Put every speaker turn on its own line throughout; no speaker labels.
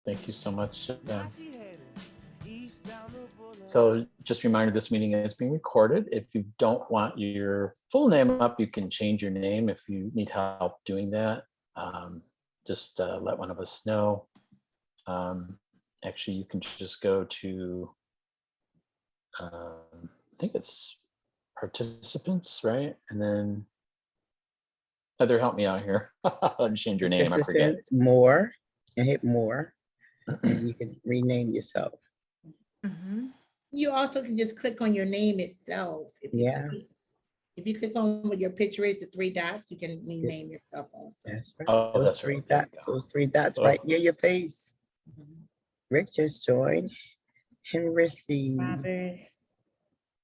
Thank you so much. So just a reminder, this meeting is being recorded. If you don't want your full name up, you can change your name if you need help doing that. Just let one of us know. Actually, you can just go to, I think it's participants, right? And then Heather, help me out here. I'll change your name, I forget.
More, and hit more, and you can rename yourself.
You also can just click on your name itself. If you click on what your picture is, the three dots, you can rename yourself also.
That's right.
Oh,
those
that's
three
right.
dots. Those three dots right near your face. Rick just joined. Henry C.
Robert,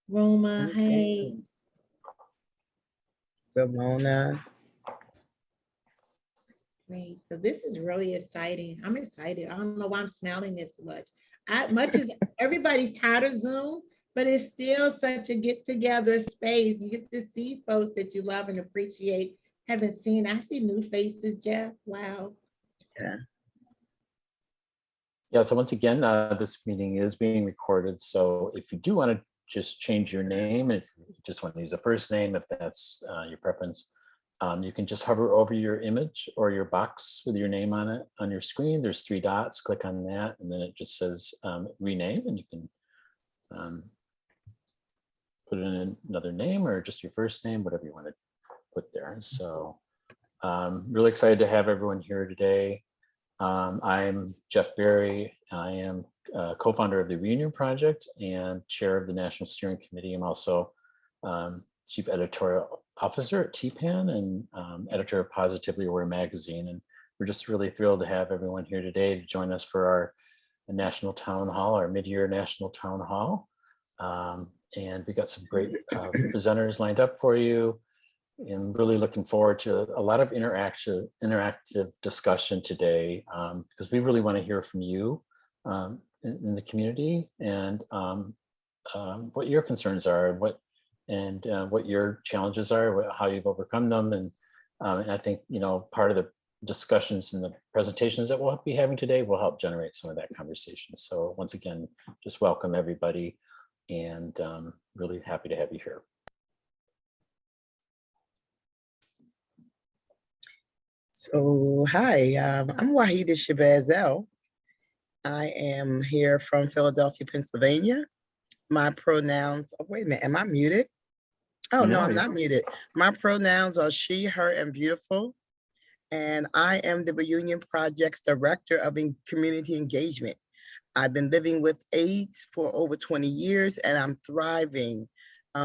Roma, hey.
Ramona.
Great. So this is really exciting. I'm excited. I don't know why I'm smiling this much. Much as everybody's tired of Zoom, but it's still such a get-together space. You get to see folks that you love and appreciate. Haven't seen. I see new faces, Jeff. Wow.
Yeah, so once again, this meeting is being recorded. So if you do want to just change your name, if you just want to use a first name, if that's your preference, you can just hover over your image or your box with your name on it on your screen. There's three dots, click on that, and then it just says rename, and you can put in another name or just your first name, whatever you want to put there. So really excited to have everyone here today. I'm Jeff Berry. I am co-founder of the Reunion Project and chair of the National Steering Committee. I'm also chief editorial officer at TPAN and editor of Positively Aware magazine. And we're just really thrilled to have everyone here today to join us for our national town hall, our mid-year national town hall. And we got some great presenters lined up for you. And really looking forward to a lot of interactive discussion today, because we really want to hear from you in the community and what your concerns are, what your challenges are, how you've overcome them, and I think part of the discussions and the presentations that we'll be having today will help generate some of that conversation. So once again, just welcome everybody, and really happy to have you here.
So, hi, I'm Wahida Shabazel. I am here from Philadelphia, Pennsylvania. My pronouns, oh, wait a minute, am I muted? Oh, no, I'm not muted. My pronouns are she, her, and beautiful. And I am the Reunion Project's Director of Community Engagement. I've been living with AIDS for over 20 years, and I'm thriving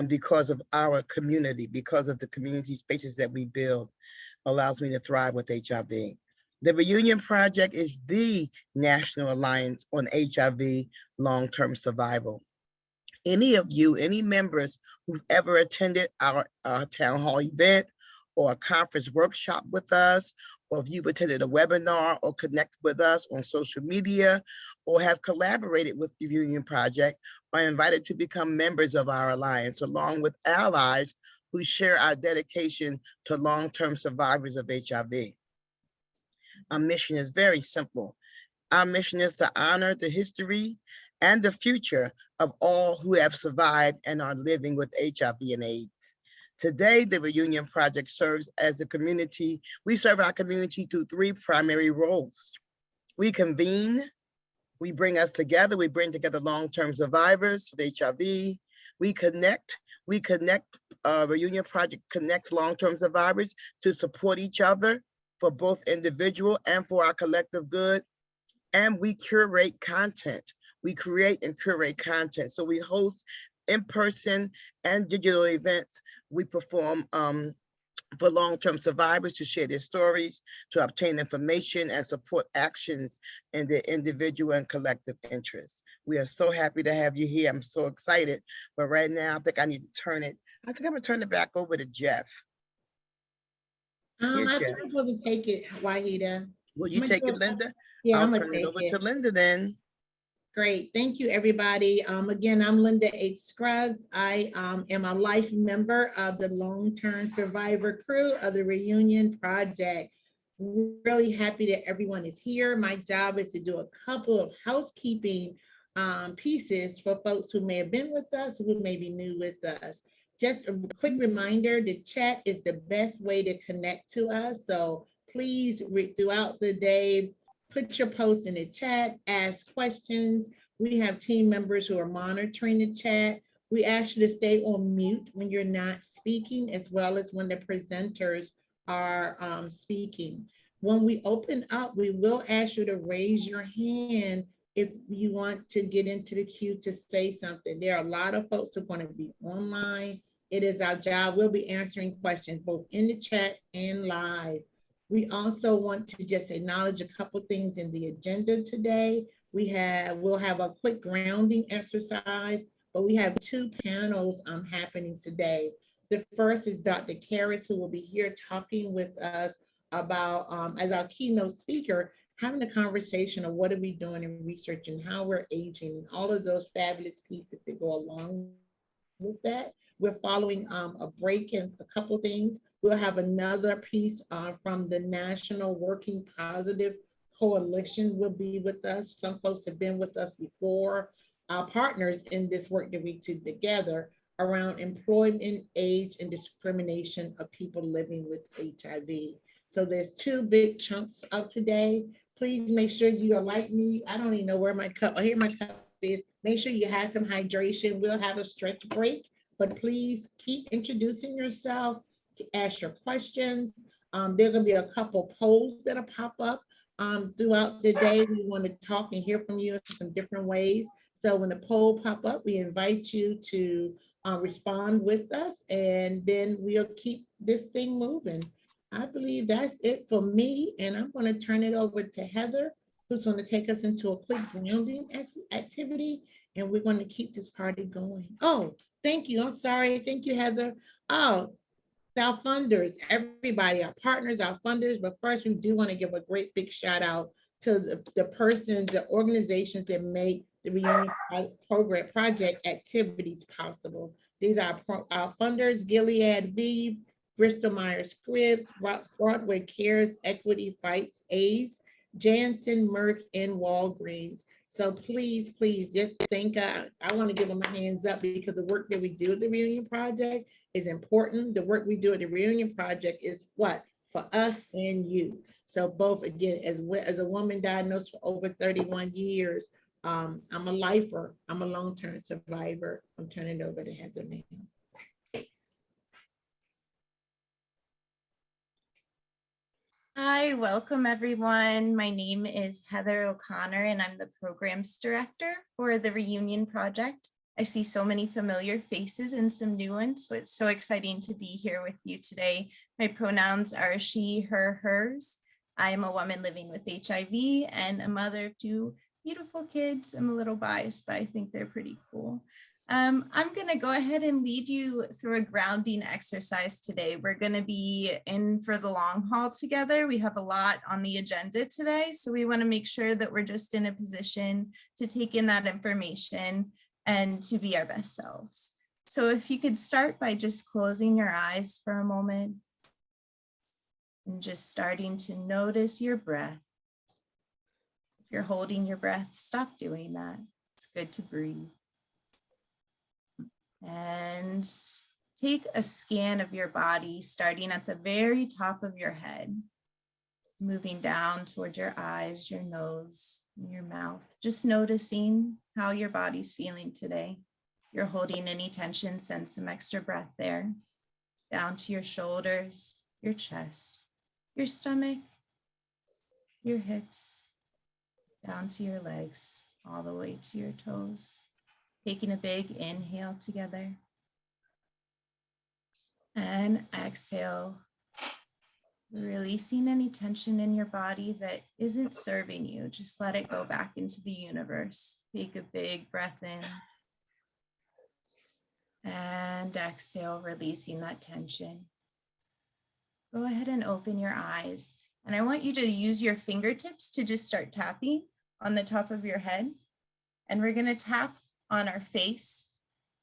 because of our community, because of the community spaces that we build. Allows me to thrive with HIV. The Reunion Project is the National Alliance on HIV long-term survival. Any of you, any members who've ever attended our town hall event or a conference workshop with us, or if you've attended a webinar or connected with us on social media, or have collaborated with the Reunion Project, are invited to become members of our alliance, along with allies who share our dedication to long-term survivors of HIV. Our mission is very simple. Our mission is to honor the history and the future of all who have survived and are living with HIV and AIDS. Today, the Reunion Project serves as a community. We serve our community through three primary roles. We convene, we bring us together, we bring together long-term survivors of HIV. We connect, Reunion Project connects long-term survivors to support each other for both individual and for our collective good. And we curate content. We create and curate content. So we host in-person and digital events. We perform for long-term survivors to share their stories, to obtain information and support actions in their individual and collective interests. We are so happy to have you here. I'm so excited. But right now, I think I need to turn it. I think I'm gonna turn it back over to Jeff.
I think I'm going to take it, Wahida.
Will you take it, Linda?
Yeah,
I'll turn it over to Linda then.
Great, thank you, everybody. Again, I'm Linda H. Scruggs. I am a life member of the long-term survivor crew of the Reunion Project. Really happy that everyone is here. My job is to do a couple of housekeeping pieces for folks who may have been with us, who may be new with us. Just a quick reminder, the chat is the best way to connect to us. So please, throughout the day, put your posts in the chat, ask questions. We have team members who are monitoring the chat. We ask you to stay on mute when you're not speaking, as well as when the presenters are speaking. When we open up, we will ask you to raise your hand if you want to get into the queue to say something. There are a lot of folks who are going to be online. It is our job. We'll be answering questions both in the chat and live. We also want to just acknowledge a couple things in the agenda today. We'll have a quick grounding exercise, but we have two panels happening today. The first is Dr. Karris, who will be here talking with us about, as our keynote speaker, having a conversation of what are we doing in research and how we're aging, and all of those fabulous pieces that go along with that. We're following a break in a couple things. We'll have another piece from the National Working Positive Coalition will be with us. Some folks have been with us before. Our partners in this work that we do together around employment, age, and discrimination of people living with HIV. So there's two big chunks of today. Please make sure you are like me. I don't even know where my cup, here my cup is. Make sure you have some hydration. We'll have a stretch break, but please keep introducing yourself, to ask your questions. There are gonna be a couple polls that'll pop up throughout the day. We want to talk and hear from you in some different ways. So when the poll pop up, we invite you to respond with us, and then we'll keep this thing moving. I believe that's it for me, and I'm going to turn it over to Heather, who's going to take us into a quick grounding activity, and we're going to keep this party going. Oh, thank you. I'm sorry. Thank you, Heather. Oh, our funders, everybody, our partners, our funders, but first we do want to give a great big shout out to the persons, the organizations that make the Reunion Program project activities possible. These are our funders: Gilead, Vive, Bristol Myers Squibb, Broadway Cares, Equity Fights AIDS, Janssen, Merck, and Walgreens. So please, please just think, I want to give them a hands up, because the work that we do at the Reunion Project is important. The work we do at the Reunion Project is what? For us and you. So both, again, as a woman diagnosed for over 31 years, I'm a lifer. I'm a long-term survivor. I'm turning it over to Heather now.
Hi, welcome everyone. My name is Heather O'Connor and I'm the programs director for the Reunion Project. I see so many familiar faces and some new ones, so it's so exciting to be here with you today. My pronouns are she, her, hers. I am a woman living with HIV and a mother of two beautiful kids. I'm a little biased, but I think they're pretty cool. I'm going to go ahead and lead you through a grounding exercise today. We're going to be in for the long haul together. We have a lot on the agenda today, so we want to make sure that we're just in a position to take in that information and to be our best selves. So if you could start by just closing your eyes for a moment and just starting to notice your breath. If you're holding your breath, stop doing that. It's good to breathe. And take a scan of your body, starting at the very top of your head, moving down towards your eyes, your nose, and your mouth. Just noticing how your body's feeling today. If you're holding any tension, send some extra breath there. Down to your shoulders, your chest, your stomach, your hips, down to your legs, all the way to your toes. Taking a big inhale together and exhale, releasing any tension in your body that isn't serving you. Just let it go back into the universe. Take a big breath in and exhale, releasing that tension. Go ahead and open your eyes. And I want you to use your fingertips to just start tapping on the top of your head. And we're going to tap on our face,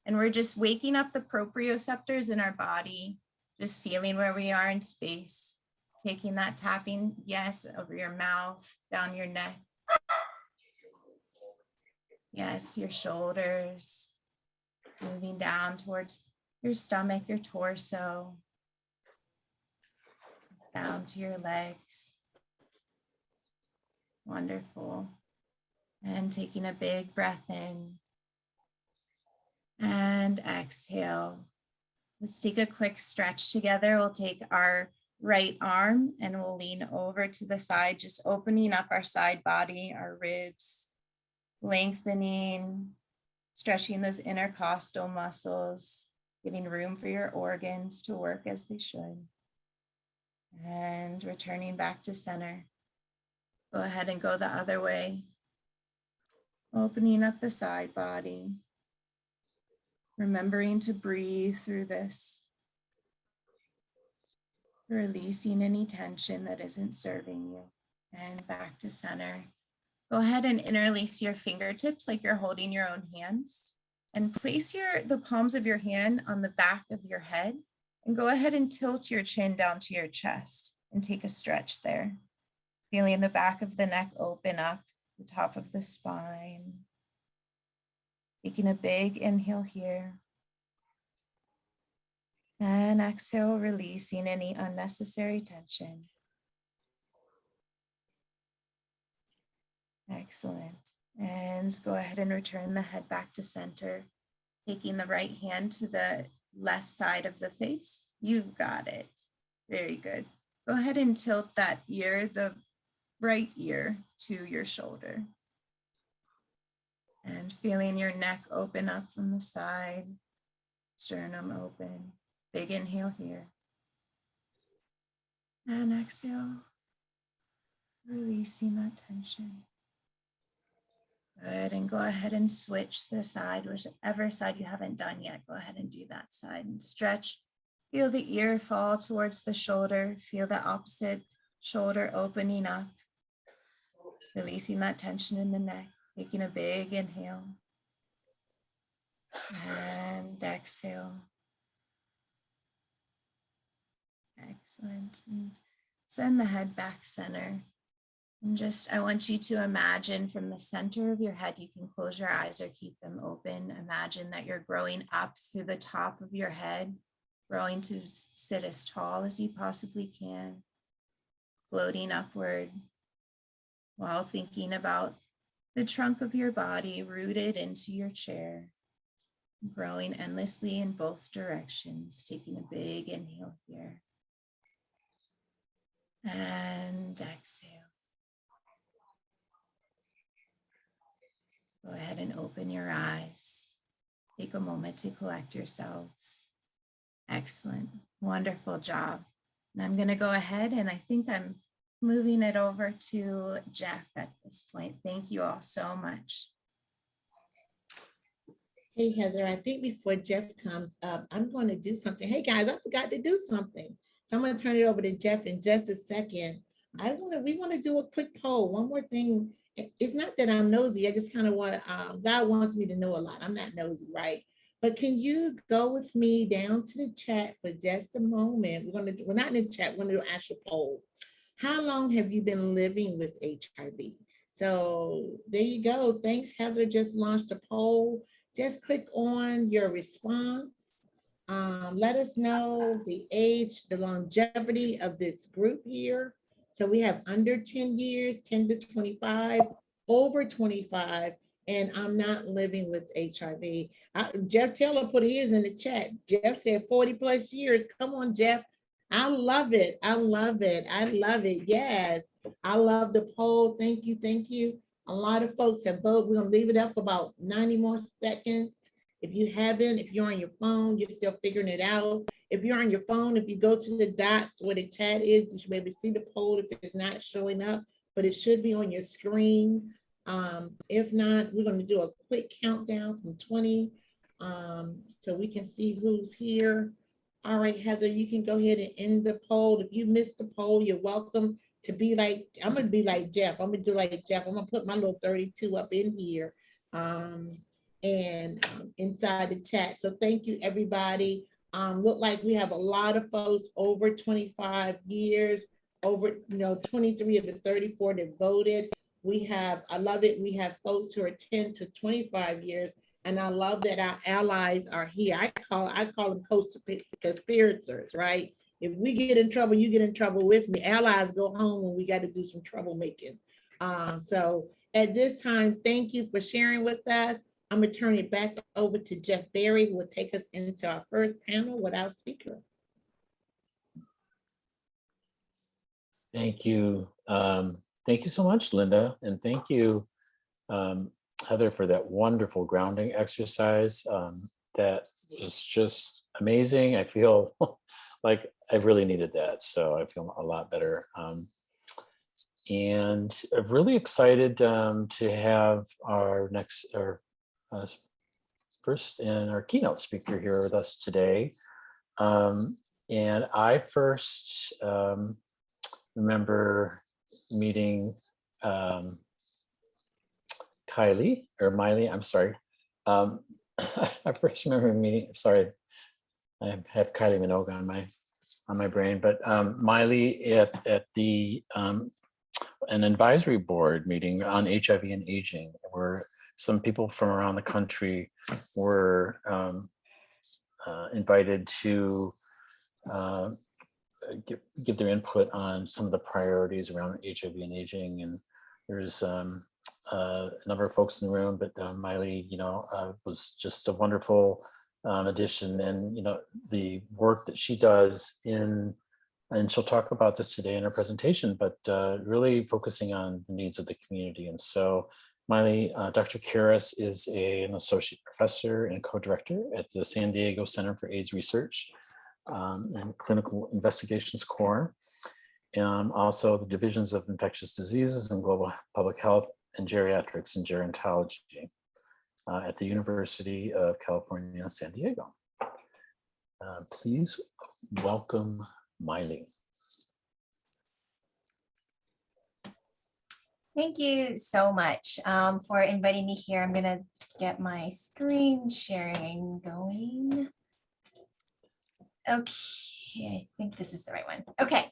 and we're just waking up the proprioceptors in our body, just feeling where we are in space. taking that tapping, yes, over your mouth, down your neck. Yes, your shoulders, moving down towards your stomach, your torso, down to your legs. Wonderful. And taking a big breath in and exhale. Let's take a quick stretch together. We'll take our right arm and we'll lean over to the side, just opening up our side body, our ribs, lengthening, stretching those intercostal muscles, giving room for your organs to work as they should. And returning back to center. Go ahead and go the other way. Opening up the side body. Remembering to breathe through this. Releasing any tension that isn't serving you. And back to center. Go ahead and interlace your fingertips like you're holding your own hands. And place the palms of your hand on the back of your head. And go ahead and tilt your chin down to your chest and take a stretch there. Feeling the back of the neck open up, the top of the spine. Taking a big inhale here. And exhale, releasing any unnecessary tension. Excellent. And go ahead and return the head back to center. Taking the right hand to the left side of the face. You've got it. Very good. Go ahead and tilt that ear, the right ear, to your shoulder. And feeling your neck open up from the side, sternum open. Big inhale here. And exhale, releasing that tension. Good, and go ahead and switch the side, whichever side you haven't done yet. Go ahead and do that side and stretch. Feel the ear fall towards the shoulder. Feel the opposite shoulder opening up. Releasing that tension in the neck. Taking a big inhale. And exhale. Excellent. And send the head back center. And I want you to imagine from the center of your head, you can close your eyes or keep them open. Imagine that you're growing up through the top of your head, growing to sit as tall as you possibly can, floating upward while thinking about the trunk of your body rooted into your chair, growing endlessly in both directions, taking a big inhale here. And exhale. Go ahead and open your eyes. Take a moment to collect yourselves. Excellent. Wonderful job. And I'm going to go ahead and I think I'm moving it over to Jeff at this point. Thank you all so much.
Hey, Heather, I think before Jeff comes up, I'm going to do something. Hey, guys, I forgot to do something. So I'm going to turn it over to Jeff in just a second. We want to do a quick poll. One more thing. It's not that I'm nosy. I just kind of want God wants me to know a lot. I'm not nosy, right? But can you go with me down to the chat for just a moment? We're not in the chat. We're going to do an actual poll. How long have you been living with HIV? So there you go. Thanks, Heather just launched a poll. Just click on your response. Let us know the age, the longevity of this group here. So we have under 10 years, 10 to 25, over 25, and I'm not living with HIV. Jeff Taylor put his in the chat. Jeff said 40 plus years. Come on, Jeff. I love it. I love it. I love it. Yes. I love the poll. Thank you. Thank you. A lot of folks have voted. We're going to leave it up for about 90 more seconds. If you haven't, if you're on your phone, you're still figuring it out. If you're on your phone, if you go to the dots where the chat is, you should be able to see the poll if it's not showing up, but it should be on your screen. If not, we're going to do a quick countdown from 20 so we can see who's here. All right, Heather, you can go ahead and end the poll. If you missed the poll, you're welcome to be like, I'm going to be like Jeff. I'm going to do like Jeff. I'm going to put my little 32 up in here. And inside the chat. So thank you, everybody. Look like we have a lot of folks over 25 years. over, 23 of the 34 that voted. We have, I love it, we have folks who are 10 to 25 years, and I love that our allies are here. I call them co-conspirators, right? If we get in trouble, you get in trouble with me. Allies go home when we got to do some troublemaking. So at this time, thank you for sharing with us. I'm gonna turn it back over to Jeff Berry, who will take us into our first panel with our speaker.
Thank you. Thank you so much, Linda. And thank you, Heather, for that wonderful grounding exercise. That was just amazing. I feel like I really needed that. So I feel a lot better. And I'm really excited to have our first and our keynote speaker here with us today. And I first remember meeting Maile, I'm sorry. I first remember meeting, sorry, I have Kylie Minogue on my brain, but Maile at the an advisory board meeting on HIV and aging, where some people from around the country were invited to give their input on some of the priorities around HIV and aging. And there's a number of folks in the room, but Maile, was just a wonderful addition. And, the work that she does and she'll talk about this today in her presentation, but really focusing on the needs of the community. And so Maile, Dr. Karris is an associate professor and co-director at the San Diego Center for AIDS Research and Clinical Investigations Core. Also the divisions of infectious diseases and global public health and geriatrics and gerontology at the University of California, San Diego. Please welcome Maile.
Thank you so much for inviting me here. I'm gonna get my screen sharing going. Okay, I think this is the right one. Okay,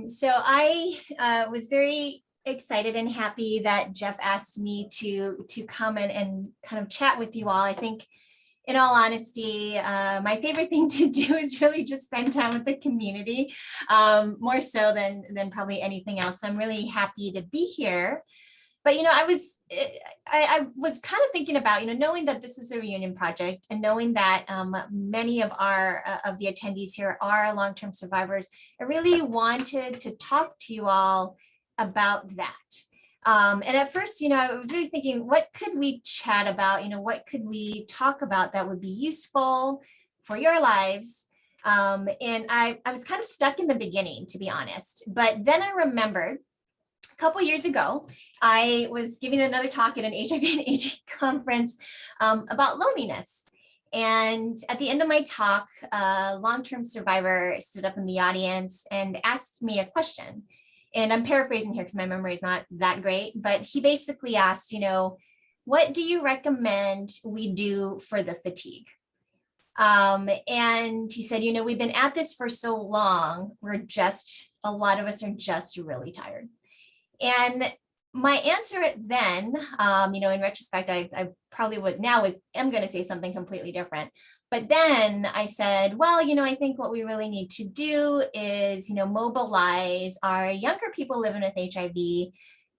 so I was very excited and happy that Jeff asked me to come in and kind of chat with you all. I think, in all honesty, my favorite thing to do is really just spend time with the community, more so than probably anything else. So I'm really happy to be here. But, I was kind of thinking about, knowing that this is the Reunion Project and knowing that many of the attendees here are long-term survivors, I really wanted to talk to you all about that. And at first, I was really thinking, what could we chat about? What could we talk about that would be useful for your lives? And I was kind of stuck in the beginning, to be honest. But then I remembered a couple years ago, I was giving another talk at an HIV and aging conference about loneliness. And at the end of my talk, a long-term survivor stood up in the audience and asked me a question. And I'm paraphrasing here because my memory is not that great, but he basically asked, what do you recommend we do for the fatigue? And he said, we've been at this for so long, a lot of us are just really tired. And my answer then, in retrospect, I probably am going to say something completely different. But then I said, well, I think what we really need to do is, mobilize our younger people living with HIV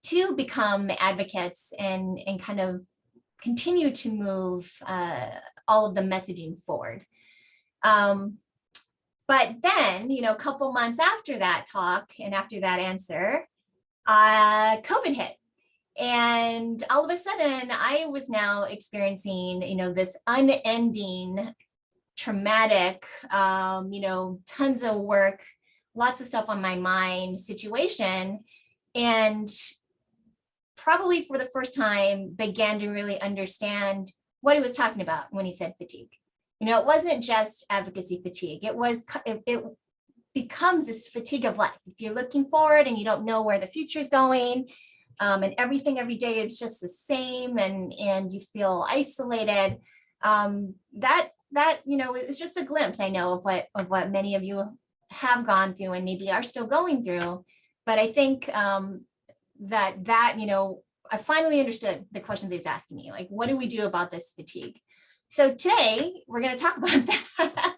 to become advocates and kind of continue to move all of the messaging forward. But then, a couple months after that talk and after that answer, COVID hit. And all of a sudden, I was now experiencing, this unending, traumatic, tons of work, lots of stuff on my mind situation. And probably for the first time, began to really understand what he was talking about when he said fatigue. It wasn't just advocacy fatigue. It becomes this fatigue of life. If you're looking forward and you don't know where the future is going, and everything every day is just the same, and you feel isolated, that is just a glimpse, I know, of what many of you have gone through and maybe are still going through. But I think I finally understood the question that he's asking me, like, what do we do about this fatigue? So today we're going to talk about that.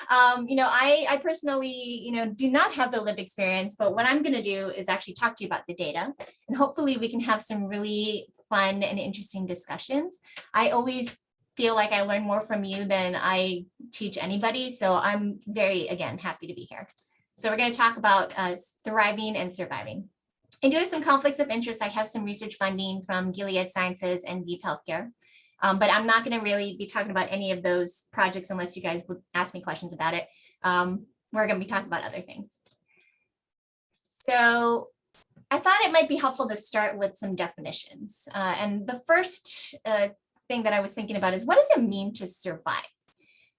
I personally, do not have the lived experience, but what I'm going to do is actually talk to you about the data, and hopefully we can have some really fun and interesting discussions. I always feel like I learn more from you than I teach anybody. So I'm very, again, happy to be here. So we're going to talk about thriving and surviving. I do have some conflicts of interest. I have some research funding from Gilead Sciences and Veep Healthcare. But I'm not going to really be talking about any of those projects unless you guys would ask me questions about it. We're going to be talking about other things. So I thought it might be helpful to start with some definitions. And the first thing that I was thinking about is, what does it mean to survive?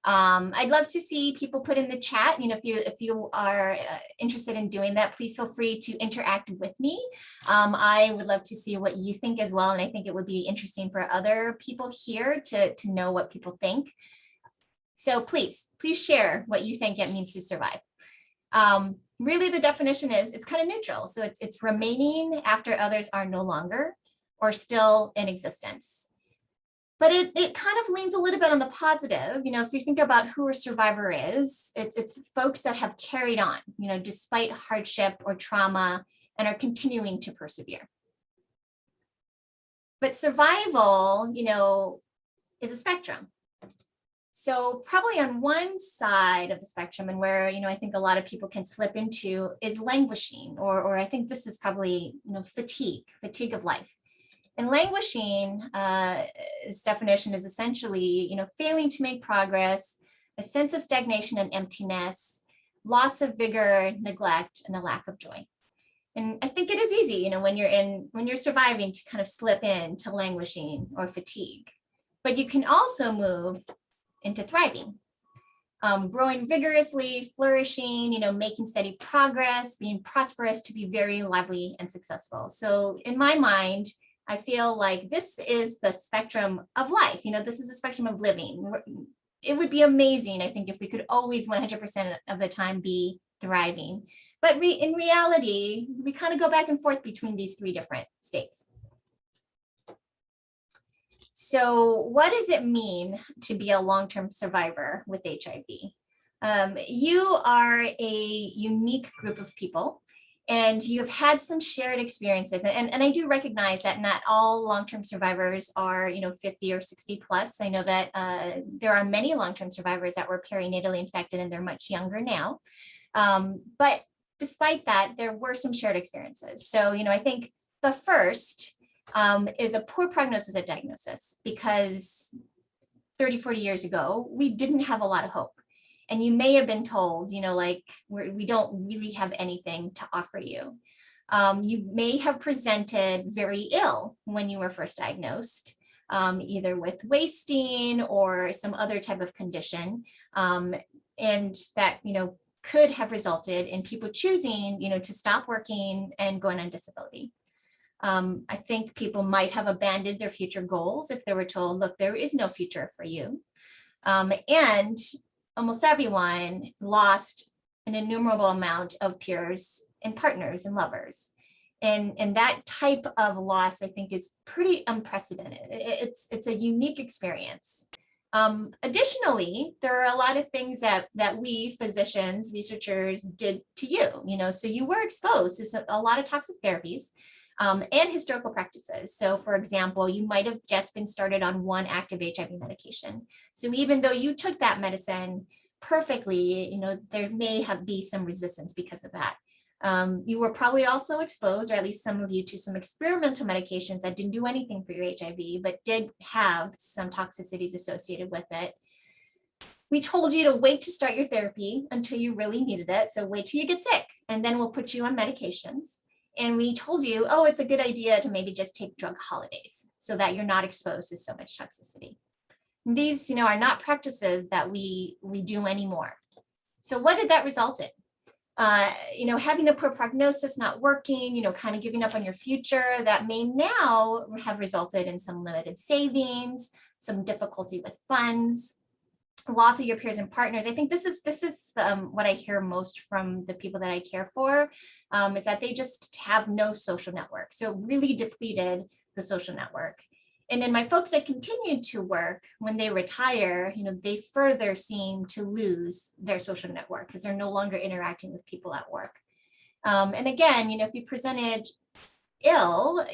I'd love to see people put in the chat. If you are interested in doing that, please feel free to interact with me. I would love to see what you think as well. And I think it would be interesting for other people here to know what people think. So please share what you think it means to survive. Really, the definition is it's kind of neutral. So it's remaining after others are no longer or still in existence. But it kind of leans a little bit on the positive. If you think about who a survivor is, it's folks that have carried on, despite hardship or trauma, and are continuing to persevere. But survival, is a spectrum. So probably on one side of the spectrum, and where, I think a lot of people can slip into, is languishing, or I think this is probably, fatigue of life. And languishing, its definition is essentially, failing to make progress, a sense of stagnation and emptiness, loss of vigor, neglect, and a lack of joy. And I think it is easy, when you're surviving, to kind of slip into languishing or fatigue. But you can also move into thriving, growing vigorously, flourishing, making steady progress, being prosperous, to be very lively and successful. So in my mind, I feel like this is the spectrum of life. This is a spectrum of living. It would be amazing, I think, if we could always 100% of the time be thriving. But in reality, we kind of go back and forth between these three different states. So what does it mean to be a long-term survivor with HIV? You are a unique group of people, and you've had some shared experiences. And I do recognize that not all long-term survivors are, 50 or 60 plus. I know that there are many long-term survivors that were perinatally infected and they're much younger now. But despite that, there were some shared experiences. So, I think the first is a poor prognosis at diagnosis, because 30, 40 years ago, we didn't have a lot of hope. And you may have been told, we don't really have anything to offer you. You may have presented very ill when you were first diagnosed, either with wasting or some other type of condition. And that, could have resulted in people choosing, to stop working and going on disability. I think people might have abandoned their future goals if they were told, look, there is no future for you. And almost everyone lost an innumerable amount of peers and partners and lovers. And that type of loss, I think, is pretty unprecedented. It's a unique experience. Additionally, there are a lot of things that we physicians, researchers did to you, so you were exposed to a lot of toxic therapies and historical practices. So for example, you might have just been started on one active HIV medication. So even though you took that medicine perfectly, there may be some resistance because of that. You were probably also exposed, or at least some of you, to some experimental medications that didn't do anything for your HIV, but did have some toxicities associated with it. We told you to wait to start your therapy until you really needed it. So wait till you get sick, and then we'll put you on medications. And we told you, oh, it's a good idea to maybe just take drug holidays so that you're not exposed to so much toxicity. These, are not practices that we do anymore. So what did that result in? Having a poor prognosis, not working, kind of giving up on your future, that may now have resulted in some limited savings, some difficulty with funds. loss of your peers and partners. I think this is what I hear most from the people that I care for, is that they just have no social network. So really depleted the social network. And then my folks that continued to work, when they retire, they further seem to lose their social network because they're no longer interacting with people at work. And again, if you presented ill,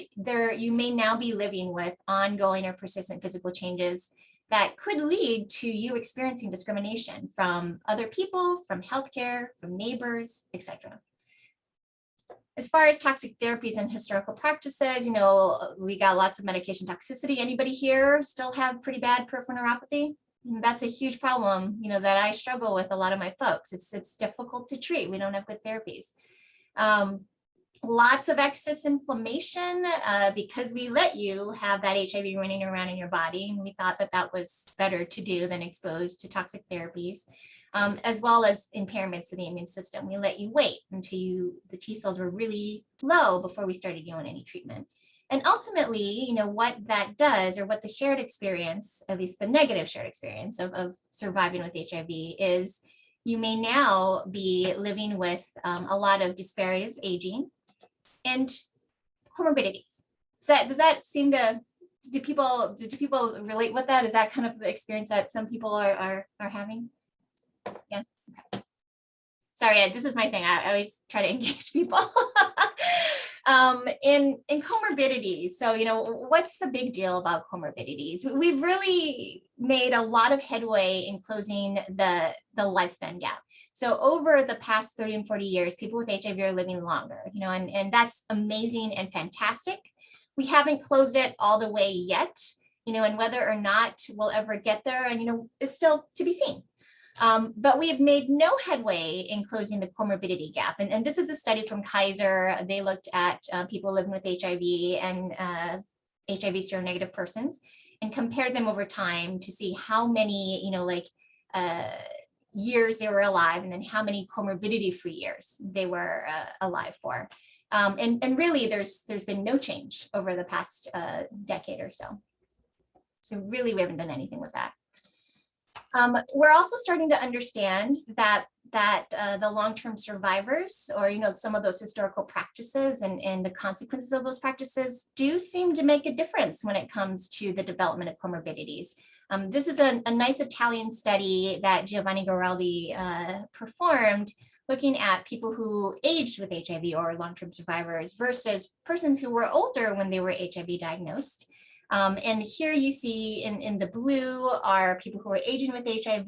you may now be living with ongoing or persistent physical changes that could lead to you experiencing discrimination from other people, from healthcare, from neighbors, etc. As far as toxic therapies and historical practices, we got lots of medication toxicity. Anybody here still have pretty bad peripheral neuropathy? That's a huge problem, that I struggle with a lot of my folks. It's difficult to treat. We don't have good therapies. Lots of excess inflammation because we let you have that HIV running around in your body. And we thought that was better to do than exposed to toxic therapies, as well as impairments to the immune system. We let you wait until the T cells were really low before we started you on any treatment. And ultimately, what that does, or what the shared experience, at least the negative shared experience of surviving with HIV is, you may now be living with a lot of disparities of aging and comorbidities. So does that seem to, do people relate with that? Is that kind of the experience that some people are having? Yeah. Okay. Sorry, this is my thing. I always try to engage people. In comorbidities. So, what's the big deal about comorbidities? We've really made a lot of headway in closing the lifespan gap. So over the past 30 and 40 years, people with HIV are living longer, and that's amazing and fantastic. We haven't closed it all the way yet, and whether or not we'll ever get there, and, is still to be seen. But we have made no headway in closing the comorbidity gap. And this is a study from Kaiser. They looked at people living with HIV and HIV seronegative persons and compared them over time to see how many, years they were alive, and then how many comorbidity-free years they were alive for. And really, there's been no change over the past decade or so. So really, we haven't done anything with that. We're also starting to understand that the long-term survivors, or some of those historical practices and the consequences of those practices do seem to make a difference when it comes to the development of comorbidities. This is a nice Italian study that Giovanni Guaraldi performed, looking at people who aged with HIV or long-term survivors versus persons who were older when they were HIV diagnosed. And here you see in the blue are people who are aging with HIV.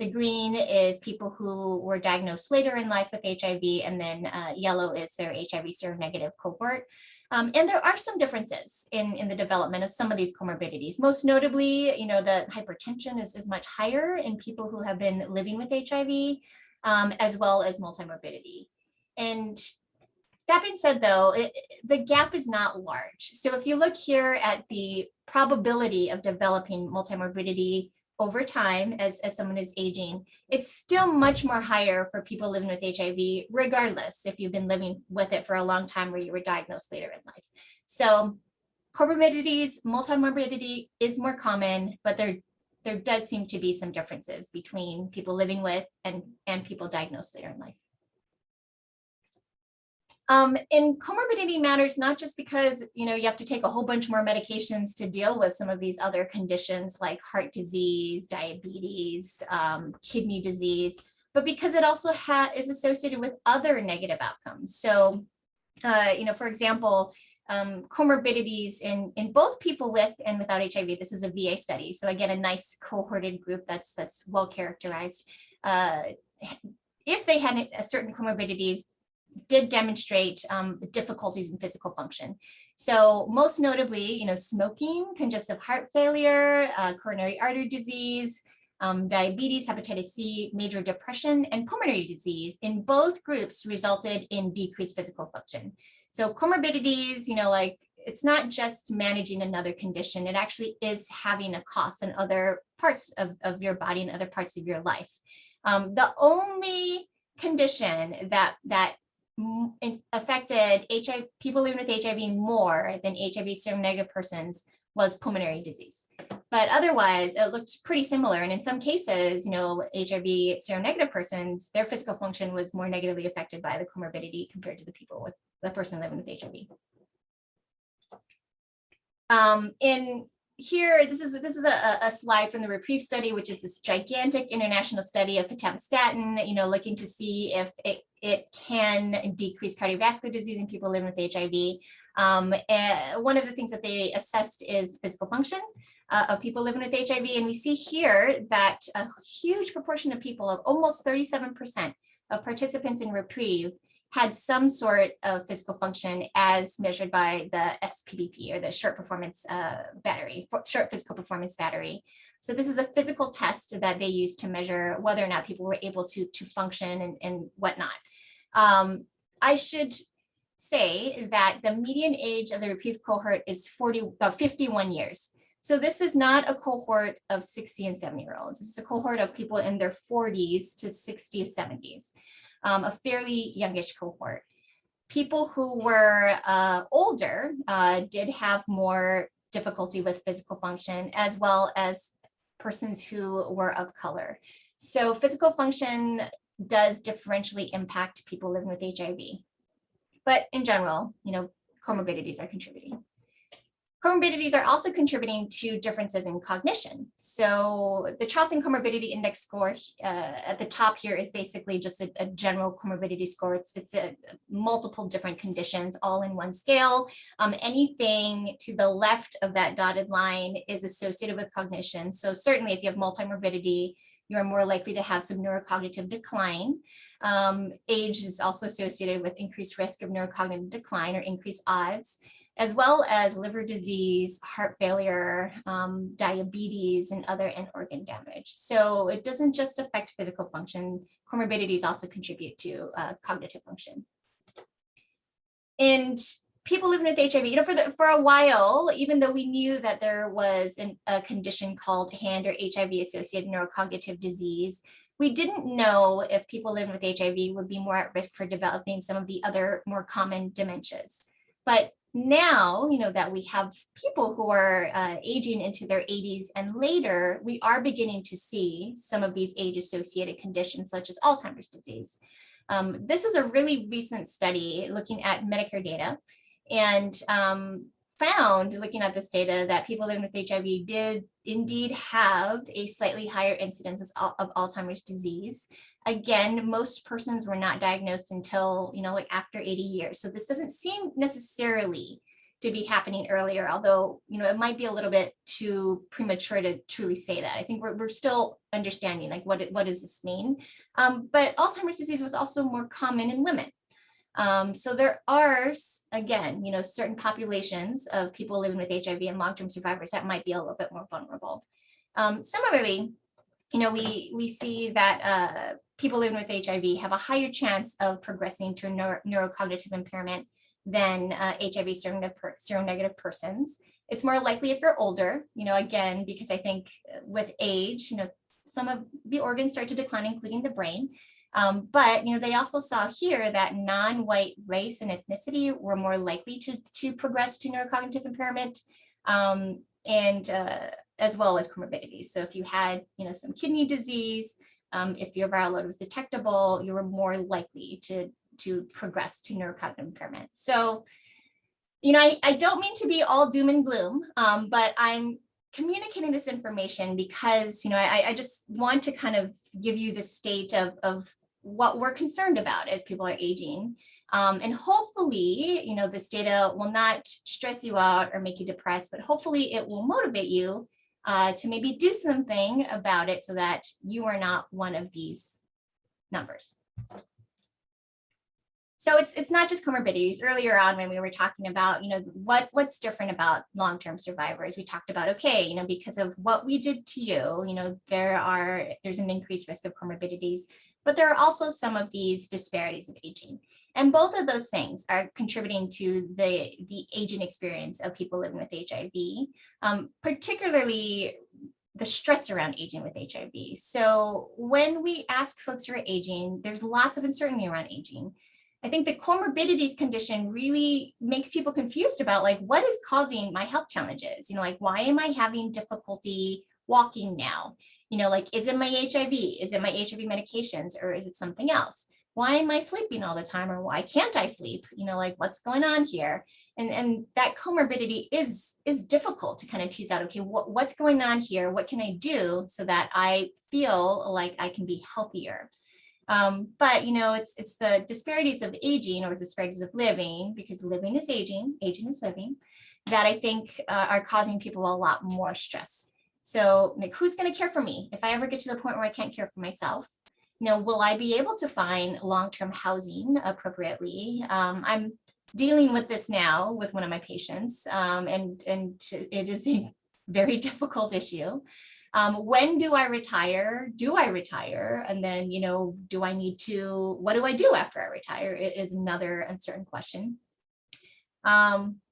The green is people who were diagnosed later in life with HIV, and then yellow is their HIV seronegative cohort. And there are some differences in the development of some of these comorbidities. Most notably, the hypertension is much higher in people who have been living with HIV, as well as multimorbidity. And that being said, though, the gap is not large. So if you look here at the probability of developing multimorbidity over time as someone is aging, it's still much more higher for people living with HIV, regardless if you've been living with it for a long time or you were diagnosed later in life. So comorbidities, multimorbidity is more common, but there does seem to be some differences between people living with and people diagnosed later in life. And comorbidity matters not just because, you have to take a whole bunch more medications to deal with some of these other conditions like heart disease, diabetes, kidney disease, but because it also is associated with other negative outcomes. So, for example, comorbidities in both people with and without HIV. This is a VA study. So again, a nice cohorted group that's well characterized. If they had a certain comorbidities, did demonstrate difficulties in physical function. So most notably, smoking, congestive heart failure, coronary artery disease, diabetes, hepatitis C, major depression, and pulmonary disease in both groups resulted in decreased physical function. So comorbidities, it's not just managing another condition, it actually is having a cost in other parts of your body and other parts of your life. The only condition that affected people living with HIV more than HIV seronegative persons
was pulmonary disease. But otherwise, it looked pretty similar. And in some cases, HIV seronegative persons, their physical function was more negatively affected by the comorbidity compared to the person living with HIV. In here, this is a slide from the Reprieve study, which is this gigantic international study of pitavastatin, looking to see if it can decrease cardiovascular disease in people living with HIV. And one of the things that they assessed is physical function of people living with HIV. And we see here that a huge proportion of people, of almost 37% of participants in Reprieve, had some sort of physical function as measured by the SPBP, or the short physical performance battery. So this is a physical test that they use to measure whether or not people were able to function and whatnot. I should say that the median age of the Reprieve cohort is 51 years. So this is not a cohort of 60 and 70-year-olds. This is a cohort of people in their 40s to 60s, 70s. A fairly youngish cohort. People who were older did have more difficulty with physical function, as well as persons who were of color. So physical function does differentially impact people living with HIV. But in general, comorbidities are contributing. Comorbidities are also contributing to differences in cognition. So the Charlson Comorbidity Index score at the top here is basically just a general comorbidity score. It's multiple different conditions all in one scale. Anything to the left of that dotted line is associated with cognition. So certainly if you have multimorbidity, you're more likely to have some neurocognitive decline. Age is also associated with increased risk of neurocognitive decline, or increased odds, as well as liver disease, heart failure, diabetes, and other end organ damage. So it doesn't just affect physical function. Comorbidities also contribute to cognitive function. And people living with HIV, for a while, even though we knew that there was a condition called HAND, or HIV-associated neurocognitive disease, we didn't know if people living with HIV would be more at risk for developing some of the other more common dementias. But now, that we have people who are aging into their 80s and later, we are beginning to see some of these age-associated conditions, such as Alzheimer's disease. This is a really recent study looking at Medicare data, and found, looking at this data, that people living with HIV did indeed have a slightly higher incidence of Alzheimer's disease. Again, most persons were not diagnosed until, after 80 years. So this doesn't seem necessarily to be happening earlier, although, it might be a little bit too premature to truly say that. I think we're still understanding, what does this mean? But Alzheimer's disease was also more common in women. So there are, again, certain populations of people living with HIV and long-term survivors that might be a little bit more vulnerable. Similarly, we see that people living with HIV have a higher chance of progressing to neurocognitive impairment than HIV seronegative persons. It's more likely if you're older, again, because I think with age, some of the organs start to decline, including the brain. But they also saw here that non-white race and ethnicity were more likely to progress to neurocognitive impairment, and as well as comorbidities. So if you had some kidney disease, if your viral load was detectable, you were more likely to progress to neurocognitive impairment. So I don't mean to be all doom and gloom, but I'm communicating this information because I just want to kind of give you the state of what we're concerned about as people are aging. And hopefully, this data will not stress you out or make you depressed, but hopefully it will motivate you to maybe do something about it so that you are not one of these numbers. So it's not just comorbidities. Earlier on, when we were talking about, what's different about long-term survivors, we talked about, okay, because of what we did to you, there's an increased risk of comorbidities, but there are also some of these disparities of aging. And both of those things are contributing to the aging experience of people living with HIV, particularly the stress around aging with HIV. So when we ask folks who are aging, there's lots of uncertainty around aging. I think the comorbidities condition really makes people confused about like, what is causing my health challenges? You know, like, why am I having difficulty walking now? You know, like, is it my HIV? Is it my HIV medications, or is it something else? Why am I sleeping all the time, or why can't I sleep? You know, like, what's going on here? And that comorbidity is difficult to kind of tease out. Okay, what's going on here? What can I do so that I feel like I can be healthier? But you know, it's the disparities of aging, or disparities of living, because living is aging, aging is living, that I think are causing people a lot more stress. So like, who's going to care for me if I ever get to the point where I can't care for myself? You know, will I be able to find long-term housing appropriately? I'm dealing with this now with one of my patients, and it is a very difficult issue. When do I retire? Do I retire? And then, you know, do I need to, what do I do after I retire is another uncertain question.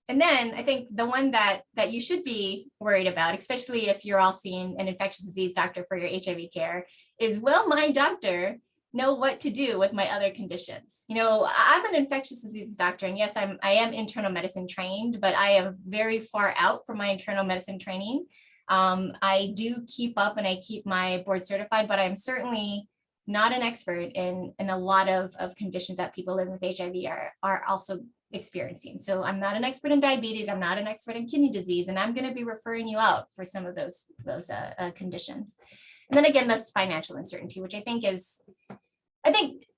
And then I think the one that you should be worried about, especially if you're all seeing an infectious disease doctor for your HIV care, is, will my doctor know what to do with my other conditions? You know, I'm an infectious diseases doctor, and yes, I am internal medicine trained, but I am very far out from my internal medicine training. I do keep up and I keep my board certified, but I'm certainly not an expert in a lot of conditions that people living with HIV are also experiencing. So I'm not an expert in diabetes, I'm not an expert in kidney disease, and I'm going to be referring you out for some of those conditions. And then again, that's financial uncertainty, which I think,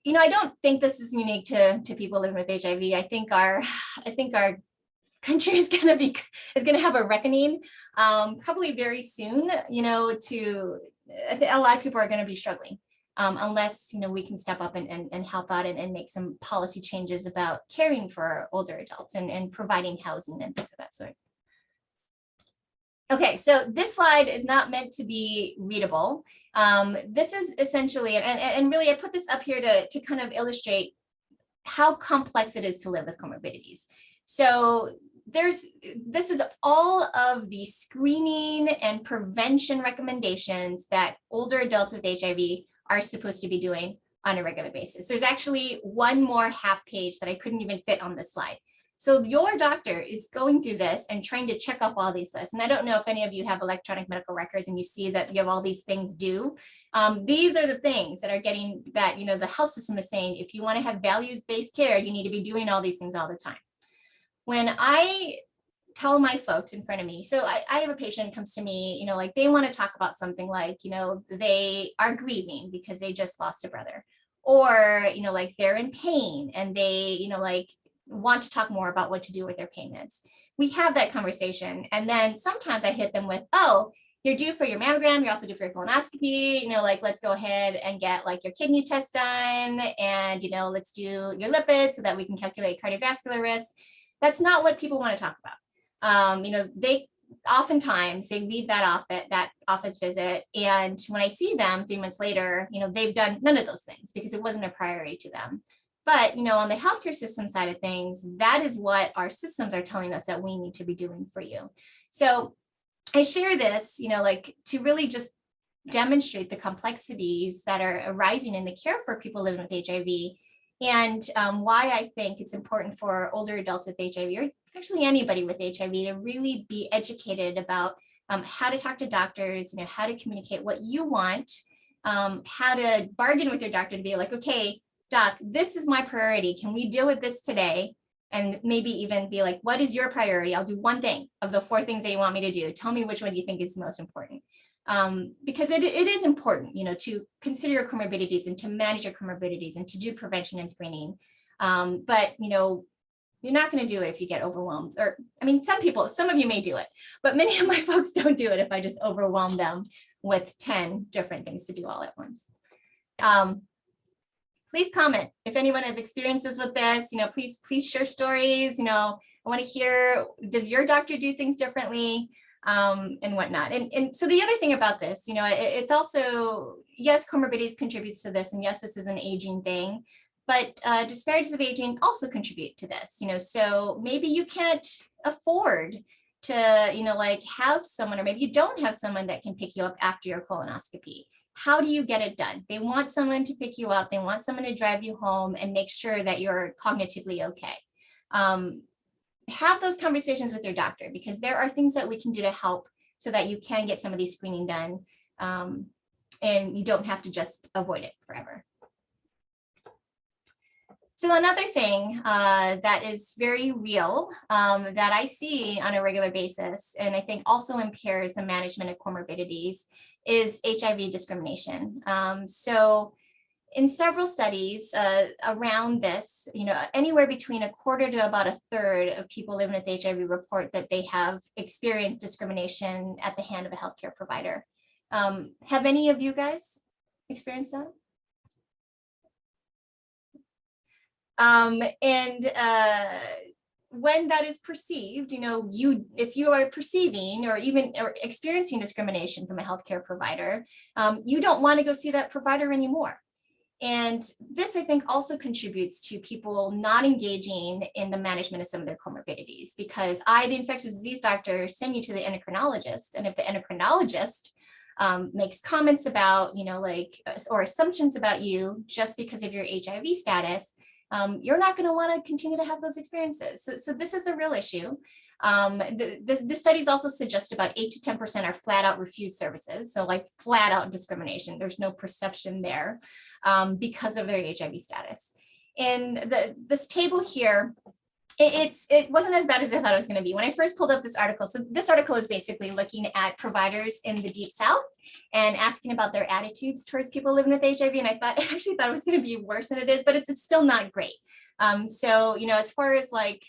you know, I don't think this is unique to people living with HIV. I think our country is going to have a reckoning probably very soon. You know, a lot of people are going to be struggling unless, you know, we can step up and help out and make some policy changes about caring for older adults and providing housing and things of that sort. Okay, so this slide is not meant to be readable. This is essentially, and really I put this up here to kind of illustrate how complex it is to live with comorbidities. So this is all of the screening and prevention recommendations that older adults with HIV are supposed to be doing on a regular basis. There's actually one more half page that I couldn't even fit on this slide. So your doctor is going through this and trying to check off all these lists. And I don't know if any of you have electronic medical records and you see that you have all these things due. These are the things that are getting that, you know, the health system is saying, if you want to have values-based care, you need to be doing all these things all the time. When I tell my folks in front of me, so I have a patient comes to me, you know, like they want to talk about something like, you know, they are grieving because they just lost a brother, or, you know, like they're in pain and they, you know, like want to talk more about what to do with their payments. We have that conversation. And then sometimes I hit them with, oh, you're due for your mammogram. You're also due for your colonoscopy. You know, like, let's go ahead and get like your kidney test done. And, you know, let's do your lipids so that we can calculate cardiovascular risk. That's not what people want to talk about. You know, they oftentimes they leave that office visit. And when I see them 3 months later, you know, they've done none of those things because it wasn't a priority to them. But, you know, on the healthcare system side of things, that is what our systems are telling us that we need to be doing for you. So I share this, you know, like to really just demonstrate the complexities that are arising in the care for people living with HIV, and why I think it's important for older adults with HIV, or actually anybody with HIV, to really be educated about how to talk to doctors, you know, how to communicate what you want, how to bargain with your doctor to be like, okay, doc, this is my priority. Can we deal with this today? And maybe even be like, what is your priority? I'll do one thing of the 4 things that you want me to do. Tell me which one you think is most important. Because it is important, you know, to consider your comorbidities and to manage your comorbidities and to do prevention and screening. But, you know, you're not going to do it if you get overwhelmed. Or, I mean, some of you may do it, but many of my folks don't do it if I just overwhelm them with 10 different things to do all at once. Please comment if anyone has experiences with this. You know, please share stories. You know, I want to hear, does your doctor do things differently, and whatnot. And so the other thing about this, you know, it's also, yes, comorbidities contributes to this, and yes, this is an aging thing, but disparities of aging also contribute to this. You know, so maybe you can't afford to, you know, like have someone, or maybe you don't have someone that can pick you up after your colonoscopy. how do you get it done? They want someone to pick you up. They want someone to drive you home and make sure that you're cognitively okay. Have those conversations with your doctor, because there are things that we can do to help so that you can get some of these screening done, and you don't have to just avoid it forever. So another thing that is very real that I see on a regular basis, and I think also impairs the management of comorbidities, is HIV discrimination. So in several studies around this, anywhere between a quarter to about a third of people living with HIV report that they have experienced discrimination at the hand of a healthcare provider. Have any of you guys experienced that? When that is perceived, if you are perceiving or experiencing discrimination from a healthcare provider, you don't want to go see that provider anymore. And this, I think, also contributes to people not engaging in the management of some of their comorbidities, because the infectious disease doctor, send you to the endocrinologist. And if the endocrinologist makes comments about, or assumptions about you just because of your HIV status, you're not going to want to continue to have those experiences. So this is a real issue. The studies also suggest about 8 to 10% are flat out refused services. So like flat out discrimination. There's no perception there because of their HIV status. And this table here, it wasn't as bad as I thought it was going to be. When I first pulled up this article, so this article is basically looking at providers in the Deep South and asking about their attitudes towards people living with HIV. And I actually thought it was going to be worse than it is, but it's still not great. So, as far as like,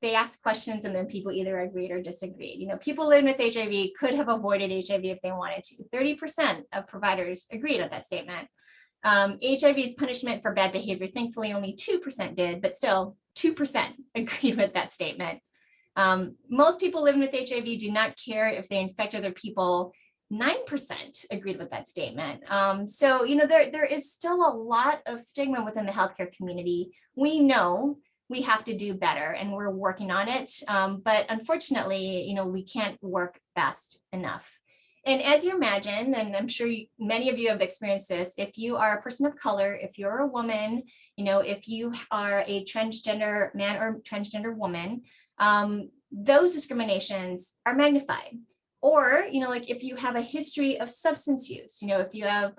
they ask questions and then people either agreed or disagreed. People living with HIV could have avoided HIV if they wanted to. 30% of providers agreed with that statement. HIV's punishment for bad behavior, thankfully only 2% did, but still 2% agreed with that statement. Most people living with HIV do not care if they infect other people. 9% agreed with that statement. So, there is still a lot of stigma within the healthcare community. We know we have to do better and we're working on it. But unfortunately, we can't work fast enough. And as you imagine, and I'm sure many of you have experienced this, if you are a person of color, if you're a woman, if you are a transgender man or transgender woman, those discriminations are magnified. Or, like if you have a history of substance use, if you have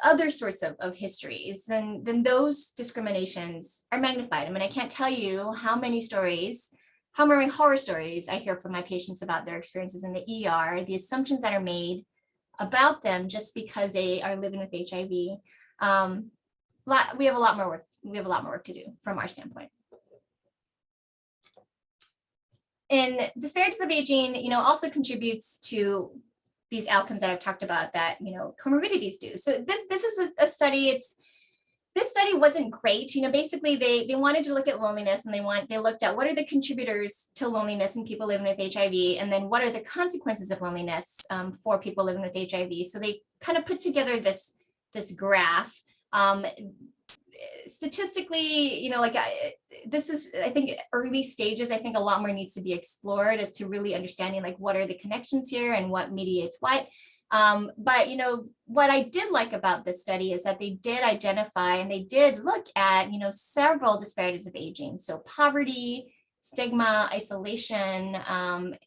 other sorts of histories, then those discriminations are magnified. I mean, I can't tell you how many horror stories I hear from my patients about their experiences in the ER, the assumptions that are made about them just because they are living with HIV. We have a lot more work. We have a lot more work to do from our standpoint. And disparities of aging, also contributes to these outcomes that I've talked about that, comorbidities do. So this is a study. This study wasn't great. Basically they wanted to look at loneliness, and they looked at what are the contributors to loneliness in people living with HIV, and then what are the consequences of loneliness for people living with HIV. So they kind of put together this graph. Statistically, this is, I think, early stages. I think a lot more needs to be explored as to really understanding like what are the connections here and what mediates what. But what I did like about this study is that they did identify and they did look at several disparities of aging. So poverty, stigma, isolation,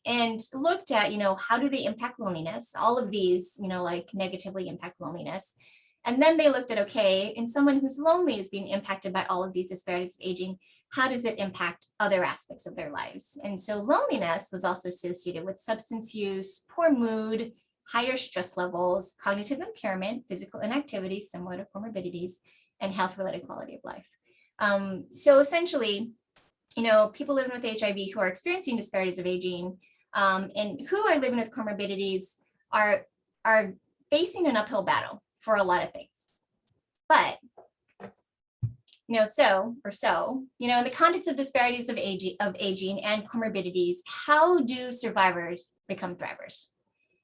and looked at how do they impact loneliness. All of these like negatively impact loneliness. And then they looked at, okay, in someone who's lonely is being impacted by all of these disparities of aging, how does it impact other aspects of their lives? And so loneliness was also associated with substance use, poor mood, higher stress levels, cognitive impairment, physical inactivity, similar to comorbidities, and health-related quality of life. So essentially, people living with HIV who are experiencing disparities of aging and who are living with comorbidities are facing an uphill battle for a lot of things. But, in the context of disparities of aging and comorbidities, how do survivors become thrivers?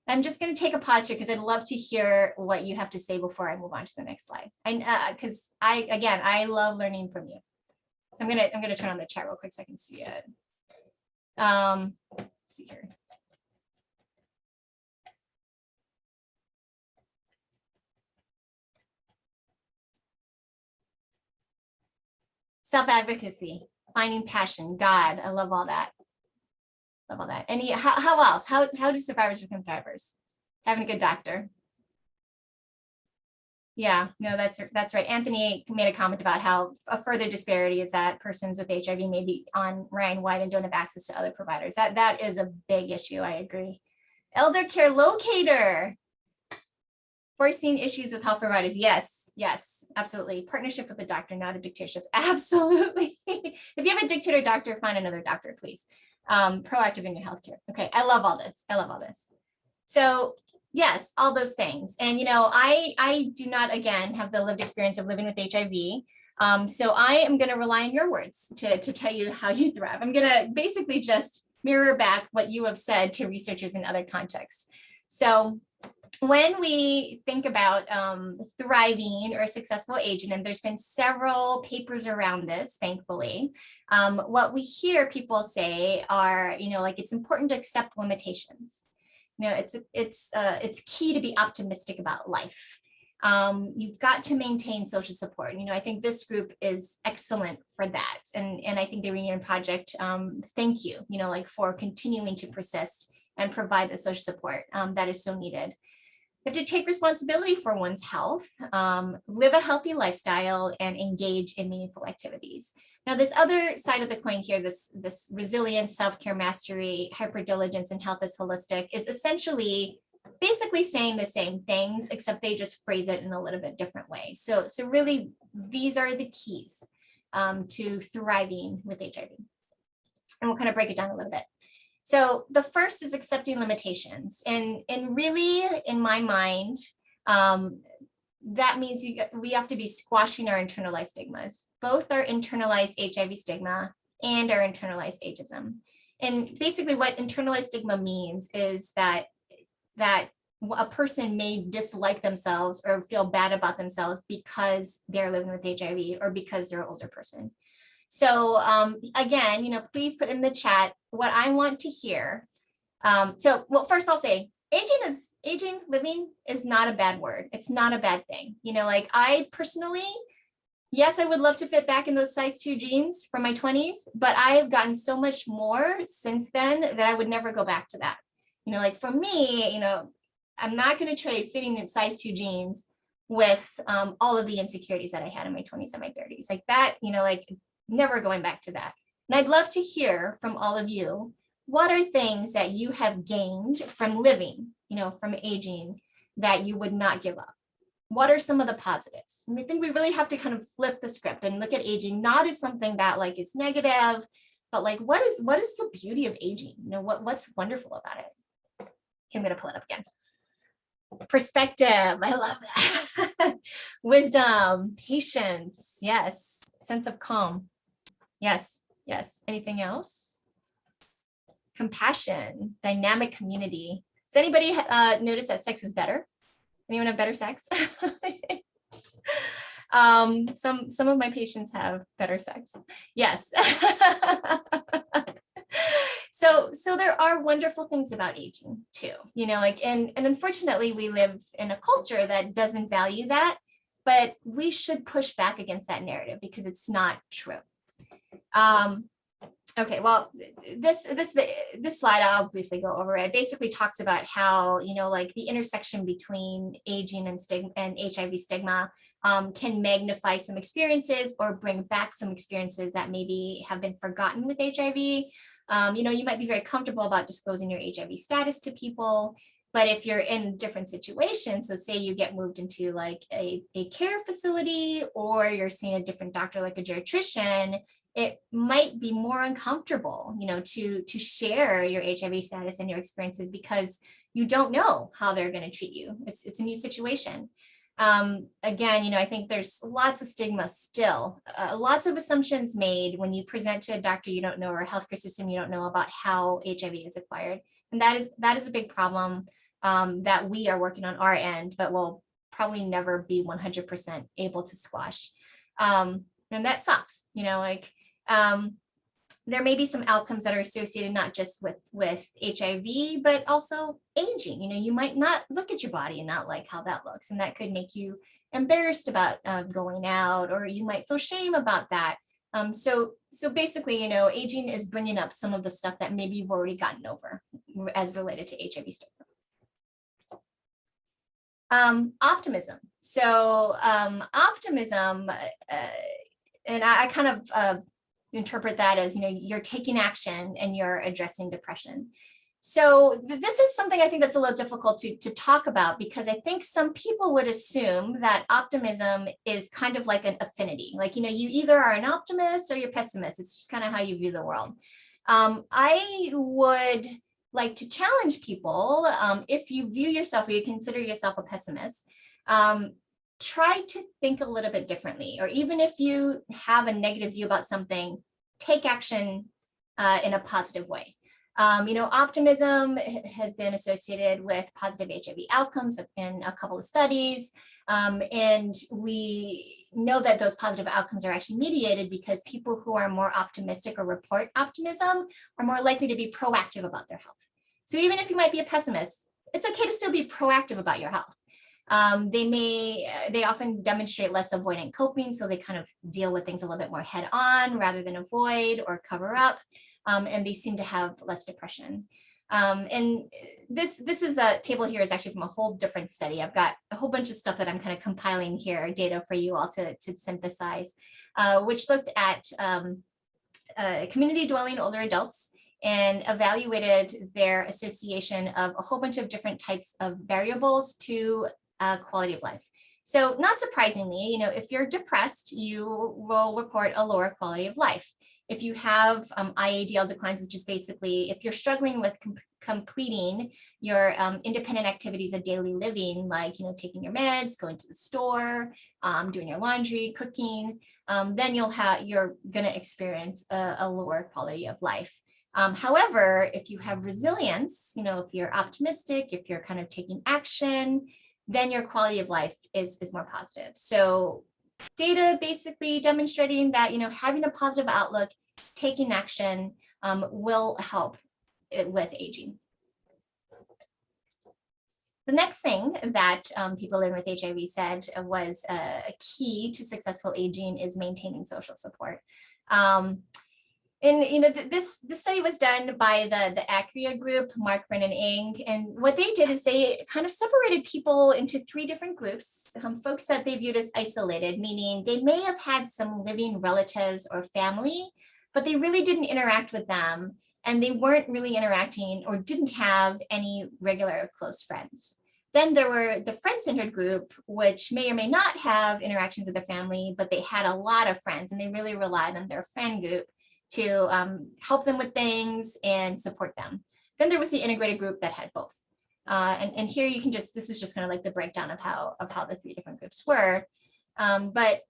I'm just going to take a pause here because I'd love to hear what you have to say before I move on to the next slide. Because I love learning from you. So I'm gonna turn on the chat real quick so I can see it. Let's see here. self-advocacy, finding passion, God, I love all that. Love all that. And how else? How do survivors become thrivers? Having a good doctor. Yeah, no, that's right. Anthony made a comment about how a further disparity is that persons with HIV may be on Ryan White and don't have access to other providers. That is a big issue. I agree. Elder care locator. Foreseen issues with health providers. Yes, absolutely. Partnership with a doctor, not a dictatorship. Absolutely. If you have a dictator doctor, find another doctor, please. Proactive in your healthcare. Okay, I love all this. So yes, all those things. And I do not, again, have the lived experience of living with HIV. So I am going to rely on your words to tell you how you thrive. I'm going to basically just mirror back what you have said to researchers in other contexts. So when we think about thriving or successful aging, and there's been several papers around this, thankfully, what we hear people say are, like it's important to accept limitations. It's key to be optimistic about life. You've got to maintain social support. I think this group is excellent for that. And I think the Reunion Project, thank you, for continuing to persist and provide the social support that is so needed. You have to take responsibility for one's health, live a healthy lifestyle, and engage in meaningful activities. Now, this other side of the coin here, this resilience, self-care mastery, hyperdiligence, and health is holistic, is essentially basically saying the same things, except they just phrase it in a little bit different way. So really, these are the keys to thriving with HIV. And we'll kind of break it down a little bit. So the first is accepting limitations. And really, in my mind, that means we have to be squashing our internalized stigmas, both our internalized HIV stigma and our internalized ageism. And basically what internalized stigma means is that a person may dislike themselves or feel bad about themselves because they're living with HIV or because they're an older person. So again, please put in the chat what I want to hear. Well, first I'll say, living is not a bad word. It's not a bad thing. Like I personally, yes, I would love to fit back in those size 2 jeans from my 20s, but I have gotten so much more since then that I would never go back to that. Like for me, I'm not going to trade fitting in size 2 jeans with all of the insecurities that I had in my 20s and my 30s. Like that, like never going back to that. And I'd love to hear from all of you, what are things that you have gained from living, from aging, that you would not give up? What are some of the positives? And I think we really have to kind of flip the script and look at aging not as something that like is negative, but like what is the beauty of aging? What's wonderful about it? Okay, I'm going to pull it up again. Perspective, I love that. Wisdom, patience, yes. Sense of calm, yes. Anything else? Compassion, dynamic community. Does anybody notice that sex is better? Anyone have better sex? Some of my patients have better sex. Yes. So there are wonderful things about aging too, and unfortunately we live in a culture that doesn't value that, but we should push back against that narrative because it's not true. Okay, well, this slide, I'll briefly go over it. It basically talks about how, like the intersection between aging and HIV stigma can magnify some experiences or bring back some experiences that maybe have been forgotten with HIV. You might be very comfortable about disclosing your HIV status to people, but if you're in different situations, so say you get moved into like a care facility or you're seeing a different doctor like a geriatrician, it might be more uncomfortable, to share your HIV status and your experiences because you don't know how they're going to treat you. It's a new situation. Again, I think there's lots of stigma still, lots of assumptions made when you present to a doctor you don't know or a healthcare system you don't know about how HIV is acquired. And that is a big problem that we are working on our end, but will probably never be 100% able to squash. And that sucks, there may be some outcomes that are associated not just with HIV, but also aging. You might not look at your body and not like how that looks, and that could make you embarrassed about going out, or you might feel shame about that. So basically, aging is bringing up some of the stuff that maybe you've already gotten over as related to HIV stigma. Optimism. So optimism, and I kind of interpret that as, you're taking action and you're addressing depression. So this is something I think that's a little difficult to talk about, because I think some people would assume that optimism is kind of like an affinity. Like, you either are an optimist or you're pessimist. It's just kind of how you view the world. I would like to challenge people, if you view yourself or you consider yourself a pessimist, try to think a little bit differently. Or even if you have a negative view about something, take action in a positive way. Optimism has been associated with positive HIV outcomes in a couple of studies. And we know that those positive outcomes are actually mediated because people who are more optimistic or report optimism are more likely to be proactive about their health. So even if you might be a pessimist, it's okay to still be proactive about your health. They often demonstrate less avoidant coping, so they kind of deal with things a little bit more head on rather than avoid or cover up. And they seem to have less depression. And this is a table here is actually from a whole different study. I've got a whole bunch of stuff that I'm kind of compiling here, data for you all to synthesize, which looked at community dwelling older adults and evaluated their association of a whole bunch of different types of variables to quality of life. So not surprisingly, if you're depressed, you will report a lower quality of life. If you have IADL declines, which is basically if you're struggling with completing your independent activities of daily living, like taking your meds, going to the store, doing your laundry, cooking, then you're going to experience a lower quality of life. However, if you have resilience, if you're optimistic, if you're kind of taking action, then your quality of life is more positive. So data basically demonstrating that, having a positive outlook, taking action will help with aging. The next thing that people living with HIV said was a key to successful aging is maintaining social support. And this study was done by the ACRIA group, Mark, Brennan, Ing, and what they did is they kind of separated people into 3 different groups. Folks that they viewed as isolated, meaning they may have had some living relatives or family, but they really didn't interact with them, and they weren't really interacting or didn't have any regular close friends. Then there were the friend-centered group, which may or may not have interactions with their family, but they had a lot of friends, and they really relied on their friend group to help them with things and support them. Then there was the integrated group that had both. And here you can this is just kind of like the breakdown of how the 3 different groups were. But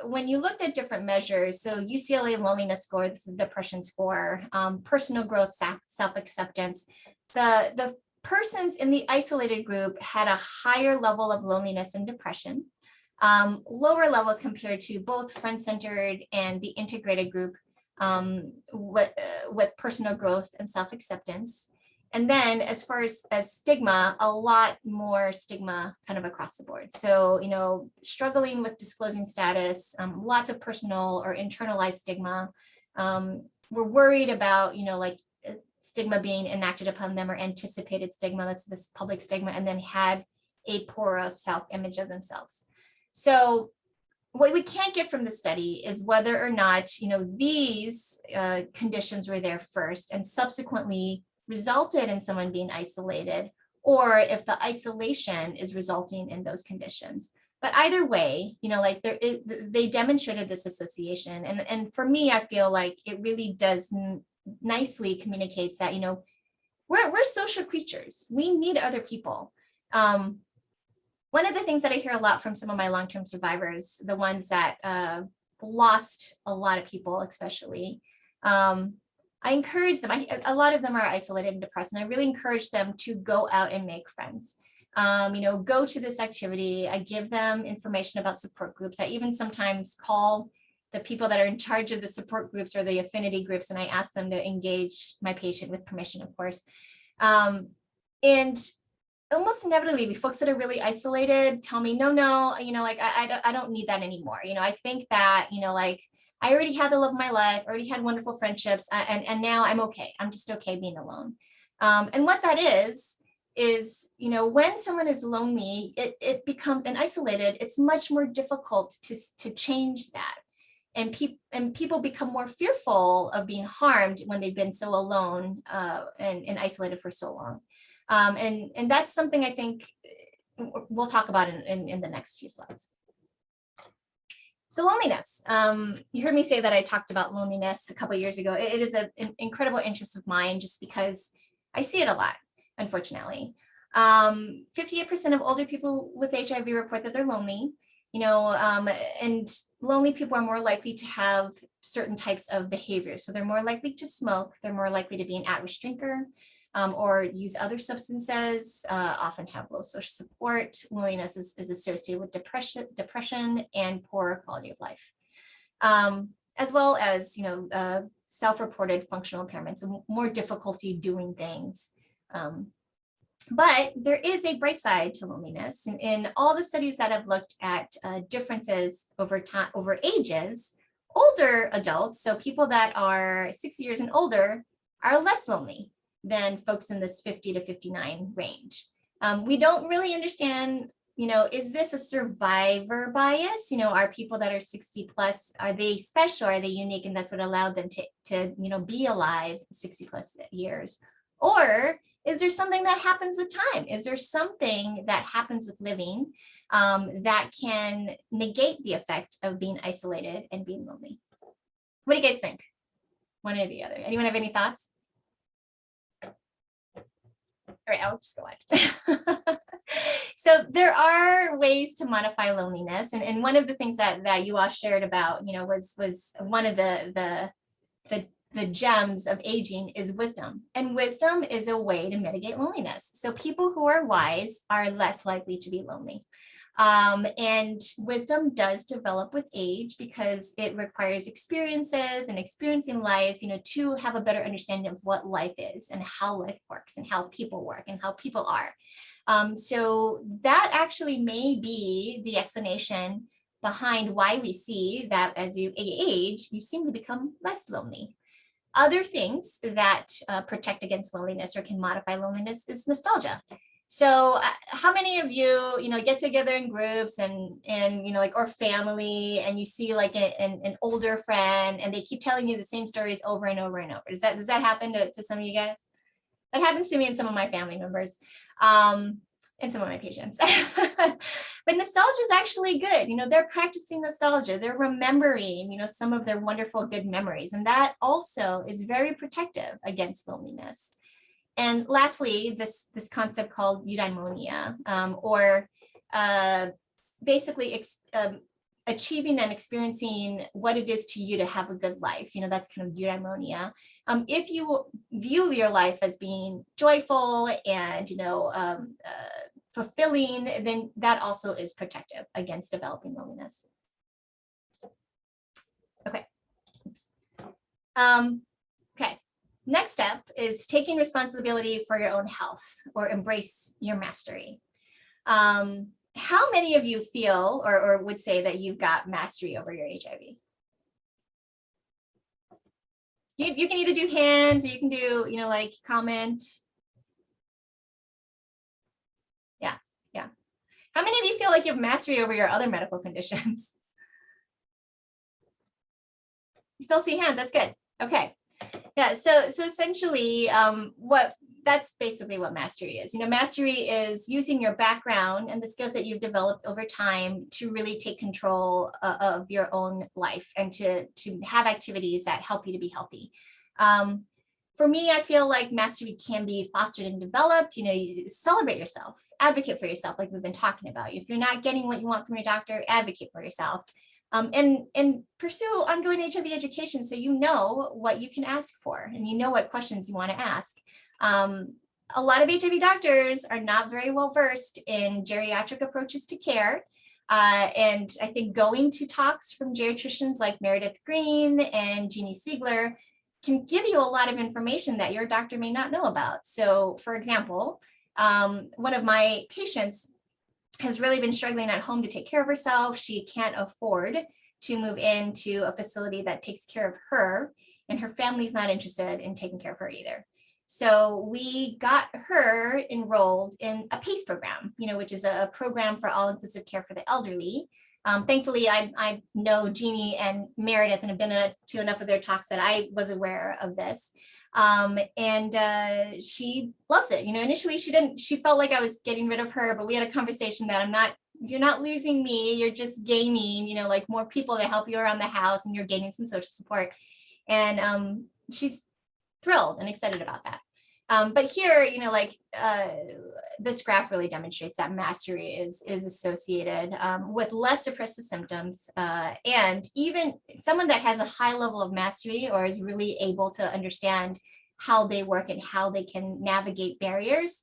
when you looked at different measures, so UCLA loneliness score, this is depression score, personal growth, self-acceptance, the persons in the isolated group had a higher level of loneliness and depression, lower levels compared to both friend-centered and the integrated group, with personal growth and self-acceptance. And then as far as stigma, a lot more stigma kind of across the board. So, struggling with disclosing status, lots of personal or internalized stigma. We're worried about, like stigma being enacted upon them or anticipated stigma, that's this public stigma, and then had a poorer self-image of themselves. So what we can't get from the study is whether or not, these conditions were there first and subsequently resulted in someone being isolated, or if the isolation is resulting in those conditions. But either way, they demonstrated this association. And for me, I feel like it really does nicely communicates that, we're social creatures. We need other people. One of the things that I hear a lot from some of my long-term survivors, the ones that lost a lot of people, especially, I encourage them. A lot of them are isolated and depressed, and I really encourage them to go out and make friends. Go to this activity. I give them information about support groups. I even sometimes call the people that are in charge of the support groups or the affinity groups, and I ask them to engage my patient with permission, of course. And almost inevitably, the folks that are really isolated tell me, no, I don't need that anymore. I think that, I already had the love of my life, already had wonderful friendships, and now I'm okay. I'm just okay being alone. And what that is, when someone is lonely, it becomes and isolated, it's much more difficult to change that. And people become more fearful of being harmed when they've been so alone and isolated for so long. And that's something I think we'll talk about in the next few slides. So loneliness. You heard me say that I talked about loneliness a couple of years ago. It is an incredible interest of mine just because I see it a lot, unfortunately. 58% of older people with HIV report that they're lonely, and lonely people are more likely to have certain types of behaviors. So they're more likely to smoke, they're more likely to be an at-risk drinker, or use other substances, often have low social support. Loneliness is associated with depression and poor quality of life, as well as self-reported functional impairments and more difficulty doing things. But there is a bright side to loneliness. In all the studies that have looked at differences over time, over ages, older adults, so people that are 60 years and older, are less lonely than folks in this 50 to 59 range. We don't really understand, is this a survivor bias? Are people that are 60 plus, are they special? Are they unique? And that's what allowed them to be alive 60 plus years? Or is there something that happens with time? Is there something that happens with living that can negate the effect of being isolated and being lonely? What do you guys think? One or the other. Anyone have any thoughts? All right, I'll just go on. So there are ways to modify loneliness. And one of the things that you all shared about, was one of the gems of aging is wisdom. And wisdom is a way to mitigate loneliness. So people who are wise are less likely to be lonely. And wisdom does develop with age because it requires experiences and experiencing life, to have a better understanding of what life is and how life works and how people work and how people are. So that actually may be the explanation behind why we see that as you age, you seem to become less lonely. Other things that protect against loneliness or can modify loneliness is nostalgia. So how many of you, get together in groups and or family, and you see like an older friend and they keep telling you the same stories over and over and over? Does that happen to some of you guys? That happens to me and some of my family members, and some of my patients. But nostalgia is actually good. They're practicing nostalgia. They're remembering, some of their wonderful good memories. And that also is very protective against loneliness. And lastly, this concept called eudaimonia, or basically achieving and experiencing what it is to you to have a good life. That's kind of eudaimonia. If you view your life as being joyful and, fulfilling, then that also is protective against developing loneliness. Okay. Oops. Okay. Next step is taking responsibility for your own health, or embrace your mastery. How many of you feel or would say that you've got mastery over your HIV? You can either do hands or you can do, like comment. Yeah. How many of you feel like you have mastery over your other medical conditions? You still see hands, that's good. Okay. Yeah, so essentially that's basically what mastery is. Mastery is using your background and the skills that you've developed over time to really take control of your own life and to have activities that help you to be healthy. For me, I feel like mastery can be fostered and developed. You celebrate yourself, advocate for yourself, like we've been talking about. If you're not getting what you want from your doctor, advocate for yourself. And pursue ongoing HIV education so you know what you can ask for and you know what questions you want to ask. A lot of HIV doctors are not very well versed in geriatric approaches to care. And I think going to talks from geriatricians like Meredith Green and Jeannie Siegler can give you a lot of information that your doctor may not know about. So for example, one of my patients has really been struggling at home to take care of herself. She can't afford to move into a facility that takes care of her, and her family's not interested in taking care of her either. So we got her enrolled in a PACE program, which is a program for all-inclusive care for the elderly. Thankfully, I know Jeannie and Meredith and have been to enough of their talks that I was aware of this. And she loves it. Initially she felt like I was getting rid of her, but we had a conversation that you're not losing me, you're just gaining, like more people to help you around the house, and you're gaining some social support. And she's thrilled and excited about that. But here, this graph really demonstrates that mastery is associated with less depressive symptoms, and even someone that has a high level of mastery or is really able to understand how they work and how they can navigate barriers.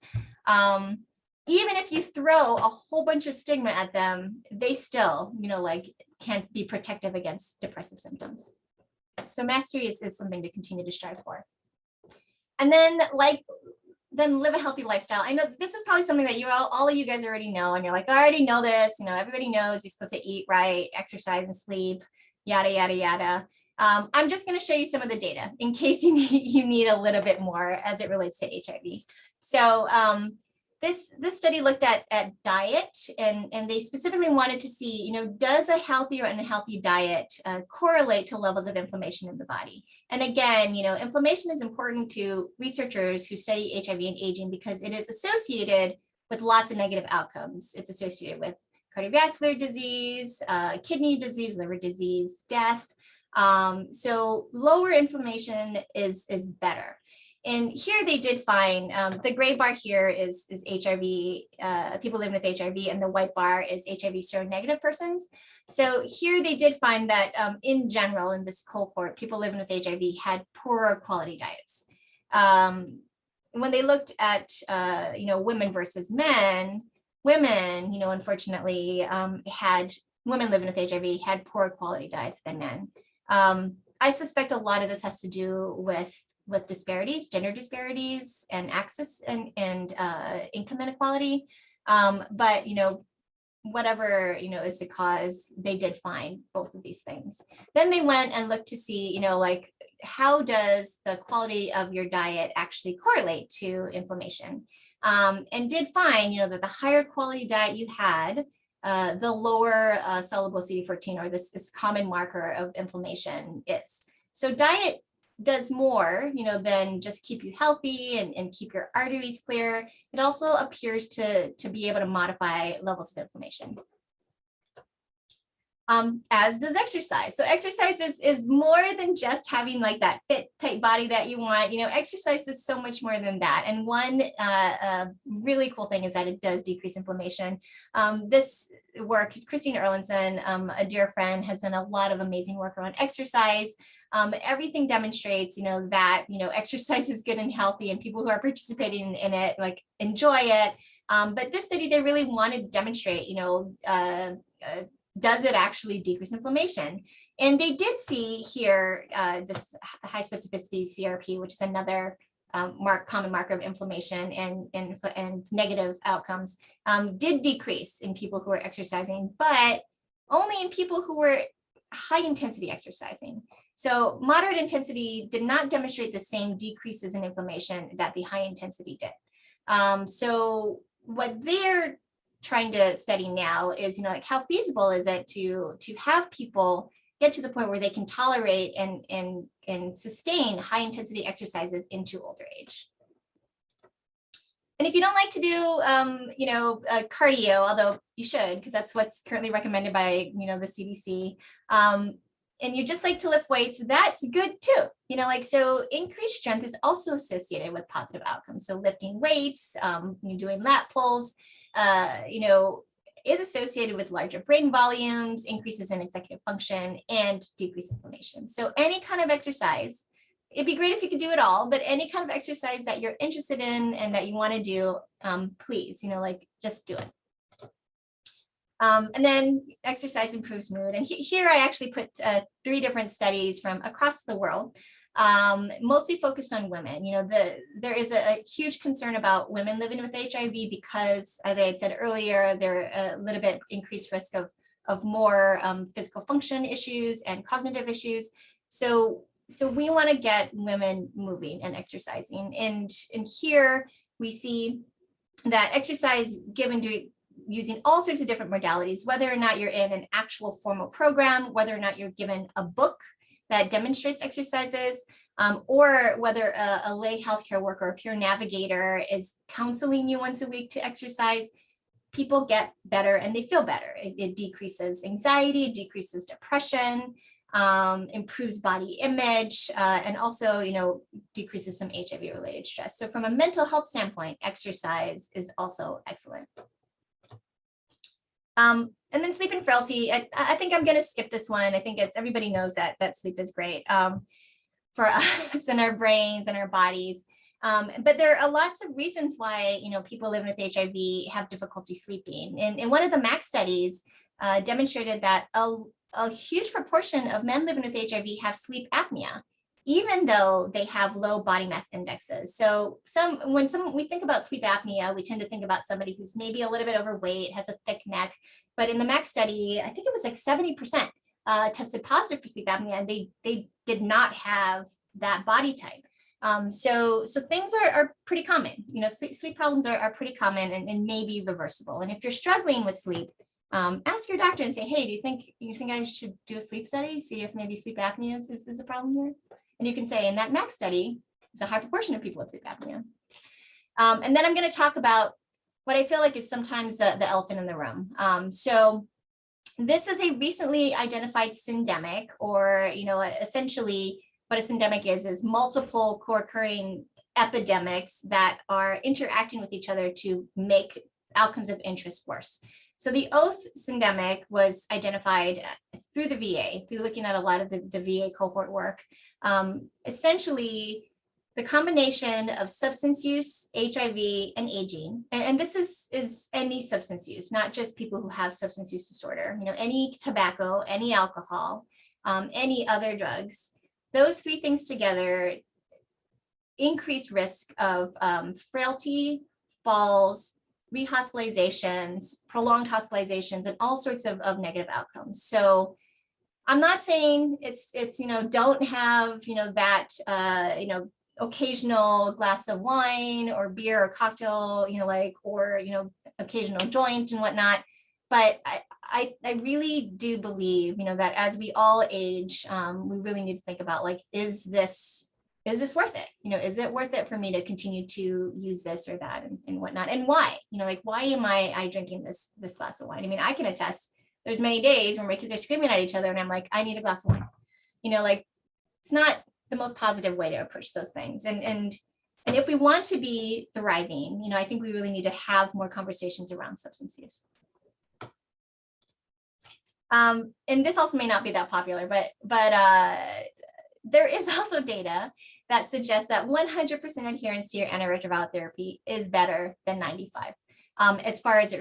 Even if you throw a whole bunch of stigma at them, they still, can't be protective against depressive symptoms. So mastery is something to continue to strive for. And then live a healthy lifestyle. I know this is probably something that all of you guys already know, and you're like, I already know this, everybody knows you're supposed to eat right, exercise and sleep, yada, yada, yada. I'm just going to show you some of the data in case you need a little bit more as it relates to HIV. So this study looked at diet, and they specifically wanted to see, does a healthy or unhealthy diet correlate to levels of inflammation in the body? And again, inflammation is important to researchers who study HIV and aging because it is associated with lots of negative outcomes. It's associated with cardiovascular disease, kidney disease, liver disease, death. So lower inflammation is better. And here they did find, the gray bar here is HIV, people living with HIV, and the white bar is HIV seronegative persons. So here they did find that in general, in this cohort, people living with HIV had poorer quality diets. When they looked at, women versus men, women, unfortunately, women living with HIV had poorer quality diets than men. I suspect a lot of this has to do with disparities, gender disparities, and access and income inequality. But whatever is the cause, they did find both of these things. Then they went and looked to see, how does the quality of your diet actually correlate to inflammation? And did find, that the higher quality diet you had, the lower soluble CD14, or this common marker of inflammation is. So diet does more, than just keep you healthy and keep your arteries clear. It also appears to be able to modify levels of inflammation. As does exercise. So exercise is more than just having that fit, tight body that you want. Exercise is so much more than that. And one really cool thing is that it does decrease inflammation. This work, Christine Erlandson, a dear friend, has done a lot of amazing work around exercise. Everything demonstrates, that, exercise is good and healthy, and people who are participating in it, enjoy it. But this study, they really wanted to demonstrate, does it actually decrease inflammation? And they did see here this high specificity CRP, which is another common marker of inflammation and negative outcomes, did decrease in people who were exercising, but only in people who were high intensity exercising. So moderate intensity did not demonstrate the same decreases in inflammation that the high intensity did. So what they're trying to study now is, how feasible is it to have people get to the point where they can tolerate and sustain high intensity exercises into older age. And if you don't like to do, cardio, although you should, because that's what's currently recommended by, the CDC, and you just like to lift weights, that's good too. So increased strength is also associated with positive outcomes. So lifting weights, doing lat pulls, is associated with larger brain volumes, increases in executive function, and decreased inflammation. So any kind of exercise, it'd be great if you could do it all, but any kind of exercise that you're interested in and that you want to do, please, just do it. And then exercise improves mood. And here I actually put 3 different studies from across the world, mostly focused on women. There is a huge concern about women living with HIV because, as I had said earlier, they're a little bit increased risk of more physical function issues and cognitive issues. So we want to get women moving and exercising. And here we see that exercise given using all sorts of different modalities, whether or not you're in an actual formal program, whether or not you're given a book that demonstrates exercises, or whether a lay healthcare worker or peer navigator is counseling you once a week to exercise, people get better and they feel better. It decreases anxiety, it decreases depression, improves body image, and also, decreases some HIV related stress. So from a mental health standpoint, exercise is also excellent. And then sleep and frailty. I think I'm going to skip this one. I think everybody knows that sleep is great for us and our brains and our bodies. But there are lots of reasons why people living with HIV have difficulty sleeping. And one of the MAC studies demonstrated that a huge proportion of men living with HIV have sleep apnea, even though they have low body mass indexes. So when we think about sleep apnea, we tend to think about somebody who's maybe a little bit overweight, has a thick neck. But in the MAC study, I think it was like 70% tested positive for sleep apnea, and they did not have that body type. So things are pretty common. Sleep problems are pretty common and may be reversible. And if you're struggling with sleep, ask your doctor and say, hey, do you think I should do a sleep study, see if maybe sleep apnea is a problem here? And you can say in that MAC study, there's a high proportion of people with sleep apnea. And then I'm going to talk about what I feel like is sometimes the elephant in the room. So this is a recently identified syndemic, or essentially what a syndemic is multiple co-occurring epidemics that are interacting with each other to make outcomes of interest worse. So the oath syndemic was identified through the VA, through looking at a lot of the VA cohort work. Essentially, the combination of substance use, HIV, and aging, and this is any substance use, not just people who have substance use disorder, any tobacco, any alcohol, any other drugs, those three things together increase risk of frailty, falls, rehospitalizations, prolonged hospitalizations, and all sorts of negative outcomes. So I'm not saying it's don't have that occasional glass of wine or beer or cocktail, or occasional joint and whatnot. But I really do believe that as we all age, we really need to think about, is this worth it? Is it worth it for me to continue to use this or that and whatnot? And why? Why am I drinking this glass of wine? I mean, I can attest there's many days when my kids are screaming at each other and I'm like, I need a glass of wine. It's not the most positive way to approach those things. And if we want to be thriving, I think we really need to have more conversations around substance use. And this also may not be that popular, but there is also data that suggests that 100% adherence to your antiretroviral therapy is better than 95, as far as it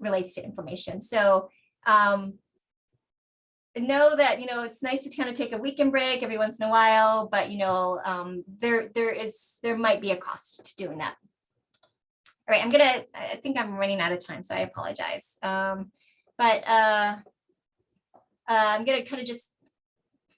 relates to inflammation. So know that it's nice to kind of take a weekend break every once in a while, but there might be a cost to doing that. All right, I think I'm running out of time, so I apologize. But I'm gonna kind of just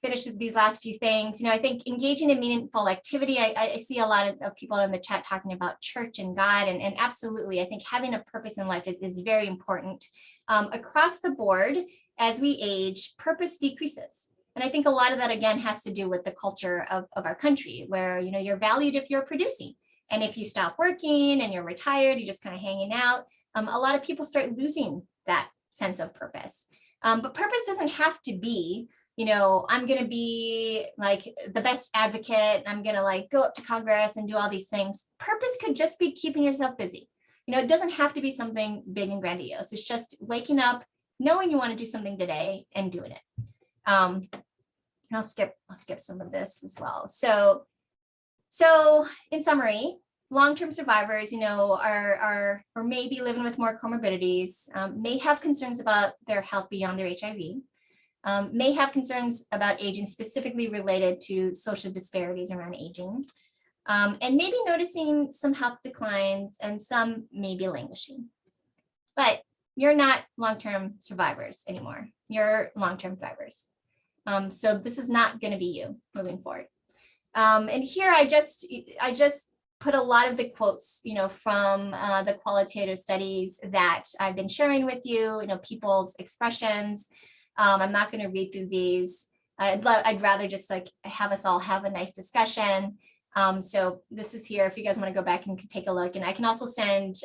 finish these last few things. I think engaging in meaningful activity, I see a lot of people in the chat talking about church and God, and absolutely, I think having a purpose in life is very important. Across the board, as we age, purpose decreases. And I think a lot of that, again, has to do with the culture of our country, where you're valued if you're producing. And if you stop working and you're retired, you're just kind of hanging out, a lot of people start losing that sense of purpose. But purpose doesn't have to be, I'm going to be like the best advocate. I'm going to go up to Congress and do all these things. Purpose could just be keeping yourself busy. It doesn't have to be something big and grandiose. It's just waking up, knowing you want to do something today and doing it. And I'll skip some of this as well. So in summary, long-term survivors, are or may be living with more comorbidities, may have concerns about their health beyond their HIV, may have concerns about aging specifically related to social disparities around aging, and maybe noticing some health declines, and some may be languishing. But you're not long-term survivors anymore. You're long-term thrivers. So this is not going to be you moving forward. And here I just put a lot of the quotes, from the qualitative studies that I've been sharing with you, people's expressions. I'm not going to read through these. I'd rather just like have us all have a nice discussion. So this is here if you guys want to go back and take a look. And I can also send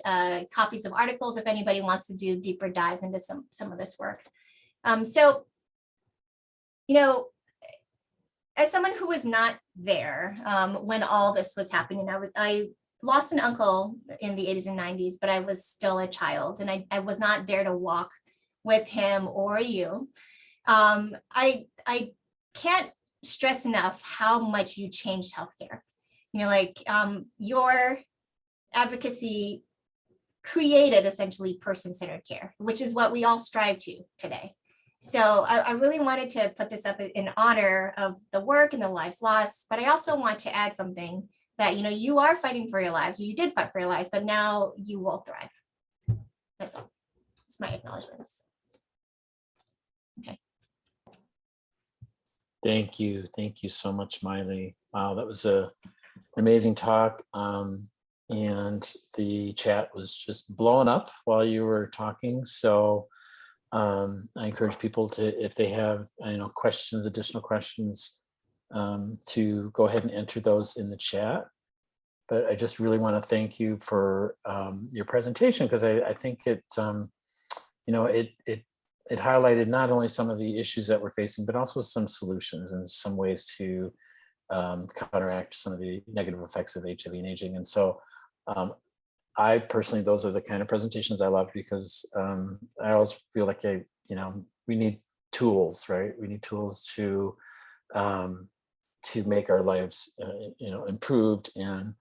copies of articles if anybody wants to do deeper dives into some of this work. So, as someone who was not there when all this was happening, I lost an uncle in the 80s and 90s, but I was still a child, and I was not there to walk with him or you. I can't stress enough how much you changed healthcare. Your advocacy created essentially person-centered care, which is what we all strive to today. So I really wanted to put this up in honor of the work and the lives lost, but I also want to add something that, you are fighting for your lives, or you did fight for your lives, but now you will thrive. That's all. It's my acknowledgements. Okay.
Thank you. Thank you so much, Maile. Wow, that was an amazing talk. And the chat was just blowing up while you were talking. So I encourage people to, if they have, questions, additional questions, to go ahead and enter those in the chat. But I just really want to thank you for your presentation, because I think it, it highlighted not only some of the issues that we're facing, but also some solutions and some ways to counteract some of the negative effects of HIV and aging. And so I personally, those are the kind of presentations I love, because I always feel like we need tools, right? We need tools to make our lives, improved and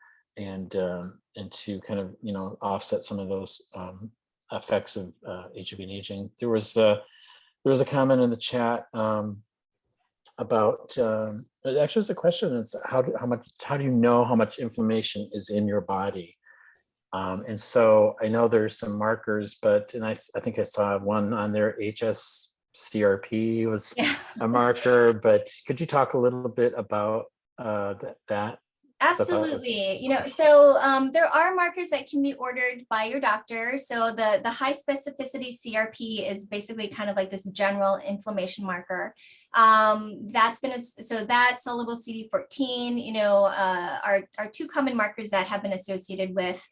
to kind of, offset some of those effects of HIV and aging. There was a comment in the chat about it actually was a question. It's how do you know how much inflammation is in your body? And so I know there's some markers, and I think I saw one on there, HSCRP was a marker, but could you talk a little bit about that?
Absolutely. So there are markers that can be ordered by your doctor. So the high specificity CRP is basically kind of like this general inflammation marker. That's that soluble CD14, are two common markers that have been associated with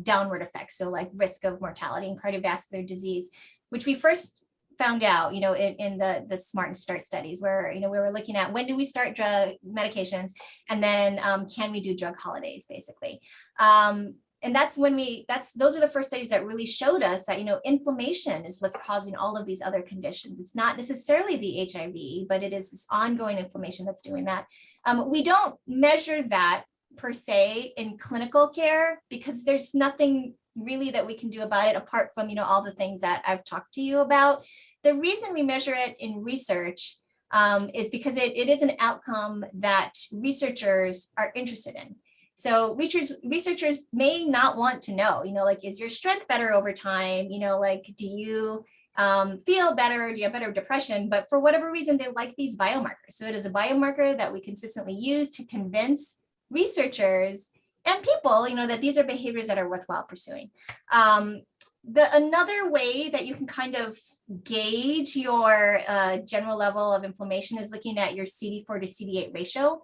downward effects. So like risk of mortality and cardiovascular disease, which we first found out, in the SMART and START studies, where, we were looking at when do we start drug medications, and then can we do drug holidays, basically. And those are the first studies that really showed us that, inflammation is what's causing all of these other conditions. It's not necessarily the HIV, but it is this ongoing inflammation that's doing that. We don't measure that per se in clinical care, because there's nothing really that we can do about it apart from, all the things that I've talked to you about. The reason we measure it in research is because it is an outcome that researchers are interested in. So researchers may not want to know, is your strength better over time? Do you feel better? Do you have better depression? But for whatever reason, they like these biomarkers. So it is a biomarker that we consistently use to convince researchers and people, that these are behaviors that are worthwhile pursuing. Another way that you can kind of gauge your general level of inflammation is looking at your CD4 to CD8 ratio.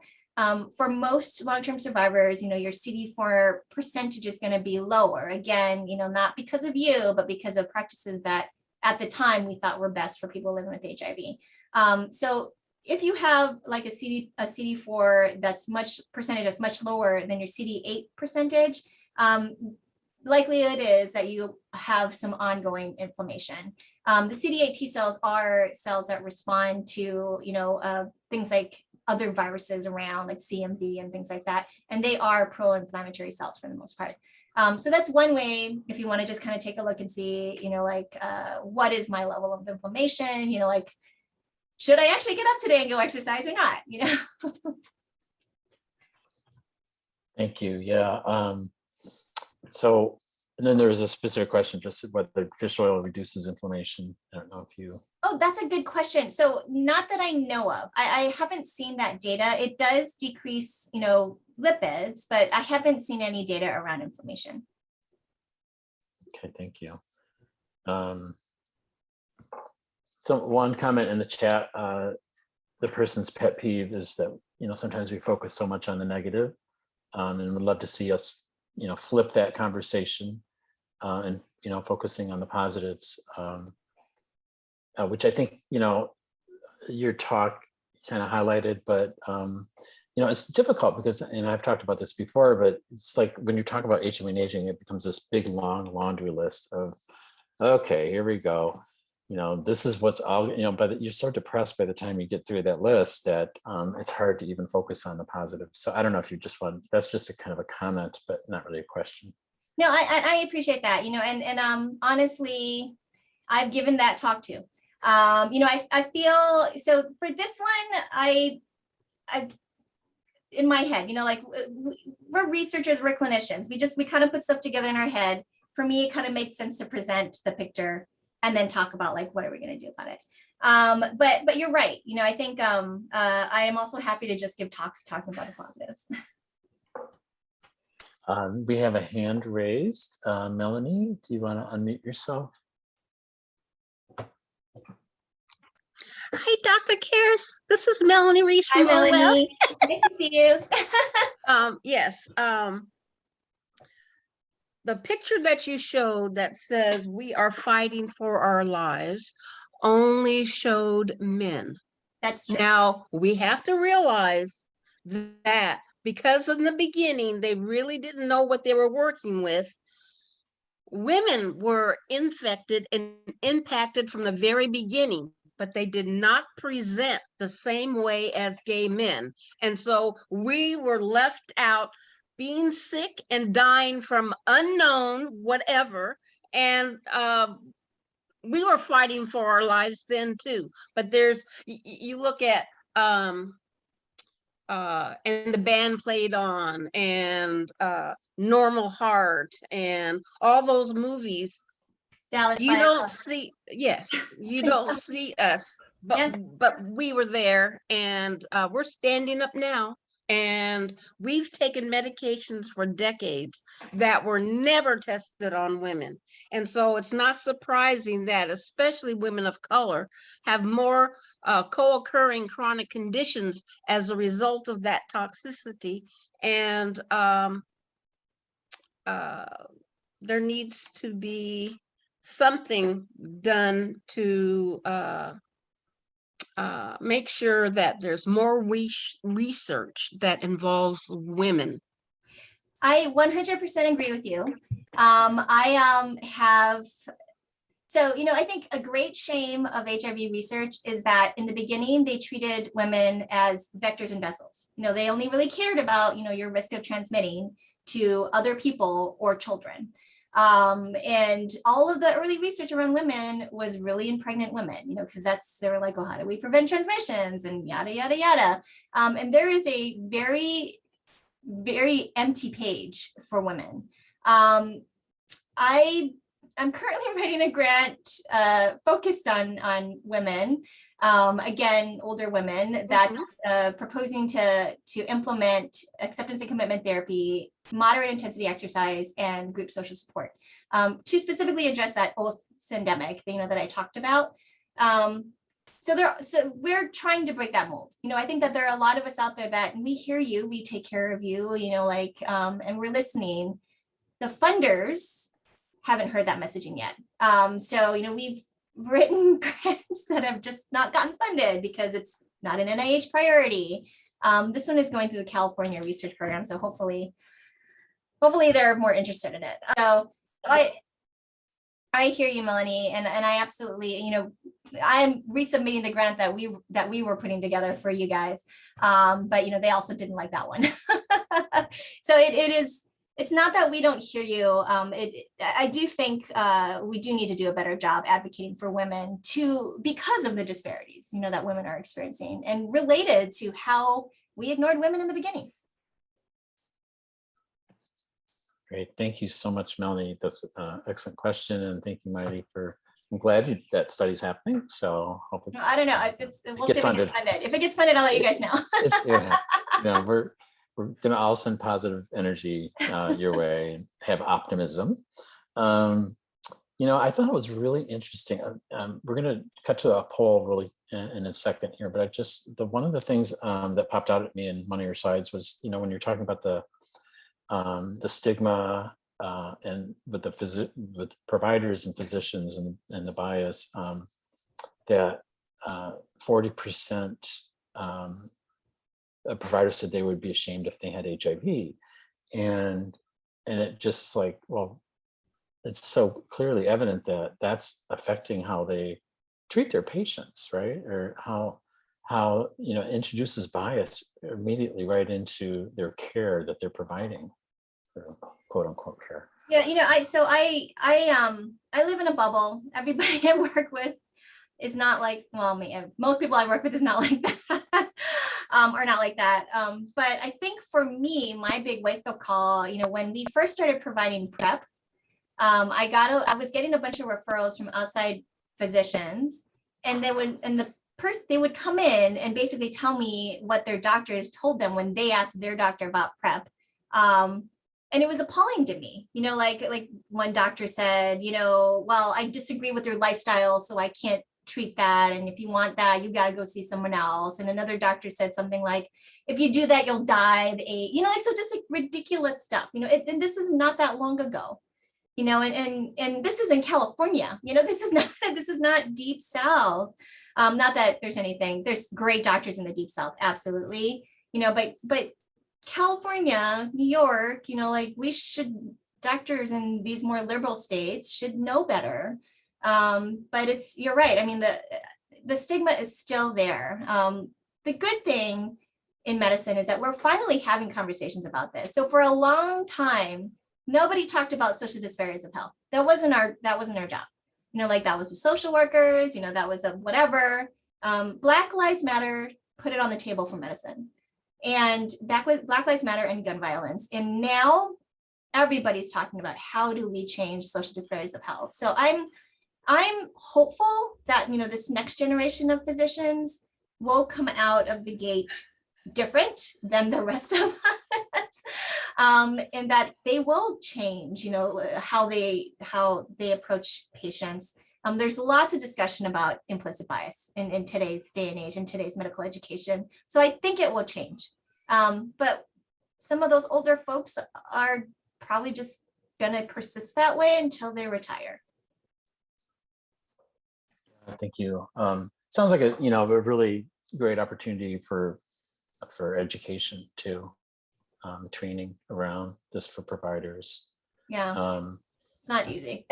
For most long-term survivors, your CD4 percentage is going to be lower. Again, not because of you, but because of practices that at the time we thought were best for people living with HIV. So if you have like a CD4 that's much lower than your CD8 percentage, likelihood is that you have some ongoing inflammation. The CD8 T cells are cells that respond to, things like other viruses around, like CMV and things like that. And they are pro-inflammatory cells for the most part. So that's one way, if you want to just kind of take a look and see, what is my level of inflammation, should I actually get up today and go exercise or not,
Thank you. Yeah. So And then there was a specific question, just whether fish oil reduces inflammation. I don't know if you.
Oh, that's a good question. So not that I know of. I haven't seen that data. It does decrease, lipids, but I haven't seen any data around inflammation.
Okay, thank you. So one comment in the chat, the person's pet peeve is that, sometimes we focus so much on the negative, and would love to see us, flip that conversation and, focusing on the positives, which I think, your talk kind of highlighted, but, it's difficult because, and I've talked about this before, but it's like when you talk about HIV and aging, it becomes this big, long laundry list of, okay, here we go. This is what's all, but you're so depressed by the time you get through that list that it's hard to even focus on the positive. So I don't know if you just want, that's just a kind of a comment, but not really a question.
No, I appreciate that, and honestly, I've given that talk too. I feel, so for this one, I in my head, like we're researchers, we're clinicians. We kind of put stuff together in our head. For me, it kind of makes sense to present the picture and then talk about like, what are we going to do about it? But you're right. I think I am also happy to just give talks talking about the positives.
We have a hand raised. Melanie, do you want to unmute yourself?
Hi, Dr. Karris. This is Melanie Reese
Hi,
from OL.
Melanie. Nice to see you.
Yes. The picture that you showed that says we are fighting for our lives only showed men.
That's true.
Now, we have to realize that because in the beginning, they really didn't know what they were working with. Women were infected and impacted from the very beginning, but they did not present the same way as gay men. And so we were left out being sick and dying from unknown whatever. And we were fighting for our lives then too. But you look at, and the band played on, and Normal Heart, and all those movies.
Dallas.
You don't see, yes, you don't see us, but we were there, and we're standing up now, and we've taken medications for decades that were never tested on women. And so it's not surprising that especially women of color have more co-occurring chronic conditions as a result of that toxicity. And there needs to be something done to make sure that there's more research that involves women.
I 100% agree with you. I think a great shame of HIV research is that in the beginning, they treated women as vectors and vessels. They only really cared about, your risk of transmitting to other people or children. And all of the early research around women was really in pregnant women, because they were like, oh, how do we prevent transmissions and yada, yada, yada. And there is a very, very empty page for women. I'm currently writing a grant focused on women, again, older women, that's proposing to implement acceptance and commitment therapy, moderate intensity exercise, and group social support to specifically address that both syndemic, that I talked about. So we're trying to break that mold. I think that there are a lot of us out there that we hear you, we take care of you, and we're listening. The funders haven't heard that messaging yet. So we've written grants that have just not gotten funded because it's not an NIH priority. This one is going through the California research program. So hopefully they're more interested in it. So I hear you, Melanie, and I absolutely, I'm resubmitting the grant that we were putting together for you guys. But they also didn't like that one. So it's not that we don't hear you. I do think we do need to do a better job advocating for women because of the disparities, that women are experiencing and related to how we ignored women in the beginning.
Great. Thank you so much, Melanie. That's an excellent question. And thank you, Miley, I'm glad that study's happening. So hopefully
I don't know. We'll
gets
see if it gets funded. If it gets funded, I'll let you guys know.
we're going to all send positive energy your way and have optimism. I thought it was really interesting. We're going to cut to a poll really in a second here, but one of the things that popped out at me in one of your slides was, when you're talking about the stigma and with providers and physicians and the bias, that 40% of providers said they would be ashamed if they had HIV, and it just like, well, it's so clearly evident that that's affecting how they treat their patients, right? Or how introduces bias immediately right into their care that they're providing, or quote unquote care.
Yeah, I live in a bubble. Everybody I work with is not like, well, most people I work with is not like that, or not like that. But I think for me, my big wake-up call, when we first started providing PrEP, I was getting a bunch of referrals from outside physicians, and they would come in and basically tell me what their doctors told them when they asked their doctor about PrEP. And it was appalling to me, like one doctor said, well, I disagree with your lifestyle, so I can't treat that. And if you want that, you got to go see someone else. And another doctor said something like, if you do that, you'll die of AIDS, so just like ridiculous stuff, and this is not that long ago. And this is in California, this is not deep South. Not that there's great doctors in the deep South, absolutely, but California, New York, doctors in these more liberal states should know better. But you're right. I mean, the stigma is still there. The good thing in medicine is that we're finally having conversations about this. So for a long time, nobody talked about social disparities of health. That wasn't our job. That was the social workers, that was a whatever. Black Lives Matter put it on the table for medicine, and Black Lives Matter and gun violence. And now everybody's talking about how do we change social disparities of health. So I'm hopeful that, this next generation of physicians will come out of the gate different than the rest of us. And that they will change, how they approach patients. There's lots of discussion about implicit bias in today's day and age, in today's medical education. So I think it will change. But some of those older folks are probably just going to persist that way until they retire.
Thank you. Sounds like a really great opportunity for education too. Training around this for providers.
Yeah, it's not easy.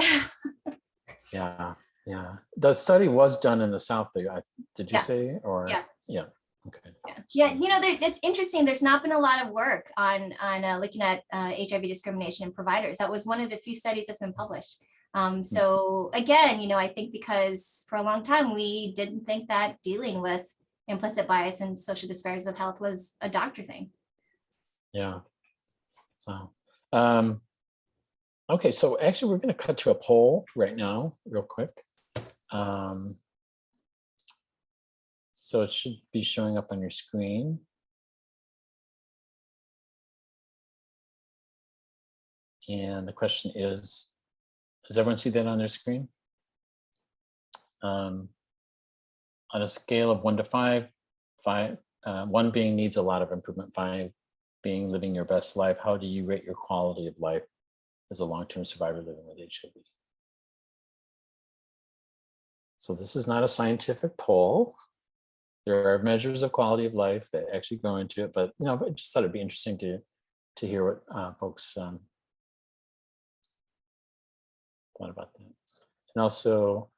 Yeah. The study was done in the South, did you say? Or yeah. Okay.
Yeah, it's interesting. There's not been a lot of work on looking at HIV discrimination in providers. That was one of the few studies that's been published. So again, I think because for a long time we didn't think that dealing with implicit bias and social disparities of health was a doctor thing.
Yeah. So, okay. So actually, we're going to cut to a poll right now, real quick. So it should be showing up on your screen. And the question is, does everyone see that on their screen? On a scale of 1 to 5, 1 being needs a lot of improvement, 5 being living your best life, how do you rate your quality of life as a long-term survivor living with HIV? So this is not a scientific poll. There are measures of quality of life that actually go into it, but I just thought it'd be interesting to hear what folks thought about that. And also,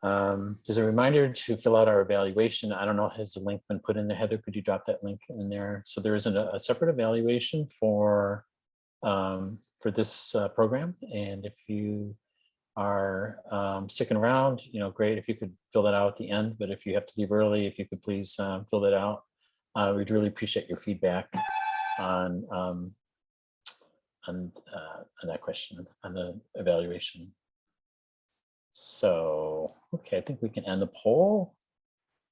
there's a reminder to fill out our evaluation. I don't know, has the link been put in there? Heather, could you drop that link in there? So there isn't a separate evaluation for this program. And if you are sticking around, great. If you could fill that out at the end, but if you have to leave early, if you could please fill that out. We'd really appreciate your feedback on that question, on the evaluation. So, okay, I think we can end the poll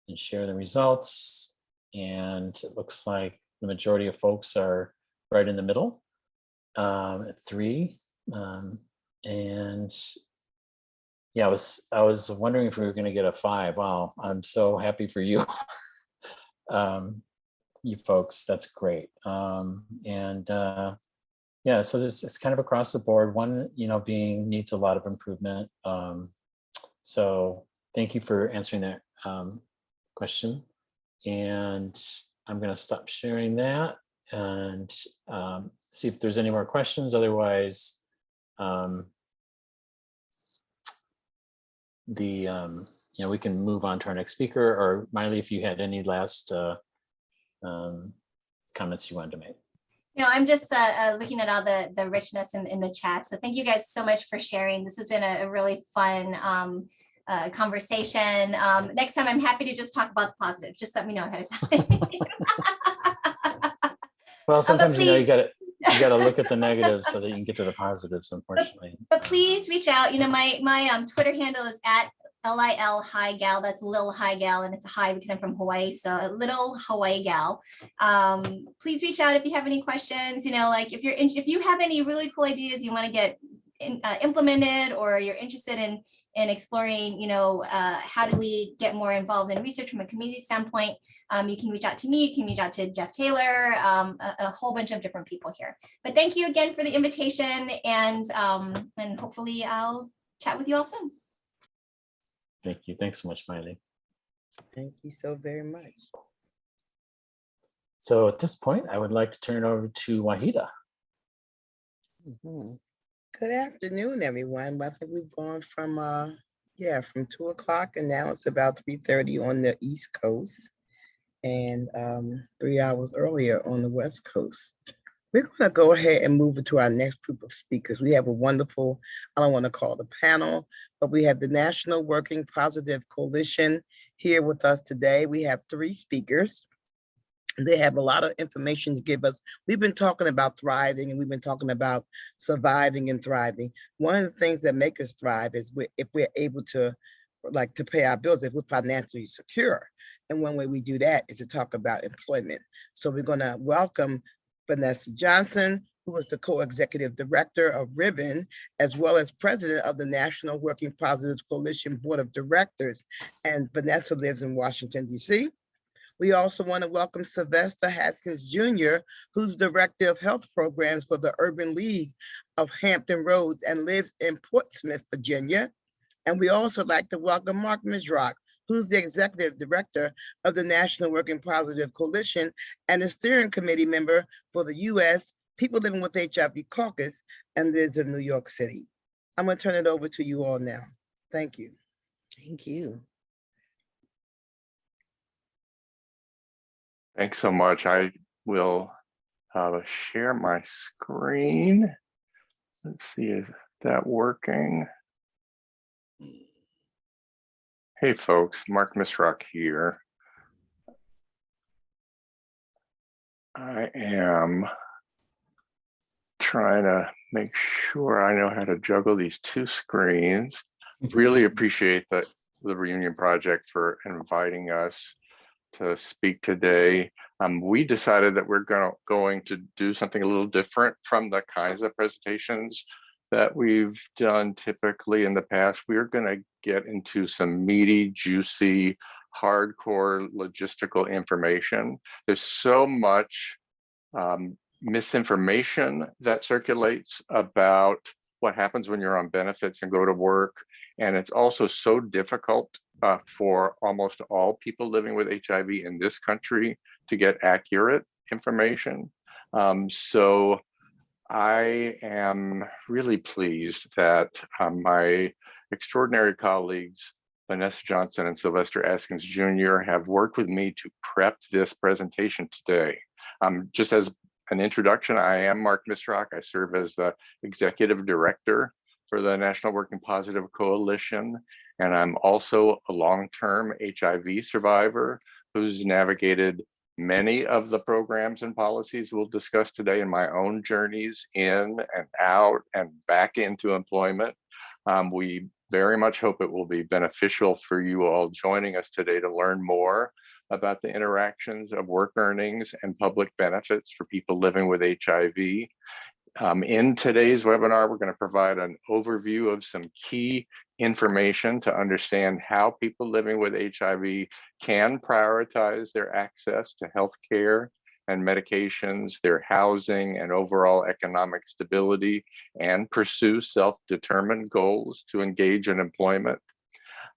and share the results. And it looks like the majority of folks are right in the middle at 3. And yeah, I was wondering if we were going to get a 5. Wow, I'm so happy for you. You folks, that's great. Yeah, so it's kind of across the board. One, being needs a lot of improvement. So thank you for answering that question. And I'm going to stop sharing that and see if there's any more questions. Otherwise, we can move on to our next speaker. Or Maile, if you had any last comments you wanted to make.
I'm just looking at all the richness in the chat. So thank you guys so much for sharing. This has been a really fun conversation. Next time, I'm happy to just talk about the positive. Just let me know ahead of time.
Well, sometimes you gotta look at the negatives so that you can get to the positives, unfortunately.
But please reach out. My Twitter handle is at LIL High Gal. That's Lil High Gal, and it's a high because I'm from Hawaii. So Little Hawaii Gal. Please reach out if you have any questions. If you have any really cool ideas you want to get implemented, or you're interested in exploring, how do we get more involved in research from a community standpoint, you can reach out to me. You can reach out to Jeff Taylor, a whole bunch of different people here. But thank you again for the invitation, and hopefully I'll chat with you all soon.
Thank you. Thanks so much, Maile.
Thank you so very much.
So at this point, I would like to turn it over to Wahida.
Good afternoon, everyone. I think we've gone from 2 o'clock, and now it's about 3:30 on the East Coast, and 3 hours earlier on the West Coast. We're going to go ahead and move into our next group of speakers. We have a wonderful, I don't want to call it a panel, but we have the National Working Positive Coalition here with us today. We have 3 speakers. They have a lot of information to give us. We've been talking about thriving, and we've been talking about surviving and thriving. One of the things that make us thrive is if we're able to pay our bills, if we're financially secure. And one way we do that is to talk about employment. So we're going to welcome Vanessa Johnson, who is the co-executive director of Ribbon, as well as president of the National Working Positive Coalition Board of Directors. And Vanessa lives in Washington, D.C. We also want to welcome Sylvester Haskins Jr., who's director of health programs for the Urban League of Hampton Roads and lives in Portsmouth, Virginia. And we also like to welcome Mark Misrock, who's the executive director of the National Working Positive Coalition and a steering committee member for the U.S. People Living with HIV Caucus, and lives in New York City. I'm going to turn it over to you all now. Thank you.
Thank you.
Thanks so much. I will share my screen. Let's see, is that working? Hey folks, Mark Misrock here. I am trying to make sure I know how to juggle these 2 screens. Really appreciate the Reunion Project for inviting us to speak today. We decided that we're going to do something a little different from the kinds of presentations that we've done typically in the past. We're going to get into some meaty, juicy, hardcore logistical information. There's so much misinformation that circulates about what happens when you're on benefits and go to work. And it's also so difficult for almost all people living with HIV in this country to get accurate information. So I am really pleased that my extraordinary colleagues, Vanessa Johnson and Sylvester Haskins Jr., have worked with me to prep this presentation today. Just as an introduction, I am Mark Misrock. I serve as the executive director for the National Working Positive Coalition, and I'm also a long-term HIV survivor who's navigated Many of the programs and policies we'll discuss today in my own journeys in and out and back into employment. We very much hope it will be beneficial for you all joining us today to learn more about the interactions of work earnings and public benefits for people living with HIV. In today's webinar, we're going to provide an overview of some key information to understand how people living with HIV can prioritize their access to health care and medications, their housing and overall economic stability, and pursue self-determined goals to engage in employment.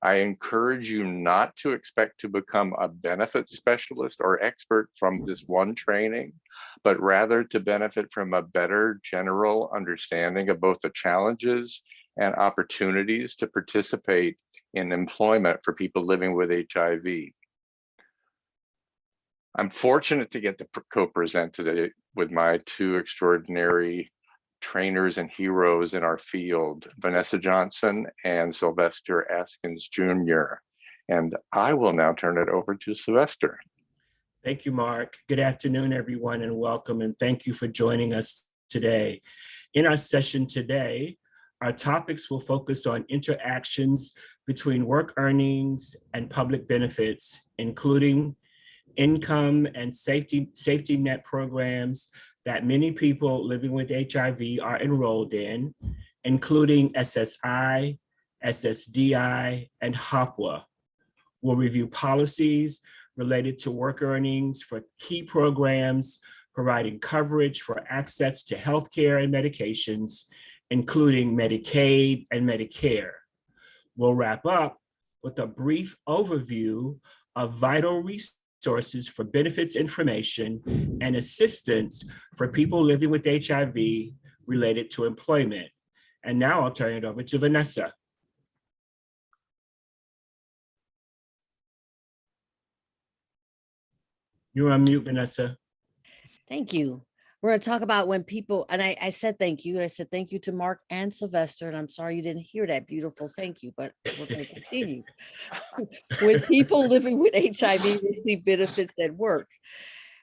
I encourage you not to expect to become a benefit specialist or expert from this one training, but rather to benefit from a better general understanding of both the challenges and opportunities to participate in employment for people living with HIV. I'm fortunate to get to co-present today with my two extraordinary trainers and heroes in our field, Vanessa Johnson and Sylvester Askins Jr. And I will now turn it over to Sylvester.
Thank you, Mark. Good afternoon, everyone, and welcome, and thank you for joining us today. In our session today, our topics will focus on interactions between work earnings and public benefits, including income and safety net programs that many people living with HIV are enrolled in, including SSI, SSDI, and HOPWA. We'll review policies related to work earnings for key programs providing coverage for access to healthcare and medications, including Medicaid and Medicare. We'll wrap up with a brief overview of vital resources for benefits information and assistance for people living with HIV related to employment. And now I'll turn it over to Vanessa. You're on mute, Vanessa.
Thank you. We're going to talk about when people, and I said thank you. I said thank you to Mark and Sylvester, and I'm sorry you didn't hear that beautiful thank you, but we're going to continue. When people living with HIV receive benefits at work.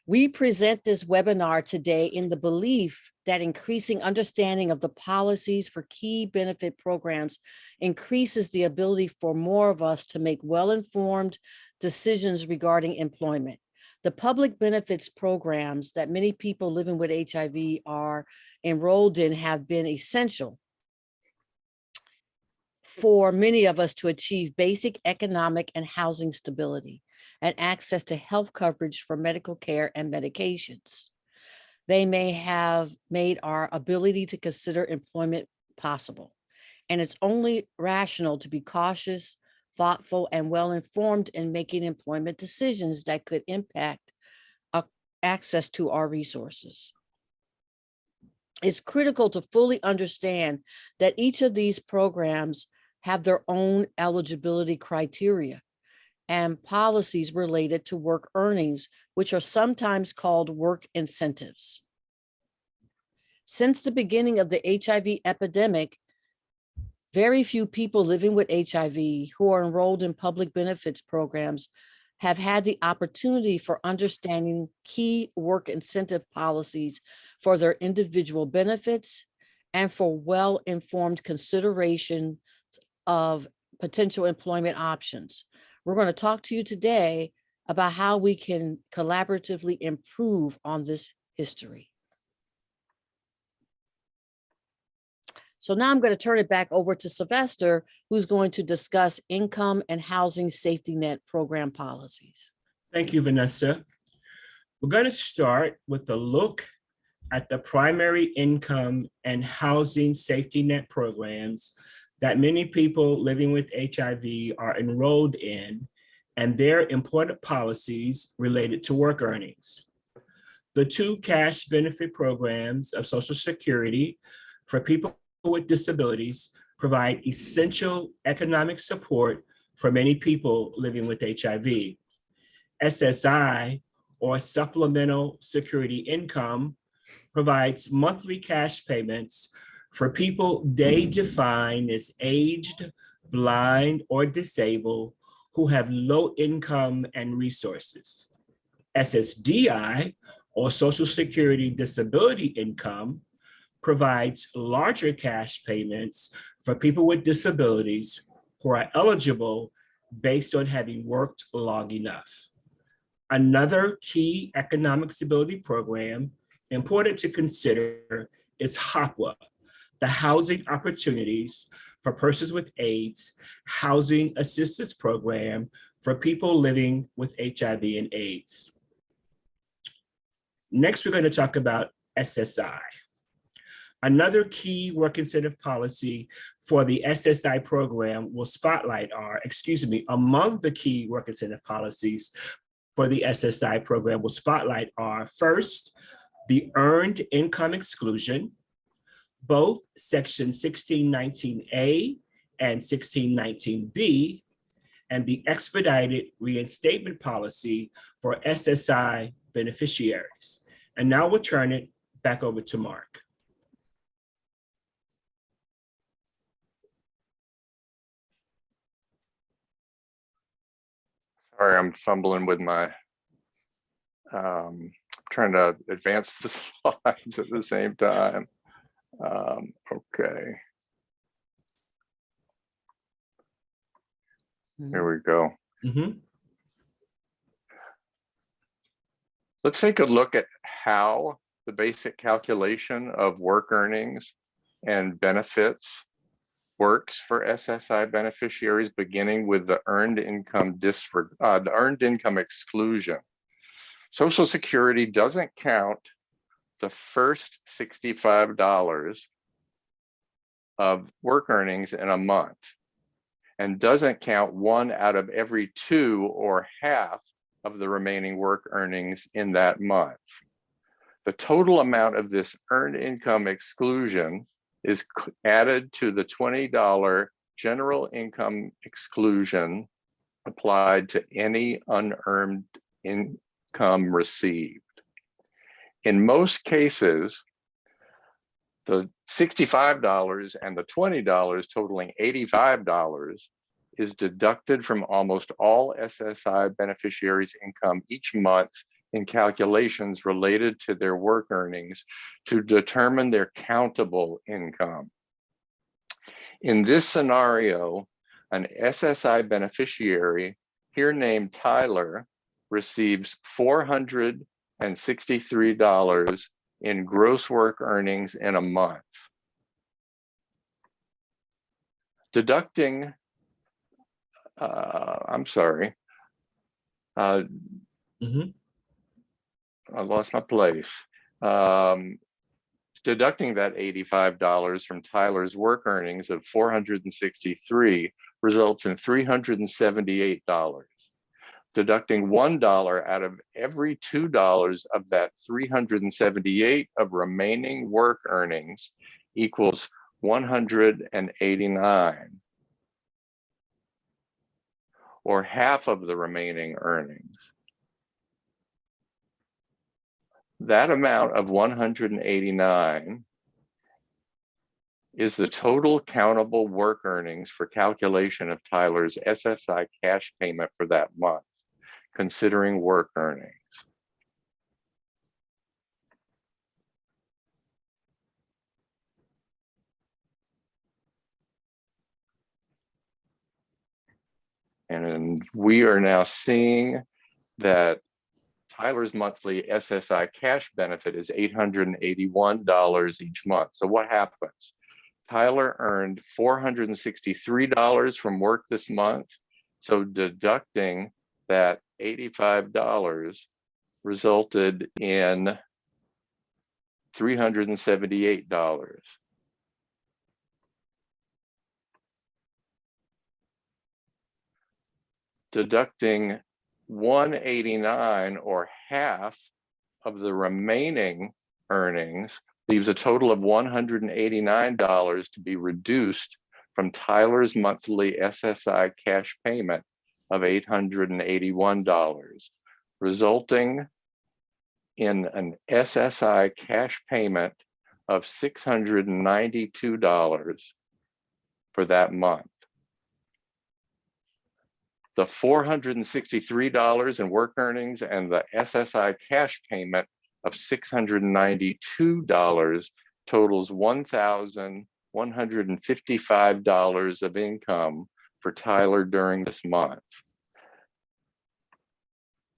We present this webinar today in the belief that increasing understanding of the policies for key benefit programs increases the ability for more of us to make well-informed decisions regarding employment. The public benefits programs that many people living with HIV are enrolled in have been essential for many of us to achieve basic economic and housing stability and access to health coverage for medical care and medications. They may have made our ability to consider employment possible, and it's only rational to be cautious, thoughtful, and well-informed in making employment decisions that could impact access to our resources. It's critical to fully understand that each of these programs have their own eligibility criteria and policies related to work earnings, which are sometimes called work incentives. Since the beginning of the HIV epidemic, very few people living with HIV who are enrolled in public benefits programs have had the opportunity for understanding key work incentive policies for their individual benefits and for well-informed consideration of potential employment options. We're going to talk to you today about how we can collaboratively improve on this history. So now I'm going to turn it back over to Sylvester, who's going to discuss income and housing safety net program policies.
Thank you, Vanessa. We're going to start with a look at the primary income and housing safety net programs that many people living with HIV are enrolled in and their important policies related to work earnings. The two cash benefit programs of Social Security for people with disabilities provide essential economic support for many people living with HIV. SSI, or Supplemental Security Income, provides monthly cash payments for people they define as aged, blind, or disabled who have low income and resources. SSDI, or Social Security Disability Income, provides larger cash payments for people with disabilities who are eligible based on having worked long enough. Another key economic stability program important to consider is HOPWA, the Housing Opportunities for Persons with AIDS Housing Assistance Program for people living with HIV and AIDS. Next, we're going to talk about SSI. Another key work incentive policy for the SSI program will spotlight among the key work incentive policies for the SSI program will spotlight are first, the earned income exclusion, both section 1619A and 1619B, and the expedited reinstatement policy for SSI beneficiaries. And now we'll turn it back over to Mark.
Sorry, I'm fumbling with my, trying to advance the slides at the same time. Okay. Here we go. Let's take a look at how the basic calculation of work earnings and benefits works for SSI beneficiaries, beginning with the earned income exclusion. Social Security doesn't count the first $65 of work earnings in a month, and doesn't count 1 out of every 2 or half of the remaining work earnings in that month. The total amount of this earned income exclusion is added to the $20 general income exclusion applied to any unearned income received. In most cases, the $65 and the $20 totaling $85 is deducted from almost all SSI beneficiaries' income each month in calculations related to their work earnings to determine their countable income. In this scenario, an SSI beneficiary, here named Tyler, receives $463 in gross work earnings in a month. Deducting, I lost my place. Deducting that $85 from Tyler's work earnings of $463 results in $378. Deducting $1 out of every $2 of that $378 of remaining work earnings equals $189, or half of the remaining earnings. That amount of 189 is the total countable work earnings for calculation of Tyler's SSI cash payment for that month, considering work earnings. And we are now seeing that Tyler's monthly SSI cash benefit is $881 each month. So what happens? Tyler earned $463 from work this month. So deducting that $85 resulted in $378. Deducting 189, or half of the remaining earnings, leaves a total of $189 to be reduced from Tyler's monthly SSI cash payment of $881, resulting in an SSI cash payment of $692 for that month. The $463 in work earnings and the SSI cash payment of $692 totals $1,155 of income for Tyler during this month.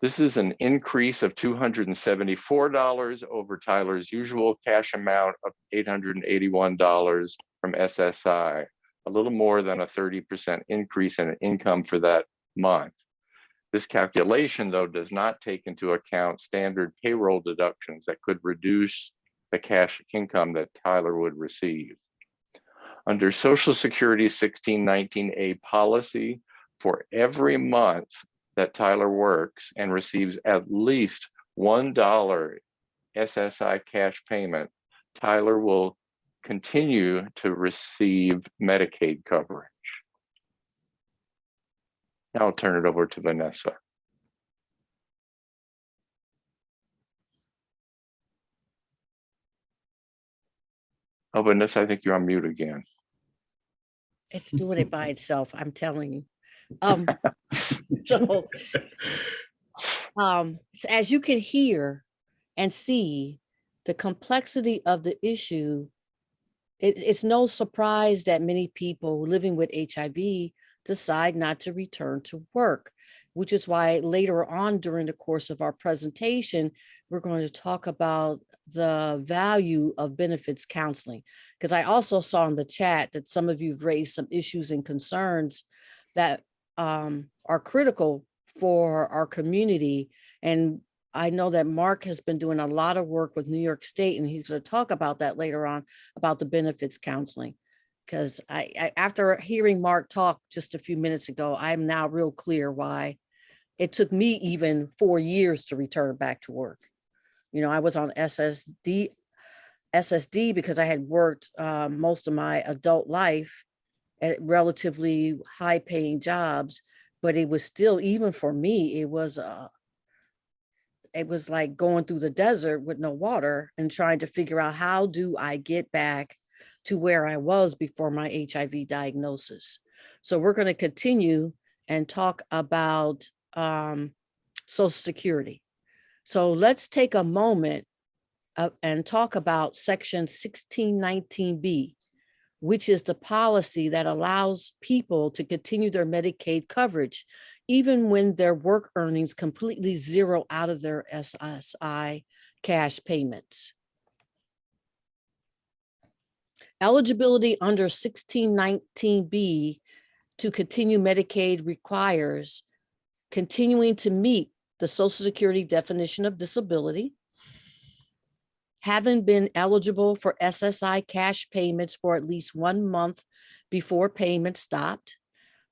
This is an increase of $274 over Tyler's usual cash amount of $881 from SSI, a little more than a 30% increase in income for that month. This calculation, though, does not take into account standard payroll deductions that could reduce the cash income that Tyler would receive. Under Social Security's 1619A policy, for every month that Tyler works and receives at least $1 SSI cash payment, Tyler will continue to receive Medicaid coverage. Now I'll turn it over to Vanessa. Oh, Vanessa, I think you're on mute again.
It's doing it by itself, I'm telling you. So as you can hear and see the complexity of the issue, it's no surprise that many people living with HIV decide not to return to work, which is why later on during the course of our presentation, we're going to talk about the value of benefits counseling. Because I also saw in the chat that some of you've raised some issues and concerns that are critical for our community. And I know that Mark has been doing a lot of work with New York State, and he's going to talk about that later on, about the benefits counseling. Because I after hearing Mark talk just a few minutes ago, I'm now real clear why it took me even 4 years to return back to work. You know, I was on SSD because I had worked most of my adult life at relatively high paying jobs, but it was still, even for me, it was like going through the desert with no water and trying to figure out, how do I get back to where I was before my HIV diagnosis? So we're going to continue and talk about Social Security. So let's take a moment and talk about Section 1619B, which is the policy that allows people to continue their Medicaid coverage, even when their work earnings completely zero out of their SSI cash payments. Eligibility under 1619B to continue Medicaid requires continuing to meet the Social Security definition of disability, having been eligible for SSI cash payments for at least 1 month before payment stopped,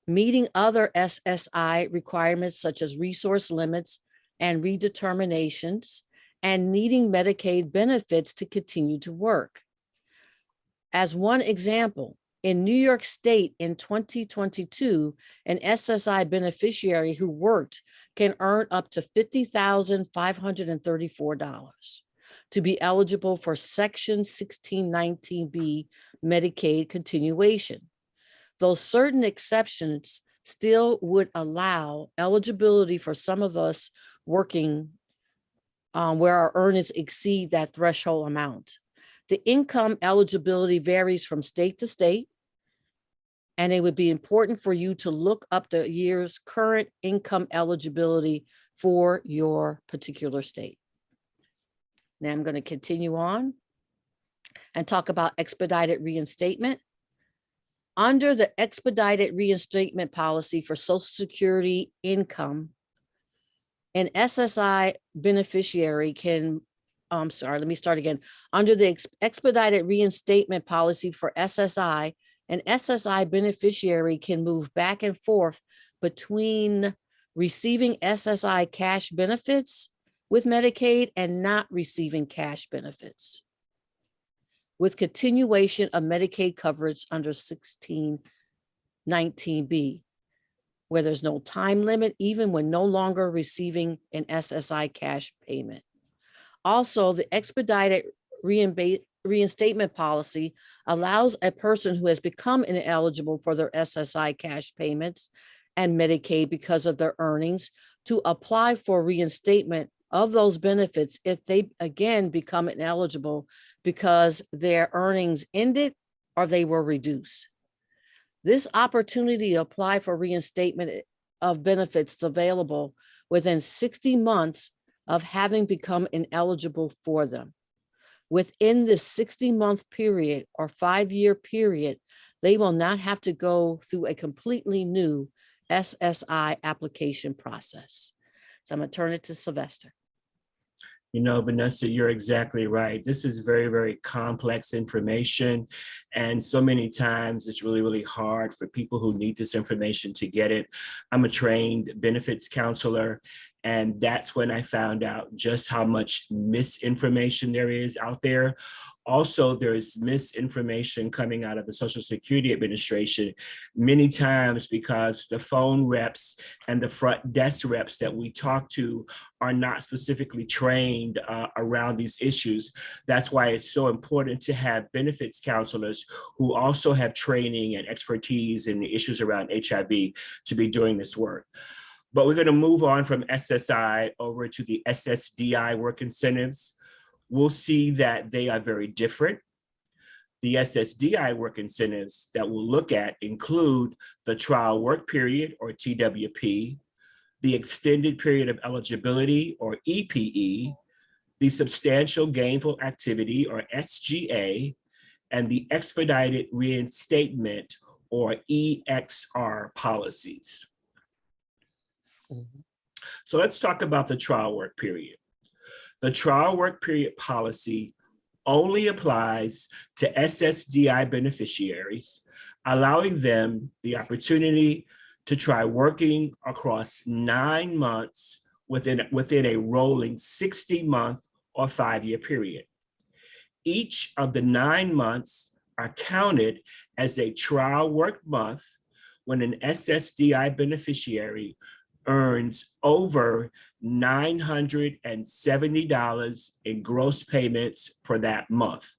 meeting other SSI requirements such as resource limits and redeterminations, and needing Medicaid benefits to continue to work. As one example, in New York State in 2022, an SSI beneficiary who worked can earn up to $50,534 to be eligible for Section 1619B Medicaid continuation. Though certain exceptions still would allow eligibility for some of us working where our earnings exceed that threshold amount. The income eligibility varies from state to state, and it would be important for you to look up the year's current income eligibility for your particular state. Now I'm going to continue on and talk about expedited reinstatement. Under the expedited reinstatement policy for Social Security income, an SSI beneficiary can, let me start again. Under the expedited reinstatement policy for SSI, an SSI beneficiary can move back and forth between receiving SSI cash benefits with Medicaid and not receiving cash benefits, with continuation of Medicaid coverage under 1619B, where there's no time limit, even when no longer receiving an SSI cash payment. Also, the expedited reinstatement policy allows a person who has become ineligible for their SSI cash payments and Medicaid because of their earnings to apply for reinstatement of those benefits if they again become ineligible because their earnings ended or they were reduced. This opportunity to apply for reinstatement of benefits is available within 60 months of having become ineligible for them. Within this 60-month period or 5-year period, they will not have to go through a completely new SSI application process. So I'm going to turn it to Sylvester.
You know, Vanessa, you're exactly right. This is very, very complex information. And so many times it's really, really hard for people who need this information to get it. I'm a trained benefits counselor, and that's when I found out just how much misinformation there is out there. Also, there's misinformation coming out of the Social Security Administration many times because the phone reps and the front desk reps that we talk to are not specifically trained around these issues. That's why it's so important to have benefits counselors who also have training and expertise in the issues around HIV to be doing this work. But we're going to move on from SSI over to the SSDI work incentives. We'll see that they are very different. The SSDI work incentives that we'll look at include the trial work period, or TWP, the extended period of eligibility, or EPE, the substantial gainful activity, or SGA, and the expedited reinstatement, or EXR policies. So let's talk about the trial work period. The trial work period policy only applies to SSDI beneficiaries, allowing them the opportunity to try working across 9 months within a rolling 60-month or 5-year period. Each of the 9 months are counted as a trial work month when an SSDI beneficiary earns over $970 in gross payments for that month.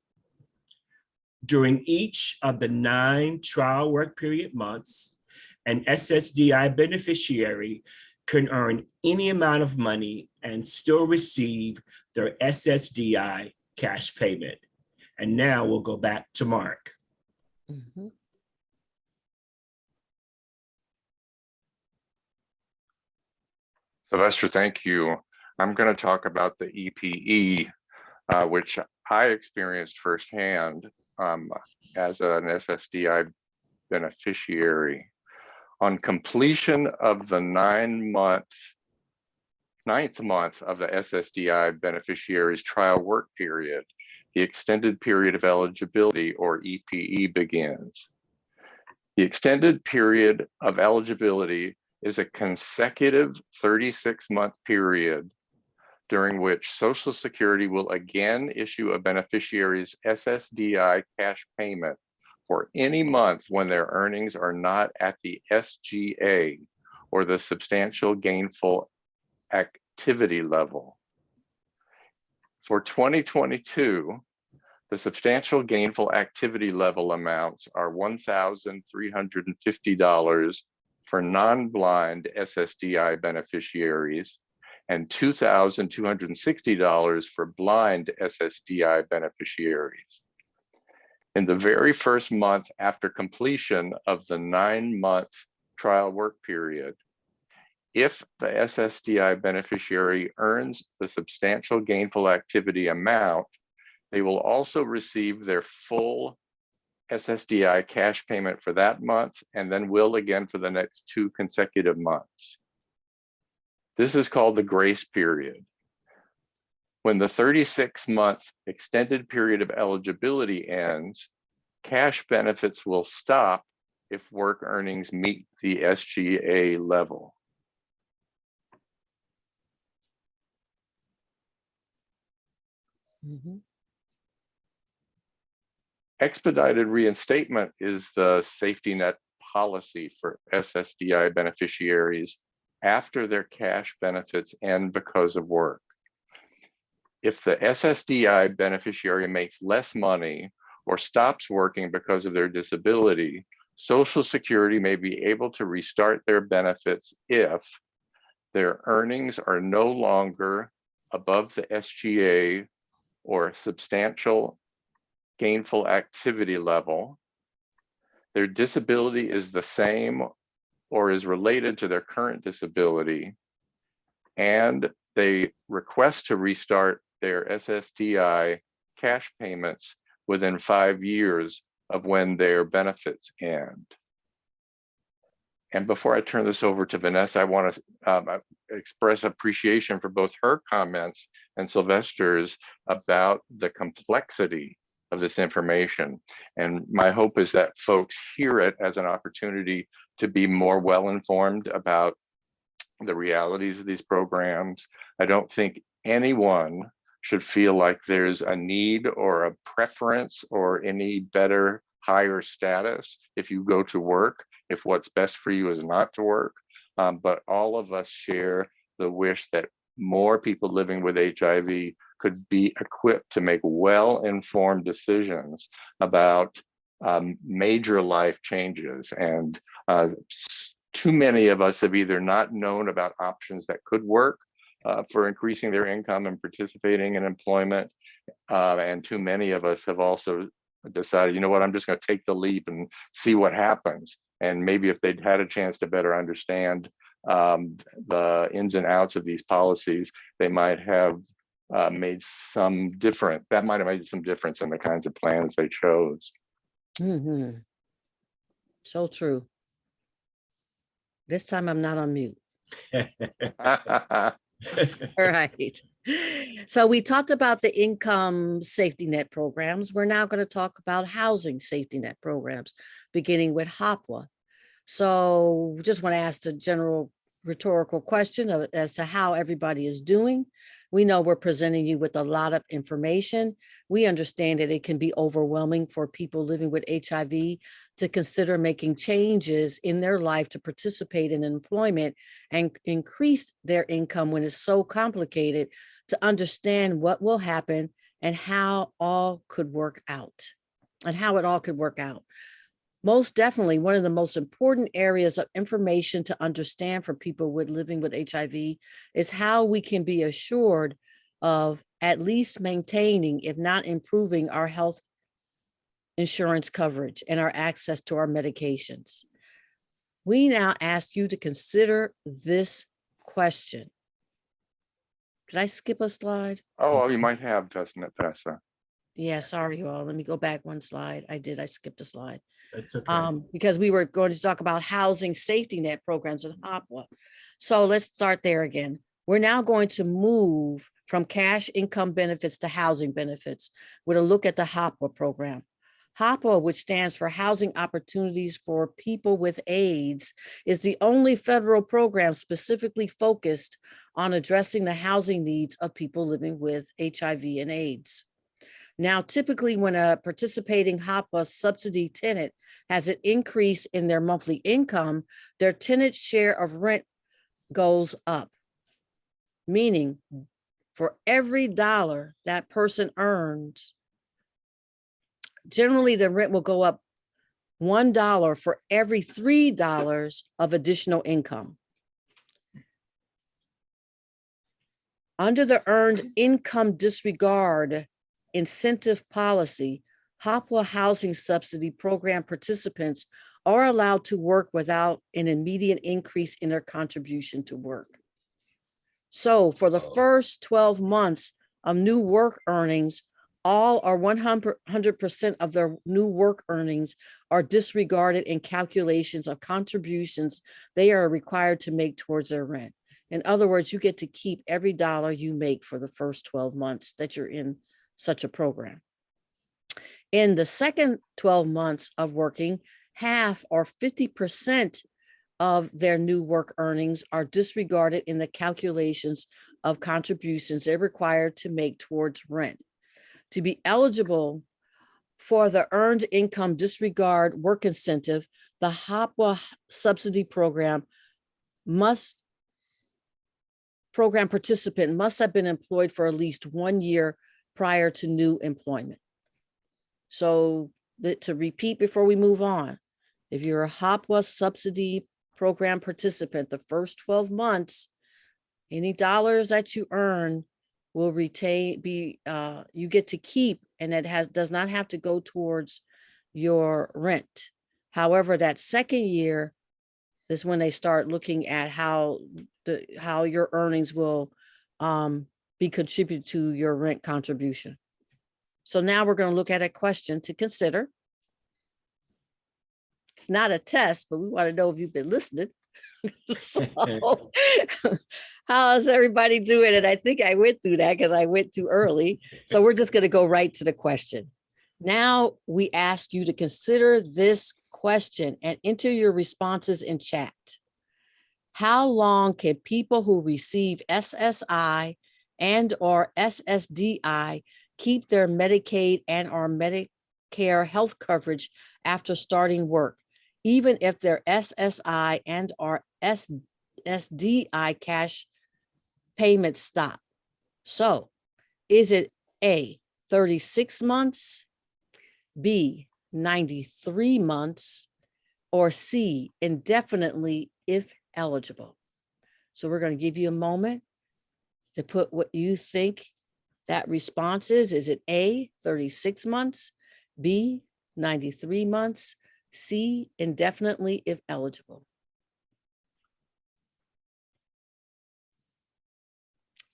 During each of the 9 trial work period months, an SSDI beneficiary can earn any amount of money and still receive their SSDI cash payment. And now we'll go back to Mark.
Mm-hmm.
Sylvester, thank you. I'm going to talk about the EPE, which I experienced firsthand as an SSDI beneficiary. On completion of the 9th month of the SSDI beneficiary's trial work period, the extended period of eligibility, or EPE, begins. The extended period of eligibility is a consecutive 36-month period during which Social Security will again issue a beneficiary's SSDI cash payment for any month when their earnings are not at the SGA, or the substantial gainful activity level. For 2022, the substantial gainful activity level amounts are $1,350 for non-blind SSDI beneficiaries and $2,260 for blind SSDI beneficiaries. In the very first month after completion of the 9-month trial work period, if the SSDI beneficiary earns the substantial gainful activity amount, they will also receive their full SSDI cash payment for that month, and then will again for the next 2 consecutive months. This is called the grace period. When the 36-month extended period of eligibility ends, cash benefits will stop if work earnings meet the SGA level.
Mm-hmm.
Expedited reinstatement is the safety net policy for SSDI beneficiaries after their cash benefits end because of work. If the SSDI beneficiary makes less money or stops working because of their disability, Social Security may be able to restart their benefits if their earnings are no longer above the SGA or substantial gainful activity level, their disability is the same or is related to their current disability, and they request to restart their SSDI cash payments within 5 years of when their benefits end. And before I turn this over to Vanessa, I want to express appreciation for both her comments and Sylvester's about the complexity of this information. And my hope is that folks hear it as an opportunity to be more well-informed about the realities of these programs. I don't think anyone should feel like there's a need or a preference or any better, higher status if you go to work, if what's best for you is not to work. But all of us share the wish that more people living with HIV could be equipped to make well-informed decisions about major life changes. And too many of us have either not known about options that could work for increasing their income and participating in employment. And too many of us have also decided, you know what, I'm just going to take the leap and see what happens. And maybe if they'd had a chance to better understand the ins and outs of these policies, they might have made some difference. That might have made some difference in the kinds of plans they chose.
Mm-hmm. So true. This time I'm not on mute. All right. So we talked about the income safety net programs. We're now going to talk about housing safety net programs, beginning with HOPWA. So just want to ask the general rhetorical question as to how everybody is doing. We know we're presenting you with a lot of information. We understand that it can be overwhelming for people living with HIV to consider making changes in their life to participate in employment and increase their income when it's so complicated to understand what will happen and how all could work out and how it all could work out. Most definitely, one of the most important areas of information to understand for people living with HIV is how we can be assured of at least maintaining, if not improving, our health insurance coverage and our access to our medications. We now ask you to consider this question. Did I skip a slide?
Oh, you might have, Tessa.
Yeah, sorry, you all. Let me go back one slide. I skipped a slide.
That's okay.
Because we were going to talk about housing safety net programs in HOPWA. So let's start there again. We're now going to move from cash income benefits to housing benefits with a look at the HOPWA program. HOPWA, which stands for Housing Opportunities for People with AIDS, is the only federal program specifically focused on addressing the housing needs of people living with HIV and AIDS. Now, typically when a participating HOPWA subsidy tenant has an increase in their monthly income, their tenant share of rent goes up. Meaning for every dollar that person earns, generally the rent will go up $1 for every $3 of additional income. Under the Earned Income Disregard incentive policy, HOPWA housing subsidy program participants are allowed to work without an immediate increase in their contribution to work. So for the first 12 months of new work earnings, all or 100% of their new work earnings are disregarded in calculations of contributions they are required to make towards their rent. In other words, you get to keep every dollar you make for the first 12 months that you're in such a program. In the second 12 months of working, half or 50% of their new work earnings are disregarded in the calculations of contributions they're required to make towards rent. To be eligible for the Earned Income Disregard Work Incentive, the HOPWA subsidy program participant must have been employed for at least 1 year prior to new employment. So to repeat before we move on, If you're a HOPWA subsidy program participant, the first 12 months, any dollars that you earn will you get to keep, and it does not have to go towards your rent. However, that second year is when they start looking at how your earnings will be contributed to your rent contribution. So now we're going to look at a question to consider. It's not a test, but we want to know if you've been listening. So, how's everybody doing? And I think I went through that because I went too early. So we're just going to go right to the question. Now we ask you to consider this question and enter your responses in chat. How long can people who receive SSI and or SSDI keep their Medicaid and or Medicare health coverage after starting work, even if their SSI and or SSDI cash payments stop? So is it A, 36 months, B, 93 months, or C, indefinitely if eligible? So we're going to give you a moment to put what you think that response is. Is it A, 36 months, B, 93 months, C, indefinitely if eligible?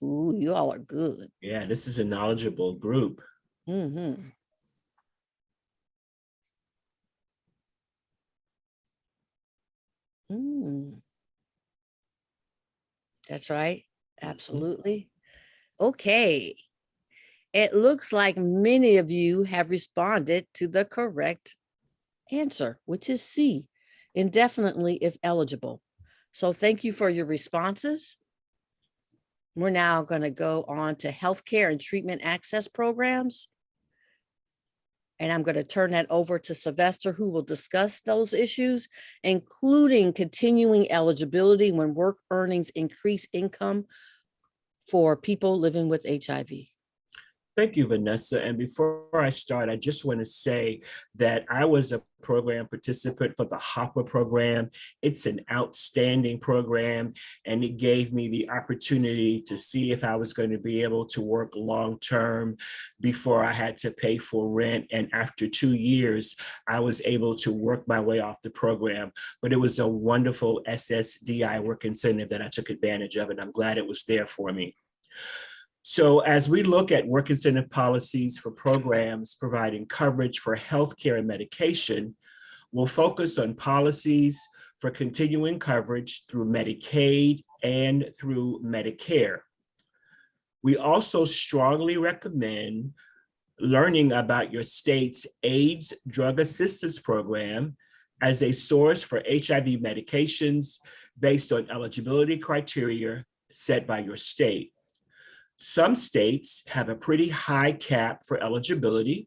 Ooh, you all are good.
Yeah, this is a knowledgeable group.
Mm-hmm. That's right. Absolutely. Okay. It looks like many of you have responded to the correct answer, which is C, indefinitely if eligible. So thank you for your responses. We're now going to go on to healthcare and treatment access programs. And I'm going to turn that over to Sylvester, who will discuss those issues, including continuing eligibility when work earnings increase income for people living with HIV.
Thank you, Vanessa. And before I start, I just want to say that I was a program participant for the HOPWA program. It's an outstanding program, and it gave me the opportunity to see if I was going to be able to work long-term before I had to pay for rent. And after 2 years, I was able to work my way off the program. But it was a wonderful SSDI work incentive that I took advantage of, and I'm glad it was there for me. So as we look at work incentive policies for programs providing coverage for healthcare and medication, we'll focus on policies for continuing coverage through Medicaid and through Medicare. We also strongly recommend learning about your state's AIDS drug assistance program as a source for HIV medications based on eligibility criteria set by your state. Some states have a pretty high cap for eligibility,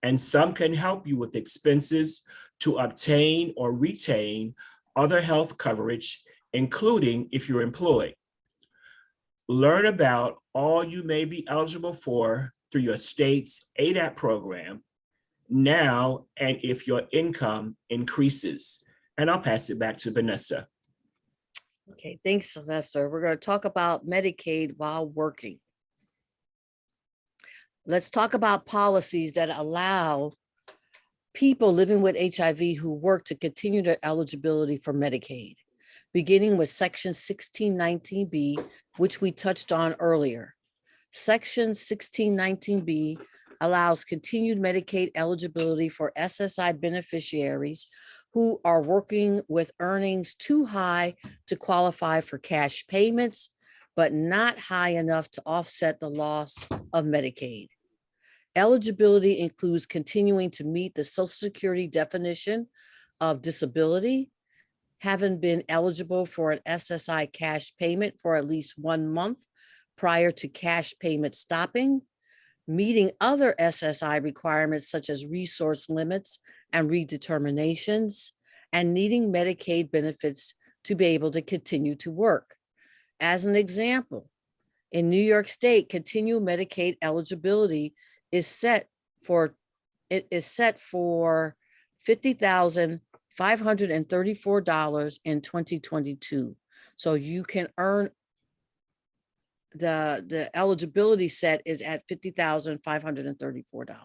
and some can help you with expenses to obtain or retain other health coverage, including if you're employed. Learn about all you may be eligible for through your state's ADAP program now and if your income increases. And I'll pass it back to Vanessa.
Okay, thanks, Sylvester. We're going to talk about Medicaid while working. Let's talk about policies that allow people living with HIV who work to continue their eligibility for Medicaid, beginning with Section 1619B, which we touched on earlier. Section 1619B allows continued Medicaid eligibility for SSI beneficiaries who are working with earnings too high to qualify for cash payments, but not high enough to offset the loss of Medicaid. Eligibility includes continuing to meet the Social Security definition of disability, having been eligible for an SSI cash payment for at least 1 month prior to cash payment stopping, meeting other SSI requirements such as resource limits and redeterminations, and needing Medicaid benefits to be able to continue to work. As an example, in New York State, continual Medicaid eligibility is set for $50,000, $534 in 2022. So you can earn the eligibility set is at $50,534.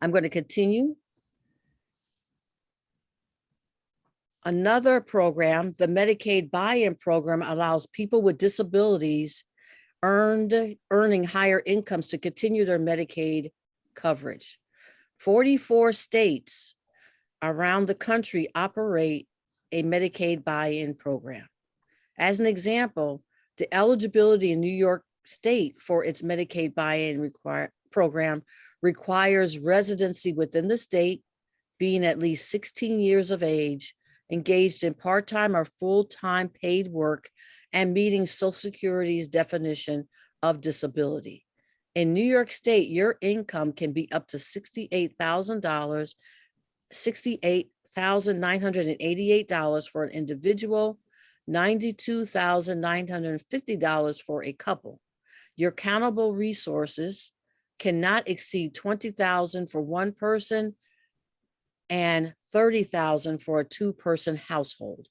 I'm going to continue. Another program, the Medicaid buy-in program, allows people with disabilities earning higher incomes to continue their Medicaid coverage. 44 states around the country operate a Medicaid buy-in program. As an example, the eligibility in New York State for its Medicaid buy-in program requires residency within the state, being at least 16 years of age, engaged in part-time or full-time paid work, and meeting Social Security's definition of disability. In New York State, your income can be up to $68,000, $68,988 for an individual, $92,950 for a couple. Your countable resources cannot exceed $20,000 for one person and $30,000 for a two-person household.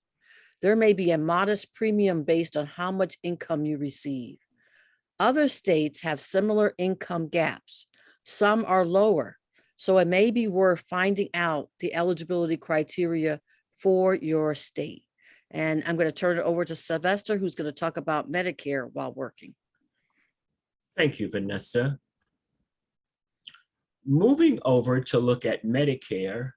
There may be a modest premium based on how much income you receive. Other states have similar income gaps. Some are lower, so it may be worth finding out the eligibility criteria for your state. And I'm going to turn it over to Sylvester, who's going to talk about Medicare while working.
Thank you, Vanessa. Moving over to look at Medicare,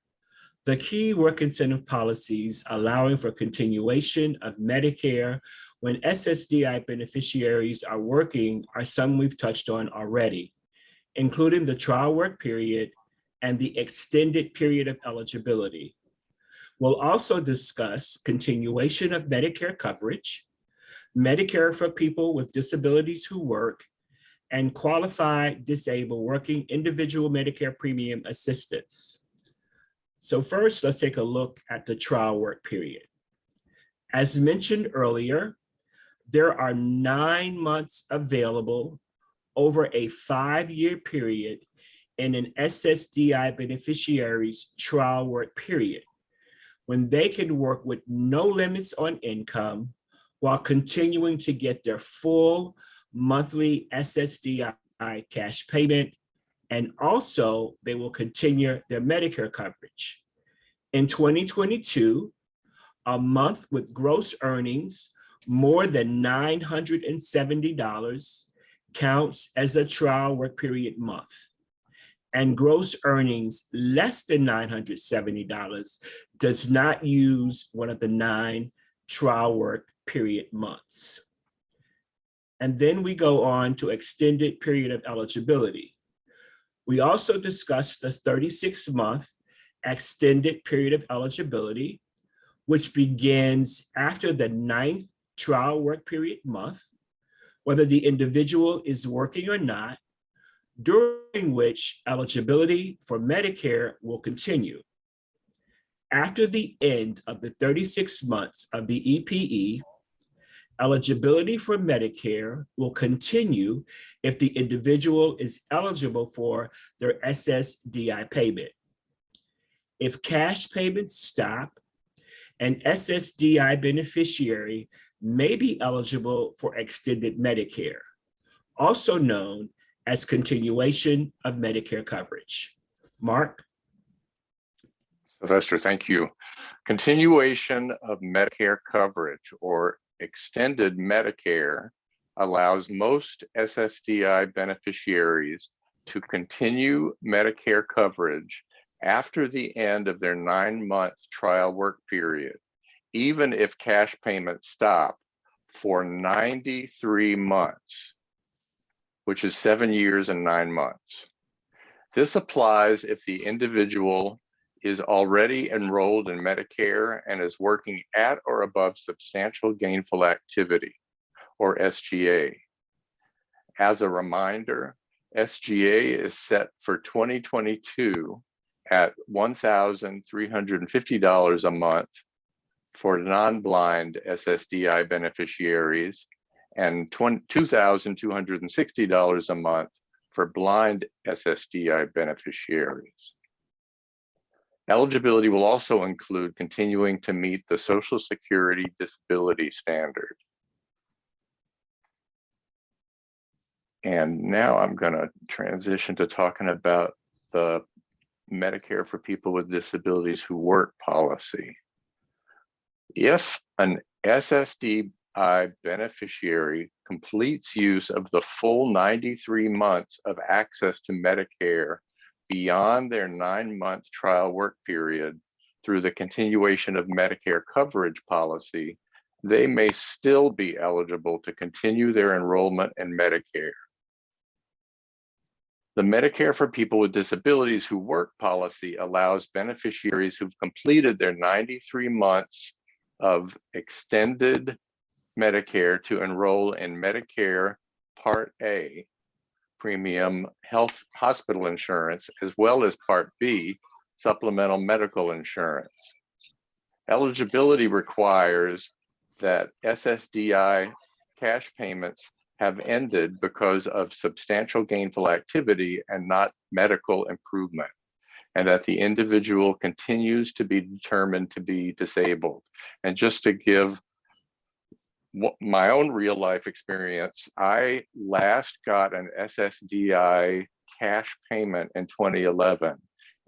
the key work incentive policies allowing for continuation of Medicare when SSDI beneficiaries are working are some we've touched on already, including the trial work period and the extended period of eligibility. We'll also discuss continuation of Medicare coverage, Medicare for people with disabilities who work, and qualified disabled working individual Medicare premium assistance. So first, let's take a look at the trial work period. As mentioned earlier, there are 9 months available over a 5-year period in an SSDI beneficiary's trial work period, when they can work with no limits on income while continuing to get their full monthly SSDI cash payment, and also they will continue their Medicare coverage. In 2022, a month with gross earnings more than $970 counts as a trial work period month, and gross earnings less than $970 does not use one of the 9 trial work period months. And then we go on to extended period of eligibility. We also discussed the 36-month extended period of eligibility, which begins after the 9th trial work period month, whether the individual is working or not, during which eligibility for Medicare will continue. After the end of the 36 months of the EPE, eligibility for Medicare will continue if the individual is eligible for their SSDI payment. If cash payments stop, an SSDI beneficiary may be eligible for extended Medicare, also known as continuation of Medicare coverage. Mark?
Sylvester, thank you. Continuation of Medicare coverage, or extended Medicare, allows most SSDI beneficiaries to continue Medicare coverage after the end of their 9-month trial work period, even if cash payments stop for 93 months, which is 7 years and 9 months. This applies if the individual is already enrolled in Medicare and is working at or above substantial gainful activity, or SGA. As a reminder, SGA is set for 2022 at $1,350 a month for non-blind SSDI beneficiaries and $2,260 a month for blind SSDI beneficiaries. Eligibility will also include continuing to meet the Social Security disability standard. And now I'm going to transition to talking about the Medicare for people with disabilities who work policy. If an SSDI beneficiary completes use of the full 93 months of access to Medicare beyond their 9-month trial work period through the continuation of Medicare coverage policy, they may still be eligible to continue their enrollment in Medicare. The Medicare for people with disabilities who work policy allows beneficiaries who've completed their 93 months of extended Medicare to enroll in Medicare Part A premium health hospital insurance, as well as Part B supplemental medical insurance. Eligibility requires that SSDI cash payments have ended because of substantial gainful activity and not medical improvement, and that the individual continues to be determined to be disabled. And just to give my own real life experience, I last got an SSDI cash payment in 2011.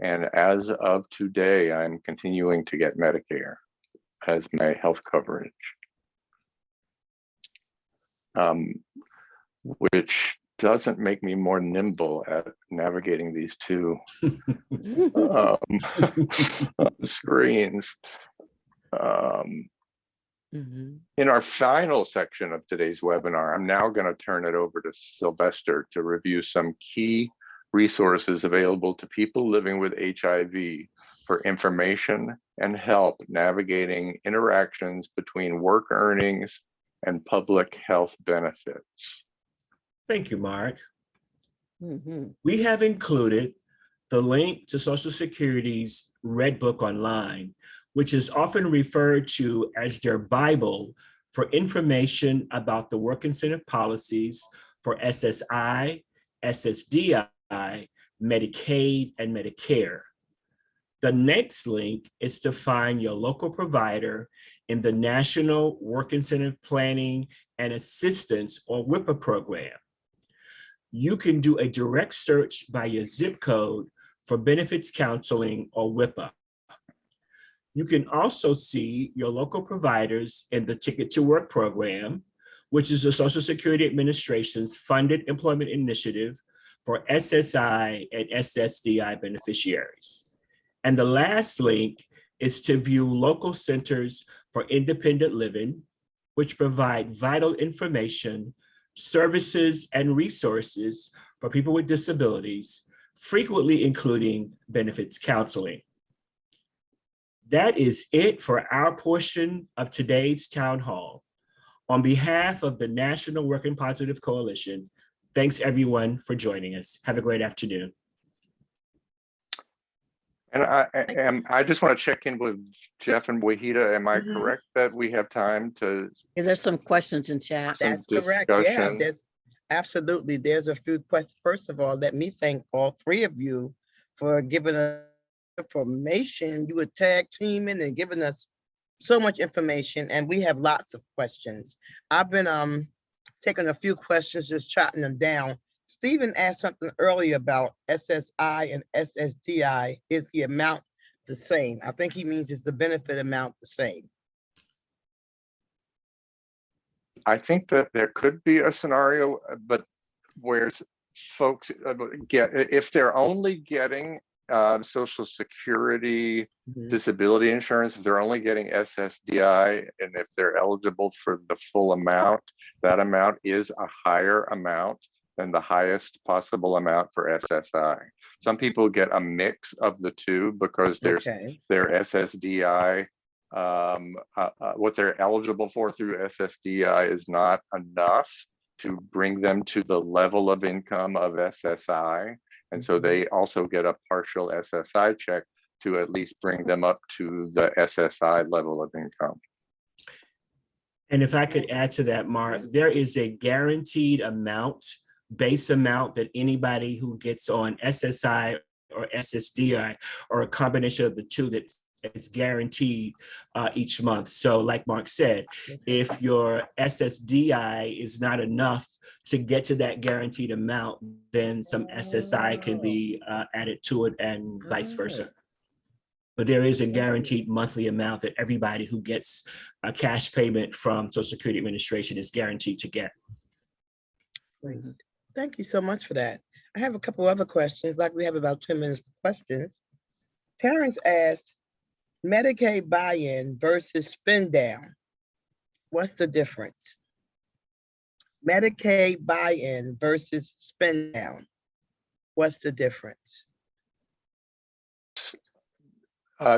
And as of today, I'm continuing to get Medicare as my health coverage. Which doesn't make me more nimble at navigating these two screens. In our final section of today's webinar, I'm now going to turn it over to Sylvester to review some key resources available to people living with HIV for information and help navigating interactions between work earnings and public health benefits.
Thank you, Mark. We have included the link to Social Security's Red Book Online, which is often referred to as their Bible for information about the work incentive policies for SSI, SSDI, Medicaid, and Medicare. The next link is to find your local provider in the National Work Incentive Planning and Assistance, or WIPA program. You can do a direct search by your zip code for benefits counseling, or WIPA. You can also see your local providers in the Ticket to Work program, which is the Social Security Administration's funded employment initiative for SSI and SSDI beneficiaries. And the last link is to view local centers for independent living, which provide vital information, services, and resources for people with disabilities, frequently including benefits counseling. That is it for our portion of today's town hall. On behalf of the National Working Positive Coalition, thanks everyone for joining us. Have a great afternoon.
And I just want to check in with Jeff and Wahida. Am I correct that we have time to?
Yeah, there's some questions in chat.
That's correct. Yeah, there's absolutely. There's a few questions. First of all, let me thank all three of you for giving us information. You were tag teaming and giving us so much information, and we have lots of questions. I've been taking a few questions, just jotting them down. Stephen asked something earlier about SSI and SSDI. Is the amount the same? I think he means is the benefit amount the same?
I think that there could be a scenario, but where folks get, if they're only getting Social Security disability insurance, if they're only getting SSDI, and if they're eligible for the full amount, that amount is a higher amount than the highest possible amount for SSI. Some people get a mix of the two because there's their SSDI, what they're eligible for through SSDI is not enough to bring them to the level of income of SSI. And so they also get a partial SSI check to at least bring them up to the SSI level of income.
And if I could add to that, Mark, there is a guaranteed amount, base amount, that anybody who gets on SSI or SSDI, or a combination of the two that is guaranteed each month. So like Mark said, if your SSDI is not enough to get to that guaranteed amount, then some SSI can be added to it and vice versa. But there is a guaranteed monthly amount that everybody who gets a cash payment from Social Security Administration is guaranteed to get.
Great. Thank you so much for that. I have a couple other questions, like we have about 10 minutes for questions. Terrence asked, Medicaid buy-in versus spend down. What's the difference? Medicaid buy-in versus spend down. What's the difference?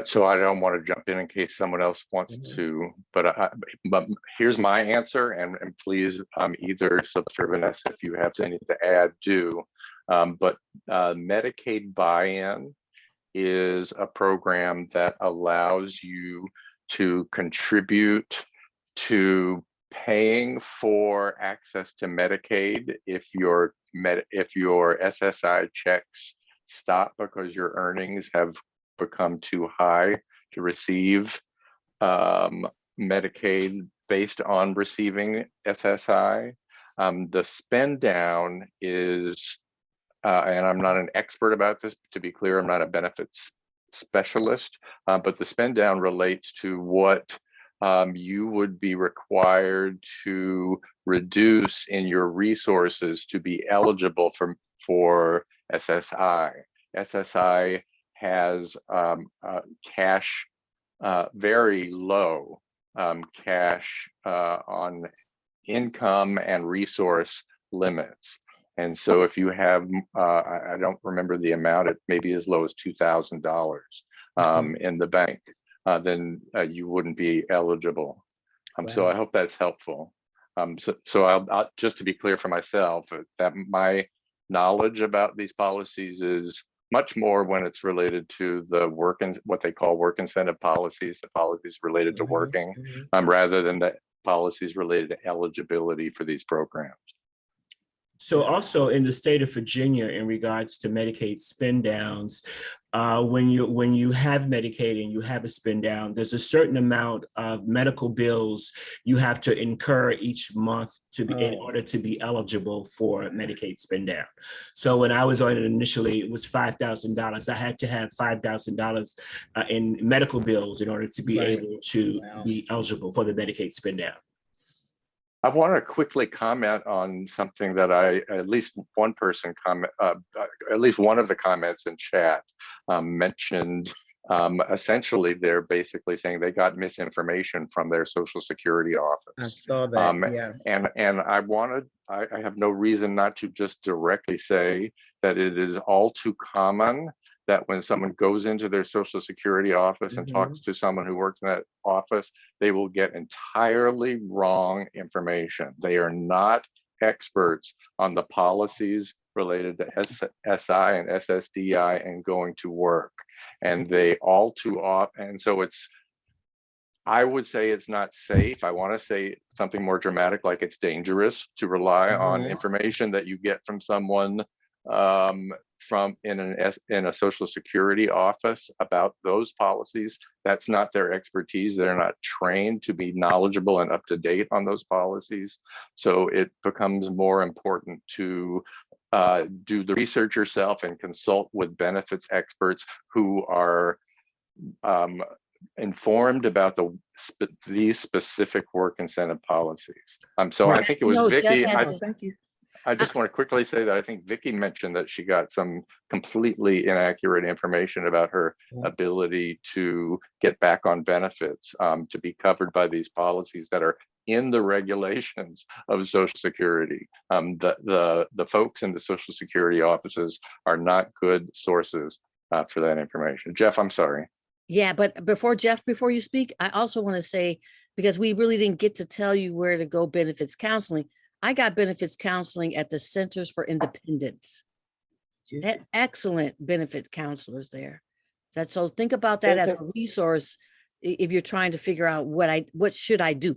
So I don't want to jump in case someone else wants to, but here's my answer, and please either Sylvester or Vanessa, if you have anything to add, do. But Medicaid buy-in is a program that allows you to contribute to paying for access to Medicaid if your SSI checks stop because your earnings have become too high to receive Medicaid based on receiving SSI. The spend down is, and I'm not an expert about this, to be clear, I'm not a benefits specialist, but the spend down relates to what you would be required to reduce in your resources to be eligible for SSI. SSI has cash, very low cash on income and resource limits. And so if you have, I don't remember the amount, it may be as low as $2,000 in the bank, then you wouldn't be eligible. So I hope that's helpful. So I'll just to be clear for myself, that my knowledge about these policies is much more when it's related to the work and what they call work incentive policies, the policies related to working, rather than the policies related to eligibility for these programs.
So also in the state of Virginia, in regards to Medicaid spend downs, when you have Medicaid and you have a spend down, there's a certain amount of medical bills you have to incur each month to be in order to be eligible for Medicaid spend down. So when I was on it initially, it was $5,000. I had to have $5,000 in medical bills in order to be able to be eligible for the Medicaid spend down.
I want to quickly comment on something that at least one person comment, at least one of the comments in chat mentioned. Essentially, they're basically saying they got misinformation from their Social Security office.
I saw that, yeah.
And I have no reason not to just directly say that it is all too common that when someone goes into their Social Security office and talks to someone who works in that office, they will get entirely wrong information. They are not experts on the policies related to SI and SSDI and going to work. And they all too often, and so I would say it's not safe. I want to say something more dramatic, like it's dangerous to rely on information that you get from someone in a Social Security office about those policies. That's not their expertise. They're not trained to be knowledgeable and up to date on those policies. So it becomes more important to do the research yourself and consult with benefits experts who are informed about these specific work incentive policies. So I think it was Vicki.
Thank you.
I just want to quickly say that I think Vicki mentioned that she got some completely inaccurate information about her ability to get back on benefits, to be covered by these policies that are in the regulations of Social Security. The folks in the Social Security offices are not good sources for that information. Jeff, I'm sorry.
Yeah, but before you speak, I also want to say, because we really didn't get to tell you where to go benefits counseling. I got benefits counseling at the Centers for Independence. They had excellent benefit counselors there. So think about that as a resource if you're trying to figure out what should I do.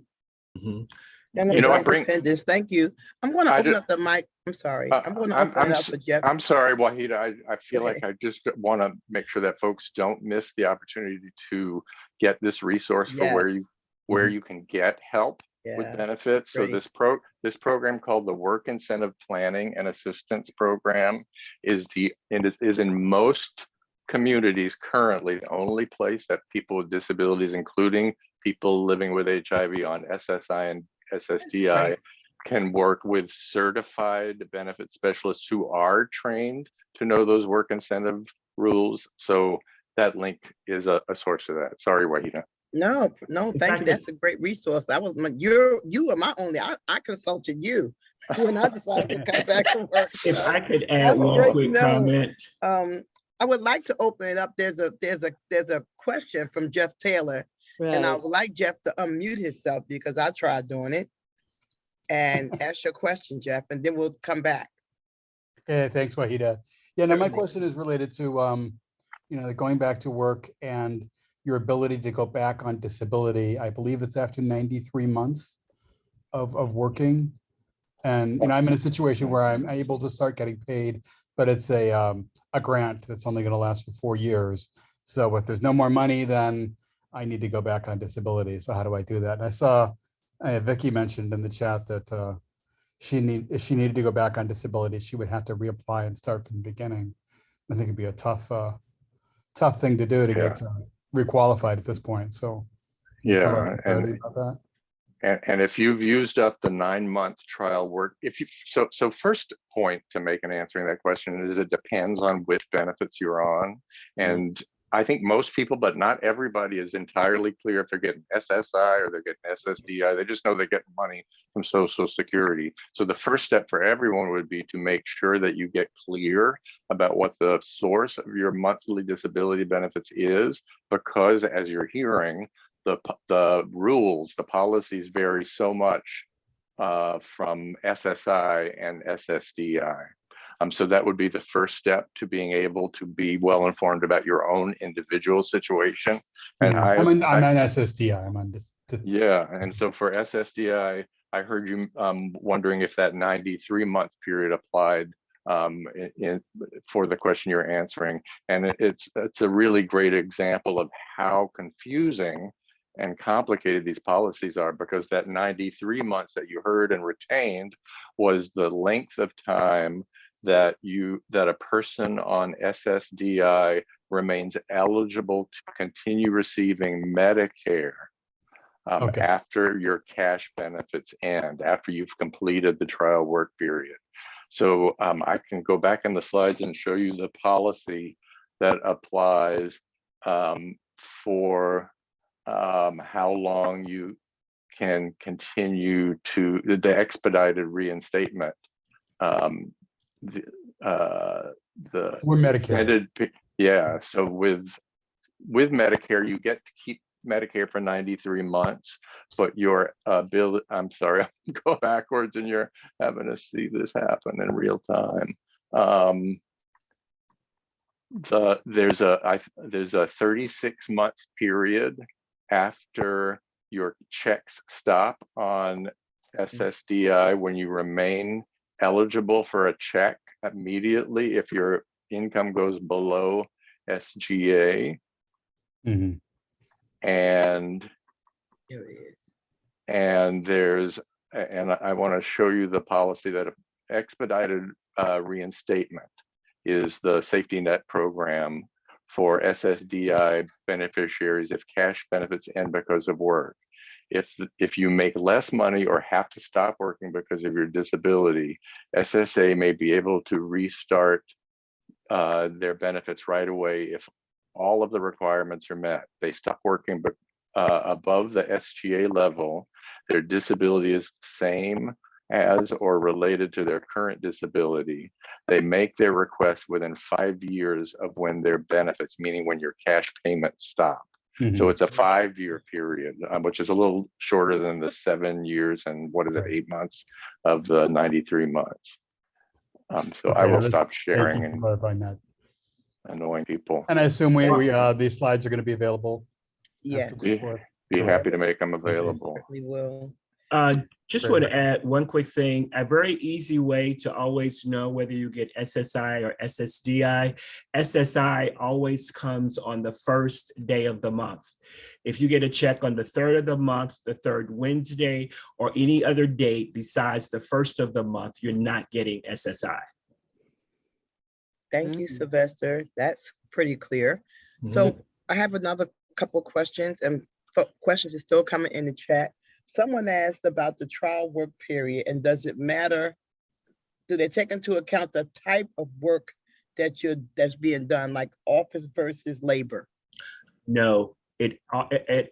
You know what, bring-
Independence. Thank you. I'm going to open up the mic. I'm sorry. I'm going to open it up for Jeff.
I'm sorry, Wahida. I feel
Go
like I just want to make sure that folks don't miss the opportunity to get this resource for where you can get help with benefits. So
Great.
this program called the Work Incentive Planning and Assistance Program is in most communities currently the only place that people with disabilities, including people living with HIV on SSI and SSDI, can work with certified benefit specialists who are trained to know those work incentive rules. So that link is a source of that. Sorry, Wahida.
No, thank you. That's a great resource. That was you were my only, I consulted you when I decided to come back to work.
If
So
I could add one quick comment.
I would like to open it up. There's a question from Jeff Taylor.
Right.
And I would like Jeff to unmute himself because I tried doing it. And ask your question, Jeff, and then we'll come back.
Okay, thanks, Wahida. Yeah, no, my question is related to, going back to work and your ability to go back on disability. I believe it's after 93 months of working. And, I'm in a situation where I'm able to start getting paid, but it's a grant that's only going to last for 4 years. So if there's no more money, then I need to go back on disability. So how do I do that? And I saw Vicky mentioned in the chat that if she needed to go back on disability, she would have to reapply and start from the beginning. I think it'd be a tough thing to do to get requalified at this point. So and
if you've used up the 9-month trial work, so first point to make in answering that question is it depends on which benefits you're on. And I think most people, but not everybody, is entirely clear if they're getting SSI or they're getting SSDI. They just know they're getting money from Social Security. So the first step for everyone would be to make sure that you get clear about what the source of your monthly disability benefits is, because as you're hearing, the rules, the policies vary so much from SSI and SSDI. So that would be the first step to being able to be well informed about your own individual situation. And
I'm on SSDI. I'm on this.
Yeah, and so for SSDI, I heard you wondering if that 93-month period applied for the question you're answering. And it's a really great example of how confusing and complicated these policies are, because that 93 months that you heard and retained was the length of time that a person on SSDI remains eligible to continue receiving Medicare after your cash benefits end, after you've completed the trial work period. So I can go back in the slides and show you the policy that applies for how long you can continue to the expedited reinstatement.
We're Medicare.
So with Medicare, you get to keep Medicare for 93 months, but your bill, I'm sorry, I'm going backwards and you're having to see this happen in real time. There's a 36-month period after your checks stop on SSDI when you remain eligible for a check immediately if your income goes below SGA.
Mm-hmm.
And
Here it is.
And I want to show you the policy that expedited reinstatement is the safety net program for SSDI beneficiaries if cash benefits end because of work. If you make less money or have to stop working because of your disability, SSA may be able to restart their benefits right away if all of the requirements are met. They stop working but above the SGA level, their disability is the same as or related to their current disability. They make their request within 5 years of when their benefits, meaning when your cash payments stop.
Mm-hmm.
So it's a 5-year period, which is a little shorter than the 7 years and 8 months of the 93 months. So I will stop sharing and
clarifying that.
Annoying people.
And I assume these slides are going to be available.
Yes.
Be happy to make them available.
We will.
Just
Great.
want to add one quick thing. A very easy way to always know whether you get SSI or SSDI. SSI always comes on the first day of the month. If you get a check on the 3rd of the month, the 3rd Wednesday, or any other date besides the 1st of the month, you're not getting SSI.
Thank you, Sylvester. That's pretty clear. So I have another couple questions, and questions are still coming in the chat. Someone asked about the trial work period, and does it matter? Do they take into account the type of work that's being done, like office versus labor?
No, it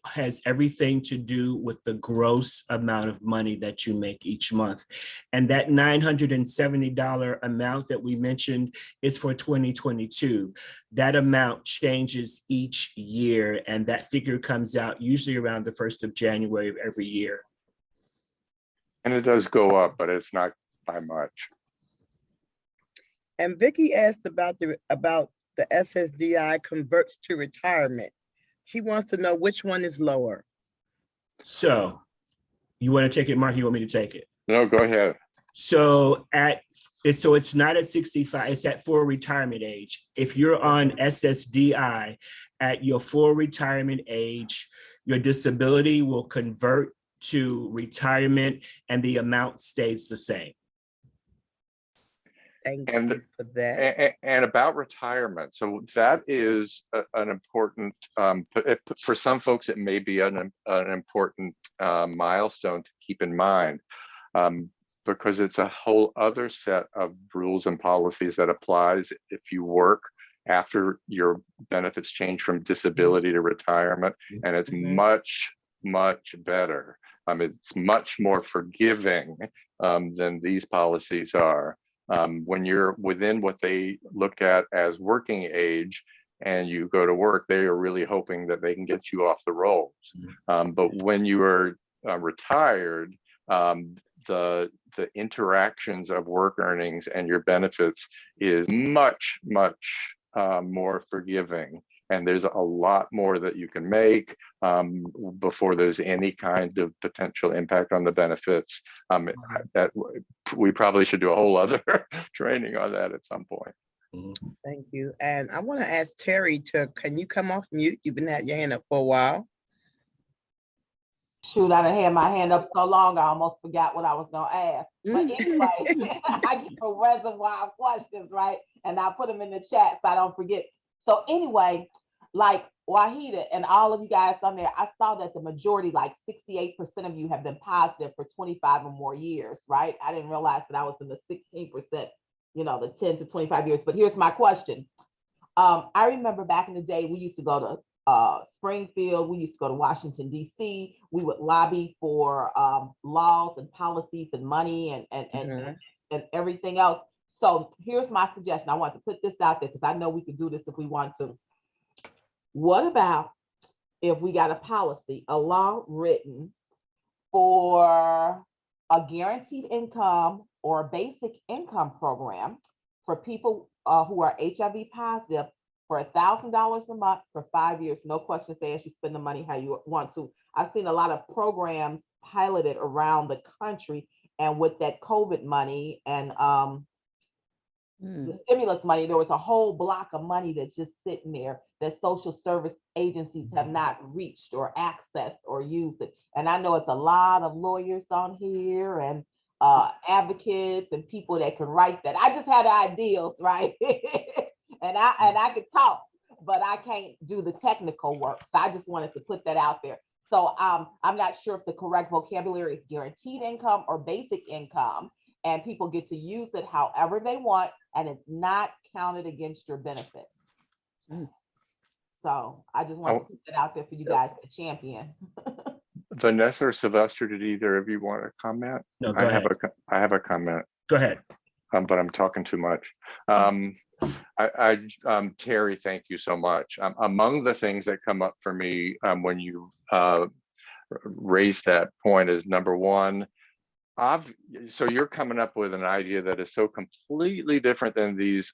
has everything to do with the gross amount of money that you make each month. And that $970 amount that we mentioned is for 2022. That amount changes each year, and that figure comes out usually around the 1st of January of every year.
And it does go up, but it's not by much.
And Vicky asked about the SSDI converts to retirement. She wants to know which one is lower.
So you want to take it, Mark? You want me to take it?
No, go ahead.
So it's not at 65, it's at full retirement age. If you're on SSDI at your full retirement age, your disability will convert to retirement and the amount stays the same.
Thank you for that.
And about retirement, so that is an important, for some folks, it may be an important milestone to keep in mind, because it's a whole other set of rules and policies that applies if you work after your benefits change from disability to retirement, and it's much, much better. It's much more forgiving than these policies are. When you're within what they look at as working age and you go to work, they are really hoping that they can get you off the rolls. But when you are retired, the interactions of work earnings and your benefits is much, much more forgiving. And there's a lot more that you can make before there's any kind of potential impact on the benefits. That we probably should do a whole other training on that at some point.
Thank you. And I want to ask Terry can you come off mute? You've been had your hand up for a while.
Shoot, I done had my hand up so long, I almost forgot what I was gonna ask. But anyway, I get a reservoir of questions, right? And I put them in the chat so I don't forget. So anyway, like Wahida and all of you guys on there, I saw that the majority, like 68% of you have been positive for 25 or more years, right? I didn't realize that I was in the 16%, you know, the 10 to 25 years. But here's my question. I remember back in the day, we used to go to Springfield, we used to go to Washington, D.C. We would lobby for laws and policies and money and everything else. So here's my suggestion. I want to put this out there because I know we can do this if we want to. What about if we got a policy, a law written for a guaranteed income or a basic income program for people who are HIV positive for $1,000 a month for 5 years, no questions asked, you spend the money how you want to. I've seen a lot of programs piloted around the country, and with that COVID money and the stimulus money, there was a whole block of money that's just sitting there that social service agencies have not reached or accessed or used it. And I know it's a lot of lawyers on here and advocates and people that can write that. I just had ideals, right? and I could talk, but I can't do the technical work. So I just wanted to put that out there. So I'm not sure if the correct vocabulary is guaranteed income or basic income, and people get to use it however they want, and it's not counted against your benefits. So I just want to put that out there for you guys to champion.
Vanessa or Sylvester, did either of you want to comment?
No, go ahead.
I have a comment.
Go ahead.
But I'm talking too much. Terry, thank you so much. Among the things that come up for me when you raise that point is, number one, so you're coming up with an idea that is so completely different than these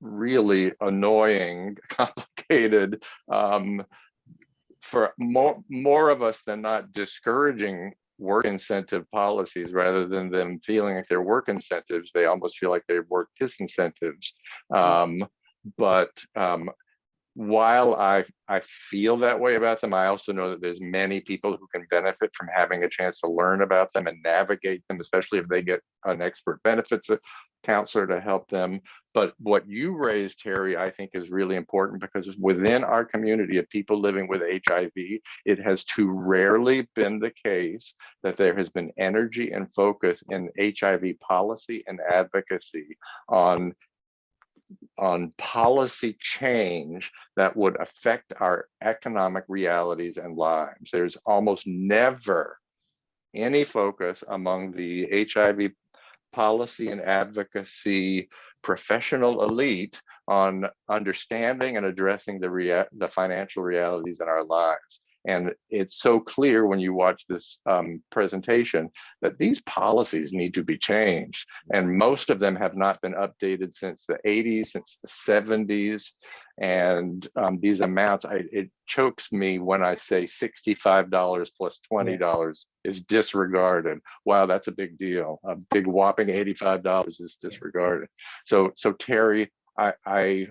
really annoying, complicated for more of us than not discouraging work incentive policies rather than them feeling like they're work incentives. They almost feel like they're work disincentives. While I feel that way about them, I also know that there's many people who can benefit from having a chance to learn about them and navigate them, especially if they get an expert benefits counselor to help them. But what you raised, Terry, I think is really important, because within our community of people living with HIV, it has too rarely been the case that there has been energy and focus in HIV policy and advocacy on policy change that would affect our economic realities and lives. There's almost never any focus among the HIV policy and advocacy professional elite on understanding and addressing the financial realities in our lives. And it's so clear when you watch this presentation that these policies need to be changed. And most of them have not been updated since the 80s, since the 70s. And these amounts, it chokes me when I say $65 plus $20 is disregarded. Wow, that's a big deal. A big whopping $85 is disregarded. So Terry, I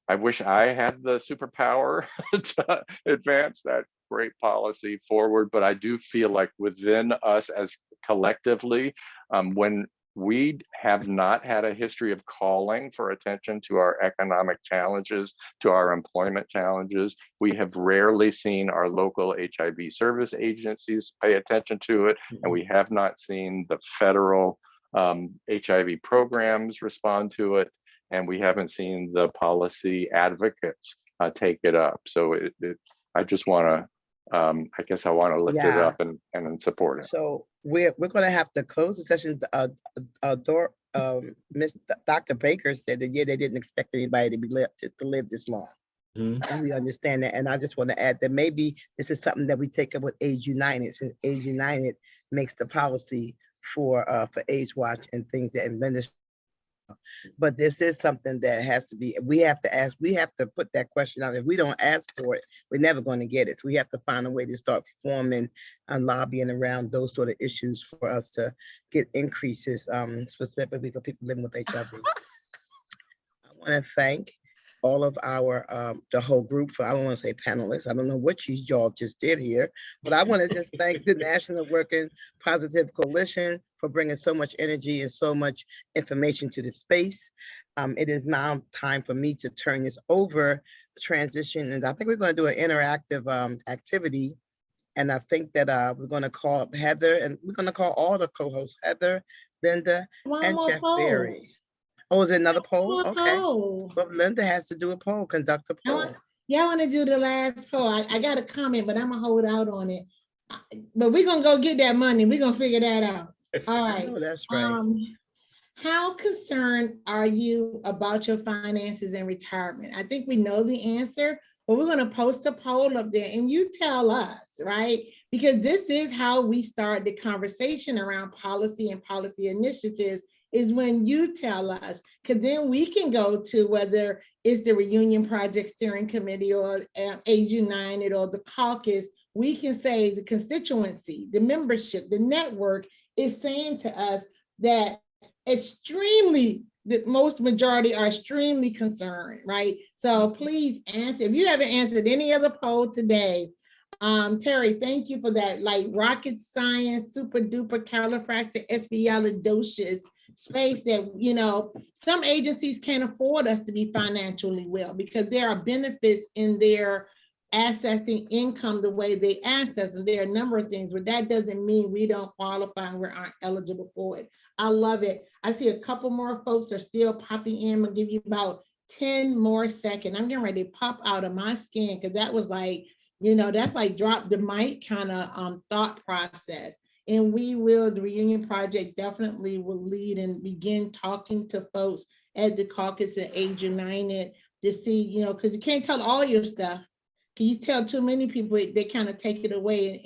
wish I had the superpower to advance that great policy forward, but I do feel like within us as collectively, when we have not had a history of calling for attention to our economic challenges, to our employment challenges, we have rarely seen our local HIV service agencies pay attention to it, and we have not seen the federal HIV programs respond to it, and we haven't seen the policy advocates take it up. So I just want to, I guess I want to lift it up and support it.
So we're going to have to close the session. Miss Dr. Baker said that, they didn't expect anybody to live this long. And we understand that. And I just want to add that maybe this is something that we take up with AIDS United, since AIDS United makes the policy for AIDS Watch and things that, and then this. But this is something that has to be, we have to ask, we have to put that question out. If we don't ask for it, we're never going to get it. So we have to find a way to start forming and lobbying around those sort of issues for us to get increases, specifically for people living with HIV. I want to thank all of our, the whole group for, I don't want to say panelists, I don't know what y'all just did here, but I want to just thank the National Working Positive Coalition for bringing so much energy and so much information to the space. It is now time for me to turn this over, transition, and I think we're going to do an interactive activity. And I think that we're going to call up Heather, and we're going to call all the co-hosts, Heather, Linda, and Jeff Berry. Oh, is it another poll? Okay. Well, Linda has to do a poll, conduct a poll.
Y'all want to do the last poll? I got a comment, but I'm going to hold out on it. But we're going to go get that money. We're going to figure that out. All right.
Oh, that's right.
How concerned are you about your finances and retirement? I think we know the answer, but we're going to post a poll up there and you tell us, right? Because this is how we start the conversation around policy and policy initiatives, is when you tell us, because then we can go to whether it's the Reunion Project Steering Committee or AIDS United or the caucus. We can say the constituency, the membership, the network is saying to us that the most majority are extremely concerned, right? So please answer. If you haven't answered any other poll today, Terry, thank you for that. Like rocket science, super duper califragilisticexpialidocious space that, some agencies can't afford us to be financially well because there are benefits in their accessing income the way they access, and there are a number of things, but that doesn't mean we don't qualify and we aren't eligible for it. I love it. I see a couple more folks are still popping in. I'm gonna give you about 10 more seconds. I'm getting ready to pop out of my skin because that was like, that's like drop the mic kind of thought process. And the Reunion Project definitely will lead and begin talking to folks at the caucus and AIDS United to see, because you can't tell all your stuff. Can you tell too many people, they kind of take it away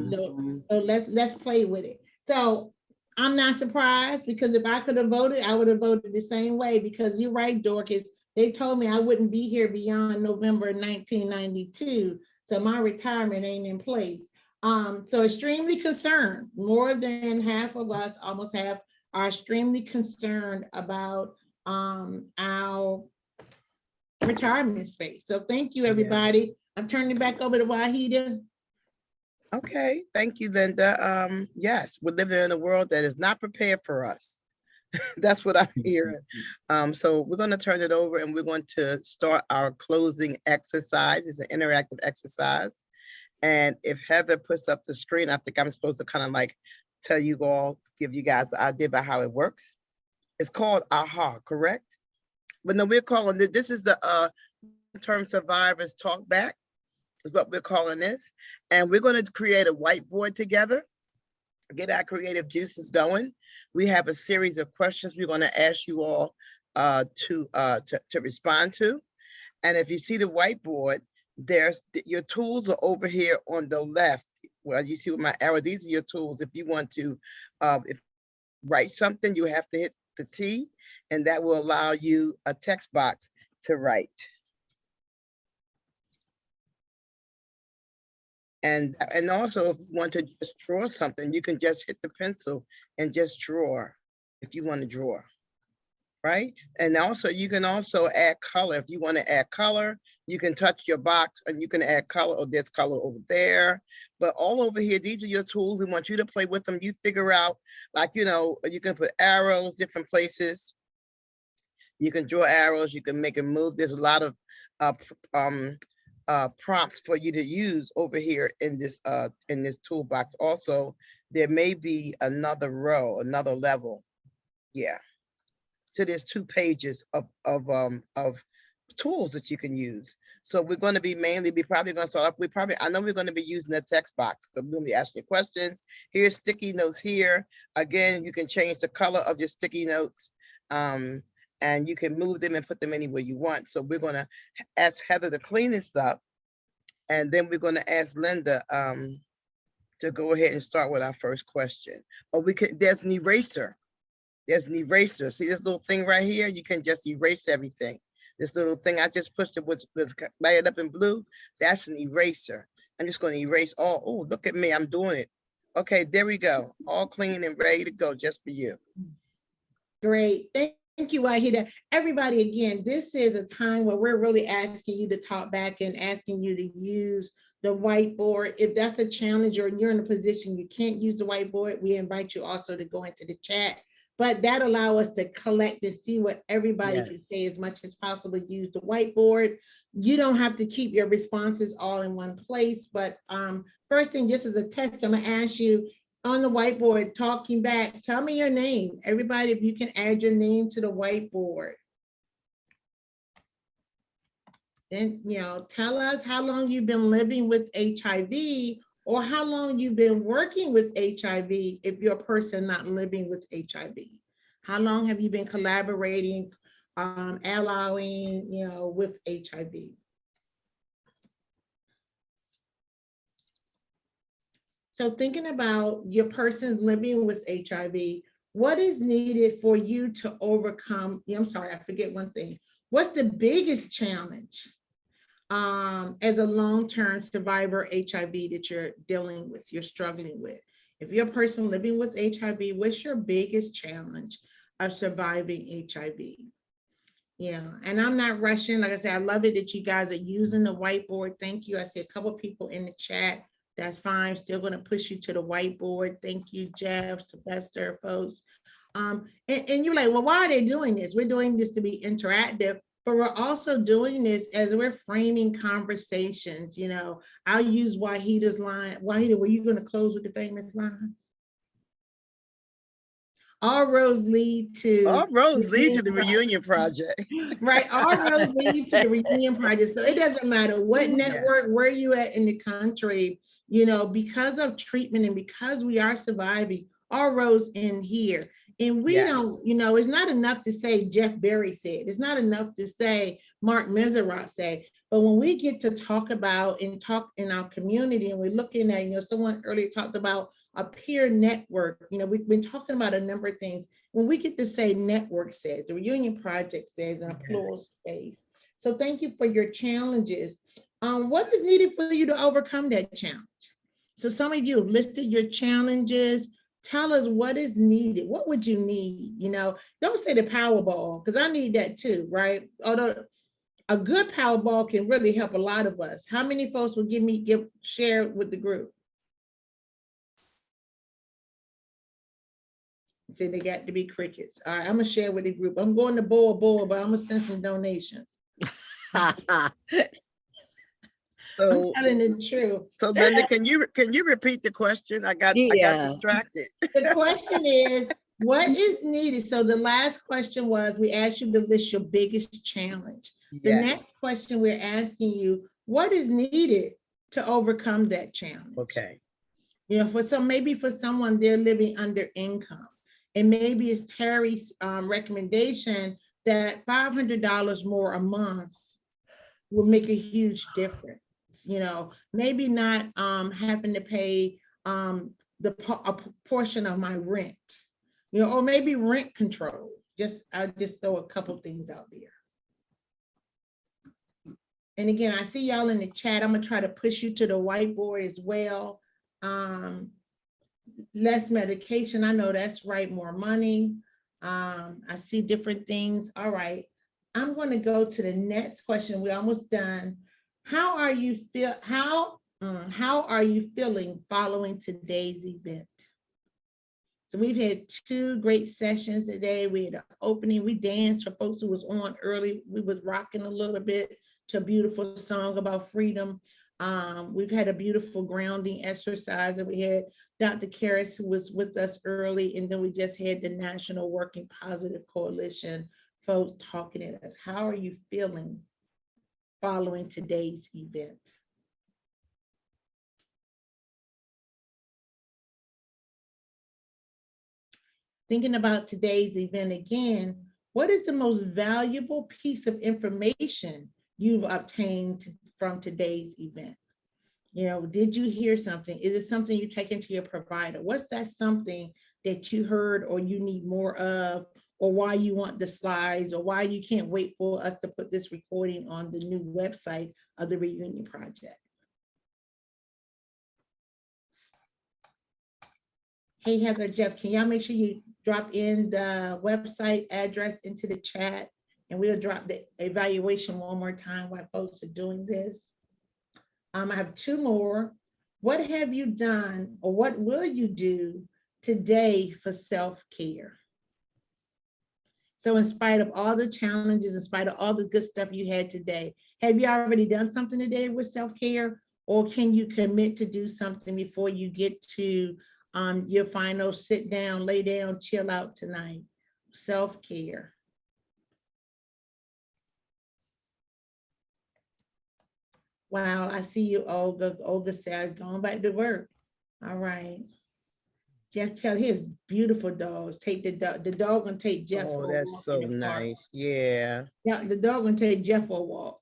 so let's play with it. So I'm not surprised, because if I could have voted, I would have voted the same way, because you're right, Dorcas. They told me I wouldn't be here beyond November 1992. So my retirement ain't in place. So extremely concerned. More than half of us, almost half, are extremely concerned about our retirement space. So thank you, everybody. I'm turning it back over to Wahida.
Okay, thank you, Linda. Yes, we're living in a world that is not prepared for us. That's what I'm hearing. So we're going to turn it over and we're going to start our closing exercise. It's an interactive exercise. And if Heather puts up the screen, I think I'm supposed to kind of like tell you all, give you guys an idea about how it works. It's called AHA, correct? But no, we're calling this is the Term Survivors Talk Back, is what we're calling this. And we're going to create a whiteboard together, get our creative juices going. We have a series of questions we're going to ask you all to respond to. And if you see the whiteboard, there's your tools are over here on the left. Well, you see with my arrow, these are your tools. If you want to write something, you have to hit the T, and that will allow you a text box to write. And also, if you want to just draw something, you can just hit the pencil and just draw if you want to draw, right? And also, you can also add color. If you want to add color, you can touch your box and you can add color, or there's color over there. But all over here, these are your tools. We want you to play with them. You figure out, like, you know, you can put arrows different places. You can draw arrows. You can make it move. There's a lot of prompts for you to use over here in this toolbox. Also, there may be another row, another level. Yeah. So there's 2 pages of tools that you can use. So we're going to be probably going to start off. I know we're going to be using the text box, but we're going to be asking you questions. Here's sticky notes here. Again, you can change the color of your sticky notes. And you can move them and put them anywhere you want. So we're going to ask Heather to clean this up. And then we're going to ask Linda to go ahead and start with our first question. Or there's an eraser. There's an eraser. See this little thing right here? You can just erase everything. This little thing I just pushed it with, light it up in blue. That's an eraser. I'm just going to erase all. Oh, look at me. I'm doing it. Okay, there we go. All clean and ready to go just for you.
Great. Thank you, Wahida. Everybody, again, this is a time where we're really asking you to talk back and asking you to use the whiteboard. If that's a challenge or you're in a position you can't use the whiteboard, we invite you also to go into the chat. But that allows us to collect and see what everybody can say as much as possible. Use the whiteboard. You don't have to keep your responses all in one place. But first thing, just as a test, I'm gonna ask you on the whiteboard, talking back, tell me your name. Everybody, if you can add your name to the whiteboard. Then, you know, tell us how long you've been living with HIV, or how long you've been working with HIV if you're a person not living with HIV. How long have you been collaborating, allying, you know, with HIV? So thinking about your person living with HIV, what is needed for you to overcome? I'm sorry, I forget one thing. What's the biggest challenge as a long-term survivor HIV that you're dealing with, you're struggling with? If you're a person living with HIV, what's your biggest challenge of surviving HIV? Yeah, and I'm not rushing. Like I said, I love it that you guys are using the whiteboard. Thank you. I see a couple of people in the chat. That's fine. Still going to push you to the whiteboard. Thank you, Jeff, Sylvester, folks. And you're like, well, why are they doing this? We're doing this to be interactive, but we're also doing this as we're framing conversations. You know, I'll use Wahida's line. Wahida, were you going to close with the famous line? All roads lead to
the reunion project.
Right, all roads lead to the reunion project. So it doesn't matter what network, where you at in the country, you know, because of treatment and because we are surviving, all roads end here. And we don't, you know, it's not enough to say Jeff Berry said, it's not enough to say Mark Meseroth said, but when we get to talk about and talk in our community, and we're looking at, you know, someone earlier talked about a peer network, you know, we've been talking about a number of things. When we get to say network says, the reunion project says, in a plural space. So thank you for your challenges. What is needed for you to overcome that challenge? So some of you have listed your challenges. Tell us what is needed. What would you need? You know, don't say the Powerball, because I need that too, right? Although a good Powerball can really help a lot of us. How many folks will share with the group? Say they got to be crickets. All right, I'm gonna share with the group. I'm going to Bora Bora, but I'm gonna send some donations.
So,
I'm telling the truth.
so Linda, can you repeat the question? I got
Yeah.
distracted.
The question is, what is needed? So the last question was, we asked you to list your biggest challenge. The
Yes.
next question we're asking you, what is needed to overcome that challenge?
Okay.
You know, maybe for someone, they're living under income. And maybe it's Terry's recommendation that $500 more a month will make a huge difference. You know, maybe not having to pay a portion of my rent, you know, or maybe rent control. I'll just throw a couple things out there. And again, I see y'all in the chat. I'm gonna try to push you to the whiteboard as well. Less medication, I know that's right, more money. I see different things. All right, I'm going to go to the next question. We're almost done. How are you feeling following today's event? So we've had 2 great sessions today. We had an opening, we danced for folks who was on early. We was rocking a little bit to a beautiful song about freedom. We've had a beautiful grounding exercise, and we had Dr. Karris, who was with us early, and then we just had the National Working Positive Coalition folks talking at us. How are you feeling following today's event? Thinking about today's event again, what is the most valuable piece of information you've obtained from today's event? You know, did you hear something? Is it something you take into your provider? What's that something that you heard or you need more of, or why you want the slides, or why you can't wait for us to put this recording on the new website of the Reunion Project? Hey, Heather, Jeff, can y'all make sure you drop in the website address into the chat, and we'll drop the evaluation one more time while folks are doing this. I have 2 more. What have you done, or what will you do today for self-care? So in spite of all the challenges, in spite of all the good stuff you had today, have you already done something today with self-care, or can you commit to do something before you get to your final sit down, lay down, chill out tonight? Self-care. Wow, I see you, Olga. Olga said, going back to work. All right. Jeff, tell his beautiful dogs. Take the dog gonna take Jeff.
Oh,
for a
that's
walk
so
in the park.
nice. Yeah.
Yeah, the dog gonna take Jeff for a walk.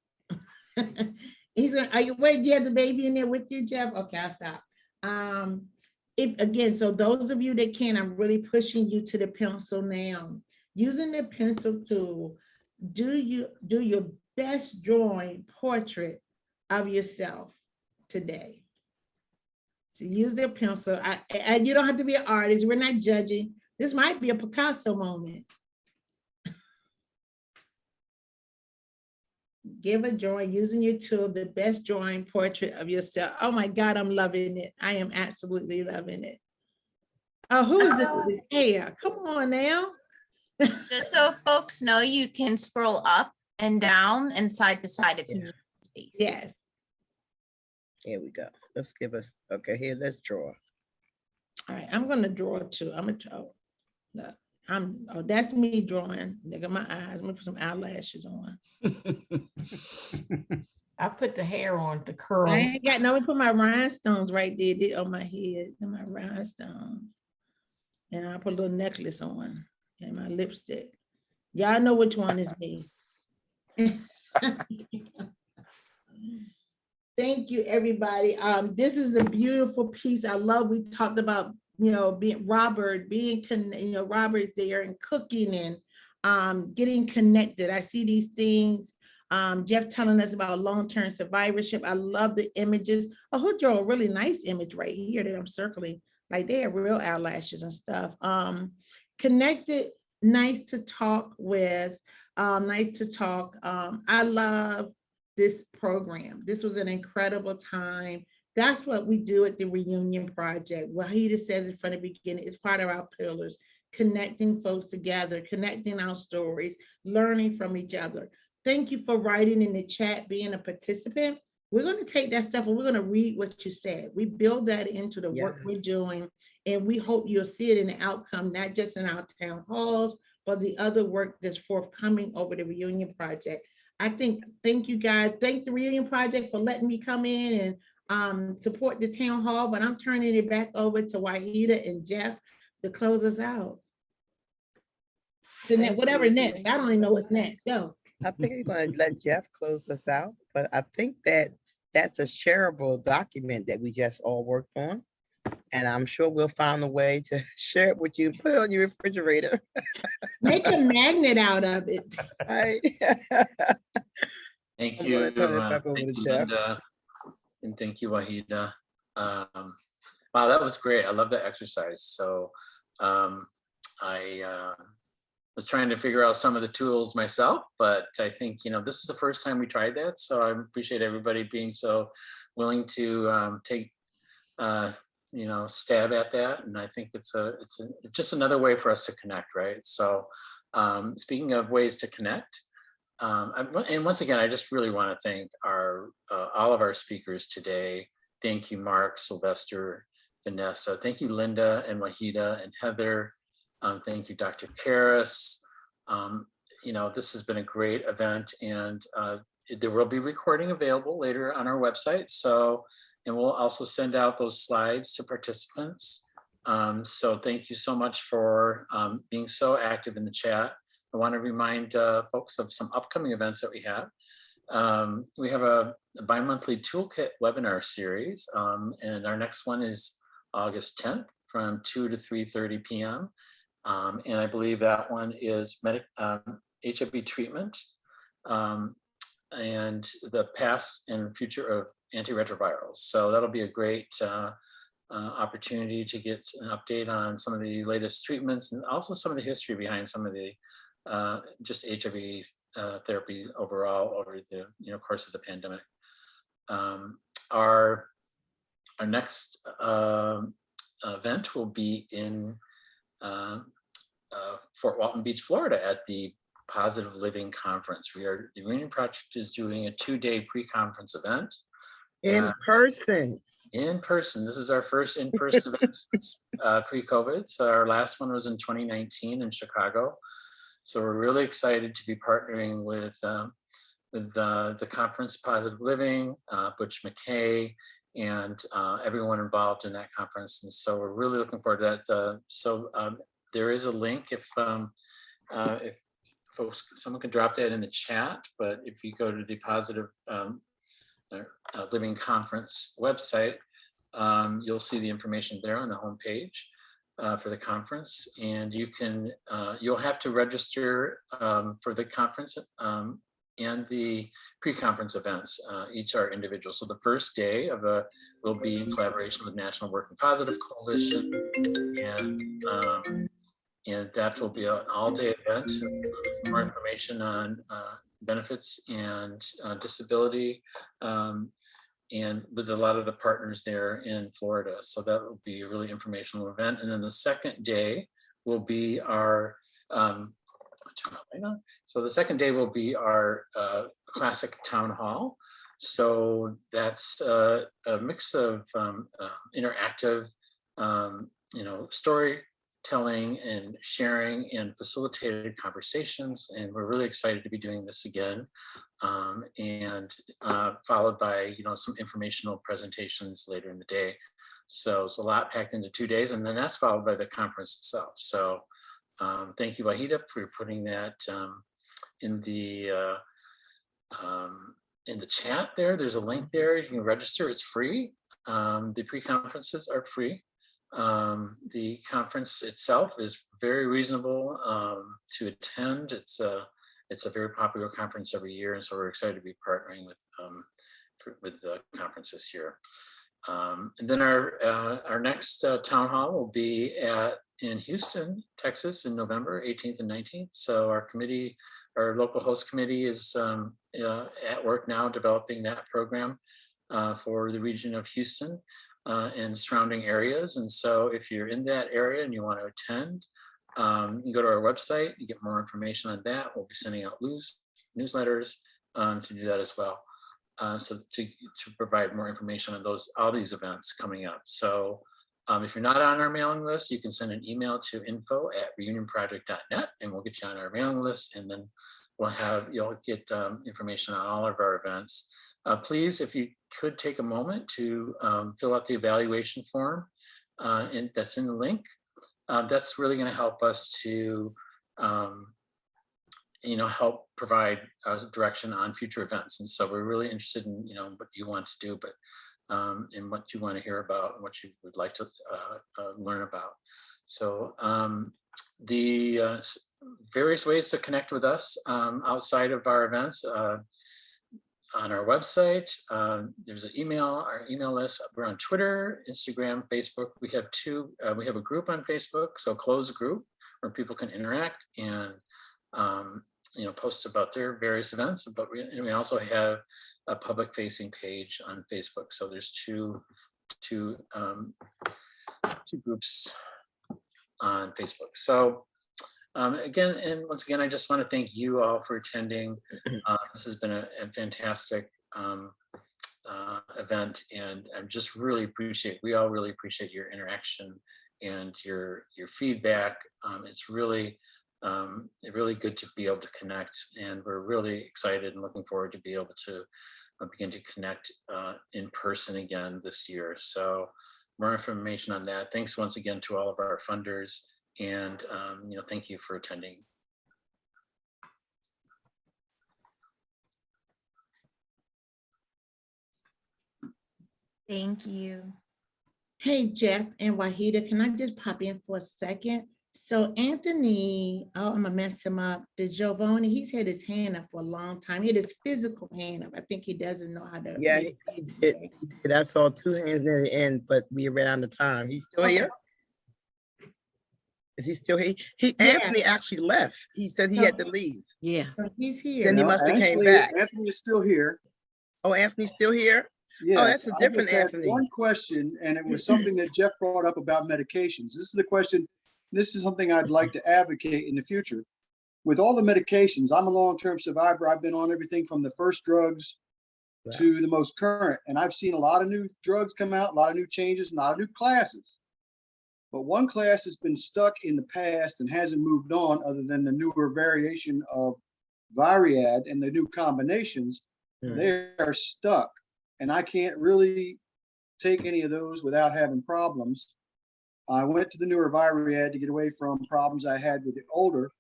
He's gonna, are you wait, you have the baby in there with you, Jeff? Okay, I'll stop. So those of you that can, I'm really pushing you to the pencil now. Using the pencil tool, do your best drawing portrait of yourself today. So use the pencil. And you don't have to be an artist. We're not judging. This might be a Picasso moment. Give a drawing using your tool, the best drawing portrait of yourself. Oh my God, I'm loving it. I am absolutely loving it. Oh, who is this with his hair? Come on now.
Just so folks know, you can scroll up and down and side to side if you need space.
Yes.
Here we go. Let's give us, okay, here, let's draw.
All right, I'm gonna draw too. I'm gonna draw. Look, oh, that's me drawing. Look at my eyes. I'm gonna put some eyelashes on.
I put the hair on, the
I
curls.
ain't got no, put my rhinestones right there on my head, and my rhinestones. And I'll put a little necklace on and my lipstick. Y'all know which one is me. Thank you, everybody. This is a beautiful piece. I love, we talked about, you know, Robert there and cooking and getting connected. I see these things Jeff telling us about long-term survivorship. I love the images. Oh, who drew a really nice image right here that I'm circling? Like they have real eyelashes and stuff. Connected, nice to talk with, nice to talk. I love this program. This was an incredible time. That's what we do at the Reunion Project. Wahida says it from the beginning, it's part of our pillars, connecting folks together, connecting our stories, learning from each other. Thank you for writing in the chat, being a participant. We're going to take that stuff and we're going to read what you said. We build that into the work we're doing, and we hope you'll see it in the outcome, not just in our town halls, but the other work that's forthcoming over the Reunion Project. Thank you guys. Thank the Reunion Project for letting me come in and support the town hall, but I'm turning it back over to Wahida and Jeff to close us out. So whatever next, I don't even know what's next. Go.
I think we're going to let Jeff close us out, but I think that that's a shareable document that we just all worked on. And I'm sure we'll find a way to share it with you, put it on your refrigerator.
Make a magnet out of it.
Right.
Thank
I'm
you,
gonna turn it back over to Jeff.
Linda, and thank you, Wahida. Wow, that was great. I love the exercise. So I was trying to figure out some of the tools myself, but I think, this is the first time we tried that. So I appreciate everybody being so willing to take, stab at that. And I think it's just another way for us to connect, right? So speaking of ways to connect, and once again, I just really want to thank all of our speakers today. Thank you, Mark, Sylvester, Vanessa. Thank you, Linda and Wahida and Heather. Thank you, Dr. Karris. This has been a great event, and there will be recording available later on our website. And we'll also send out those slides to participants. So thank you so much for being so active in the chat. I want to remind folks of some upcoming events that we have. We have a bi-monthly toolkit webinar series, and our next one is August 10th from 2 to 3:30 p.m. And I believe that one is HIV treatment and the past and future of antiretrovirals. So that'll be a great opportunity to get an update on some of the latest treatments and also some of the history behind some of the just HIV therapy overall over the course of the pandemic. Our next event will be in Fort Walton Beach, Florida at the Positive Living Conference. The Reunion Project is doing a 2-day pre-conference event.
In person.
In person. This is our first in-person event since pre-COVID. So our last one was in 2019 in Chicago. So we're really excited to be partnering with the conference Positive Living, Butch McKay, and everyone involved in that conference. And so we're really looking forward to that. There is a link if folks, someone can drop that in the chat, but if you go to the Positive Living Conference website, you'll see the information there on the homepage for the conference, and you'll have to register for the conference and the pre-conference events. Each are individual. So the first day will be in collaboration with National Working Positive Coalition, and that will be an all-day event. More information on benefits and disability, and with a lot of the partners there in Florida. So that will be a really informational event. And then the second day will be our classic town hall. So that's a mix of interactive, storytelling and sharing and facilitated conversations. And we're really excited to be doing this again. And followed by, some informational presentations later in the day. So it's a lot packed into 2 days, and then that's followed by the conference itself. So thank you, Wahida, for putting that in the chat there. There's a link there. You can register. It's free. The pre-conferences are free. The conference itself is very reasonable to attend. It's it's a very popular conference every year, and so we're excited to be partnering with the conference this year. And then our next town hall will be in Houston, Texas, in November 18th and 19th. So our local host committee is at work now developing that program for the region of Houston and surrounding areas. And so if you're in that area and you want to attend, you go to our website, you get more information on that. We'll be sending out newsletters to do that as well. So to provide more information on all these events coming up. So if you're not on our mailing list, you can send an email to info@reunionproject.net and we'll get you on our mailing list, and then you'll get information on all of our events. Please, if you could take a moment to fill out the evaluation form that's in the link. That's really going to help us to help provide direction on future events. And so we're really interested in, what you want to do, but and what you want to hear about and what you would like to learn about. So the various ways to connect with us outside of our events on our website, there's an our email list. We're on Twitter, Instagram, Facebook. We have a group on Facebook, so closed group where people can interact and post about their various events. But we also have a public facing page on Facebook. So there's two groups on Facebook. So again, and once again, I just want to thank you all for attending. This has been a fantastic event, and we all really appreciate your interaction and your feedback. It's really good to be able to connect, and we're really excited and looking forward to be able to begin to connect in person again this year. So more information on that. Thanks once again to all of our funders, and thank you for attending.
Thank you.
Hey, Jeff and Wahida, can I just pop in for a second? So Anthony, I'm gonna mess him up. The Giovanni, he's had his hand up for a long time. He had his physical hand up. I think he doesn't know how to.
Yeah, he did. I saw two hands near the end, but we ran out of time. He's still here? Is he still here? Anthony actually left. He said he had to leave.
Yeah.
So he's here.
Then he must have came back.
Anthony is still here.
Oh, Anthony's still here?
Yes,
Oh, that's a different
I just had
Anthony.
one question, and it was something that Jeff brought up about medications. This is a question, this is something I'd like to advocate in the future. With all the medications, I'm a long-term survivor. I've been on everything from the first drugs to the most current, and I've seen a lot of new drugs come out, a lot of new changes, a lot of new classes. But one class has been stuck in the past and hasn't moved on, other than the newer variation of Variad and the new combinations. They are stuck. And I can't really take any of those without having problems. I went to the newer Variad to get away from problems I had with the older,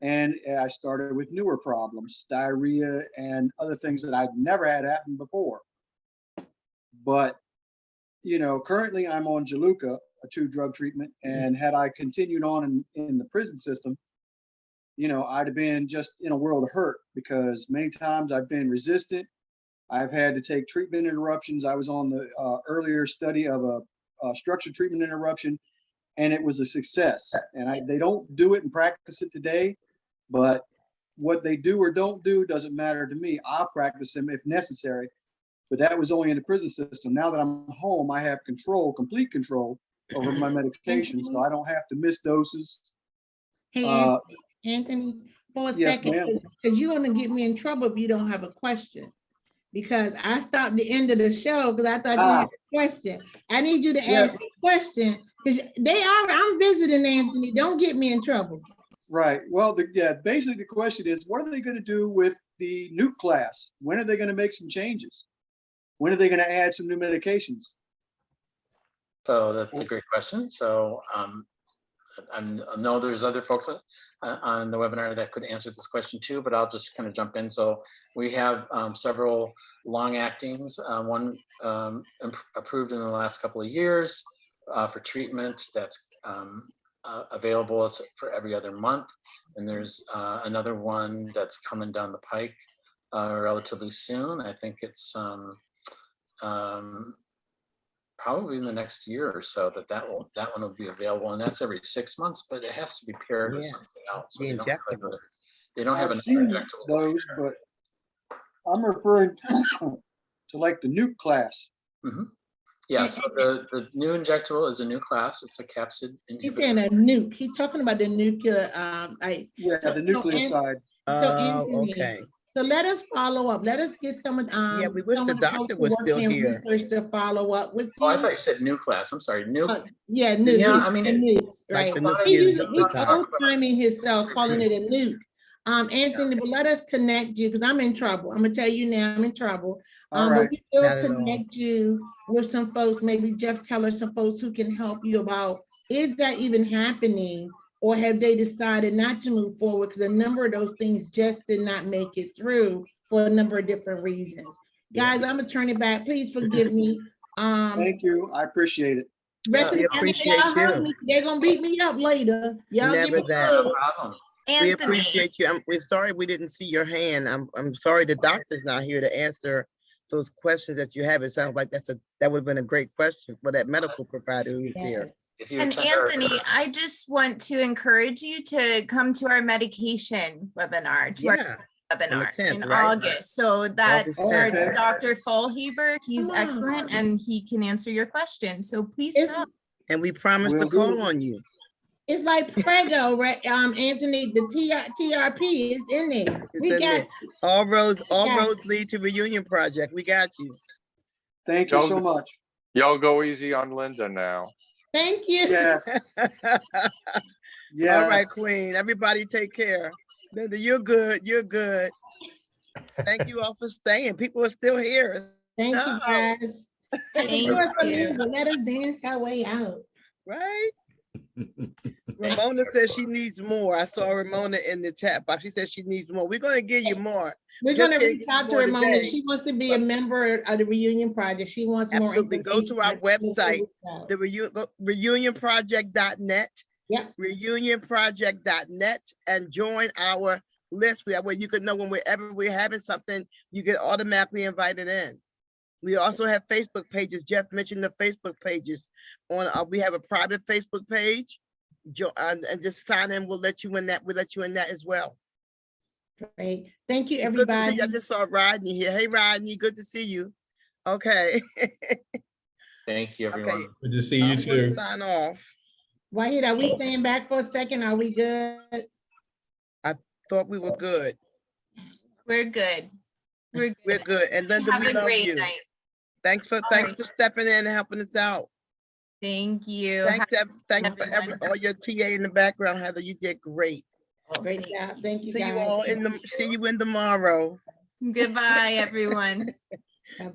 and I started with newer problems, diarrhea and other things that I'd never had happen before. But, currently I'm on Jaluca, a 2-drug treatment, and had I continued on in the prison system, I'd have been just in a world of hurt, because many times I've been resistant. I've had to take treatment interruptions. I was on the earlier study of a structured treatment interruption, and it was a success. And they don't do it and practice it today, but what they do or don't do doesn't matter to me. I'll practice them if necessary, but that was only in the prison system. Now that I'm home, I have complete control over my medication, so I don't have to miss doses.
Hey, Anthony, for a
Yes,
second, because you're gonna get me in trouble if you don't have a question. Because I stopped the end of the show because I thought you had a question. I need you to ask the question, because I'm visiting Anthony. Don't get me in trouble.
Right. Well, basically the question is, what are they going to do with the new class? When are they going to make some changes? When are they going to add some new medications?
So that's a great question. So I know there's other folks on the webinar that could answer this question too, but I'll just kind of jump in. So we have several long actings, one approved in the last couple of years for treatment that's available for every other month. And there's another one that's coming down the pike relatively soon. I think it's probably in the next year or so that one will be available, and that's every 6 months, but it has to be paired with
Yeah.
something else. So
The
they don't have
I've
an
seen
injectable.
those, but I'm referring to like the nuke class.
Yeah, so the new injectable is a new class. It's a capsid
He's
inhibitor.
saying a nuke. He's talking about the nuclear ice.
Yeah, the nucleoside.
Okay.
So let us follow up. Let us get some of
Yeah, we wish
some
the
of folks
doctor
who
was
work
still
in
here.
research to follow up with
Oh, I
you.
thought you said new class. I'm sorry, new.
Yeah, nuke.
Yeah,
He's
I mean,
saying nukes,
Like
right?
the nuke-
He
yeah, the
uses, he's
nucleotide.
old timing himself, calling it a nuke. Anthony, but let us connect you because I'm in trouble. I'm gonna tell you now, I'm in trouble.
All
But
right.
we will
Not at all.
connect you with some folks, maybe Jeff Teller, some folks who can help you about, is that even happening? Or have they decided not to move forward? Because a number of those things just did not make it through for a number of different reasons. Guys, I'm gonna turn it back. Please forgive me.
Thank you. I appreciate it.
Rest of
We
the
appreciate you.
They're gonna beat me up later. Y'all
Never
get
that.
good.
No problem.
We
Anthony,
appreciate you. We're sorry we didn't see your hand. I'm sorry the doctor's not here to answer those questions that you have. It sounds like that would have been a great question for that medical provider who's here.
If you
and
attend our-
Anthony, I just want to encourage you to come to our medication webinar, to our
Yeah,
webinar
10th,
in
right?
August. So that
August
our
10th.
Dr. Folheber, he's
Come on.
excellent and he can answer your questions. So please
It's,
come.
And we promise to
Will do.
call on you.
it's like Prego, right? Anthony, the TRP is in there.
It's
We
in
got
there. All roads
Yeah.
lead to Reunion Project. We got you.
Thank you so much.
Y'all go easy on Linda now.
Thank you.
Yes.
All
Yes.
right, Queen. Everybody take care. Linda, you're good. You're good. Thank you all for staying. People are still here.
Thank you,
No.
guys.
Thank you.
Let us dance our way out.
Right? Ramona says she needs more. I saw Ramona in the chat box. She says she needs more. We're going to give you more.
We're
Just
gonna
can't
reach
give you
out to
more
Ramona.
today.
She wants to be a member of the Reunion Project. She wants more
Absolutely. Go to our
information.
website, the reunionproject.net.
Yeah.
Reunionproject.net, and join our list. Where you can know whenever we're having something, you get automatically invited in. We also have Facebook pages. Jeff mentioned the Facebook pages. We have a private Facebook page. And just sign in. We'll let you in that. We'll let you in that as well.
Great. Thank you,
It's good to see
everybody.
you. I just saw Rodney here. Hey, Rodney, good to see you. Okay.
Thank you, everyone.
Okay.
Good to see you
I'm gonna
too.
sign off.
Wahid, are we staying back for a second? Are we good?
Thought we were good.
We're good. We're
We're good. And Linda,
Have
we
a
love
great
you.
night.
Thanks for stepping in and helping us out.
Thank you.
Thanks for
everyone.
all your TA in the background, Heather. You did great.
Great job. Thank you,
See you
guys.
all see you in tomorrow.
Goodbye, everyone.
Bye-bye.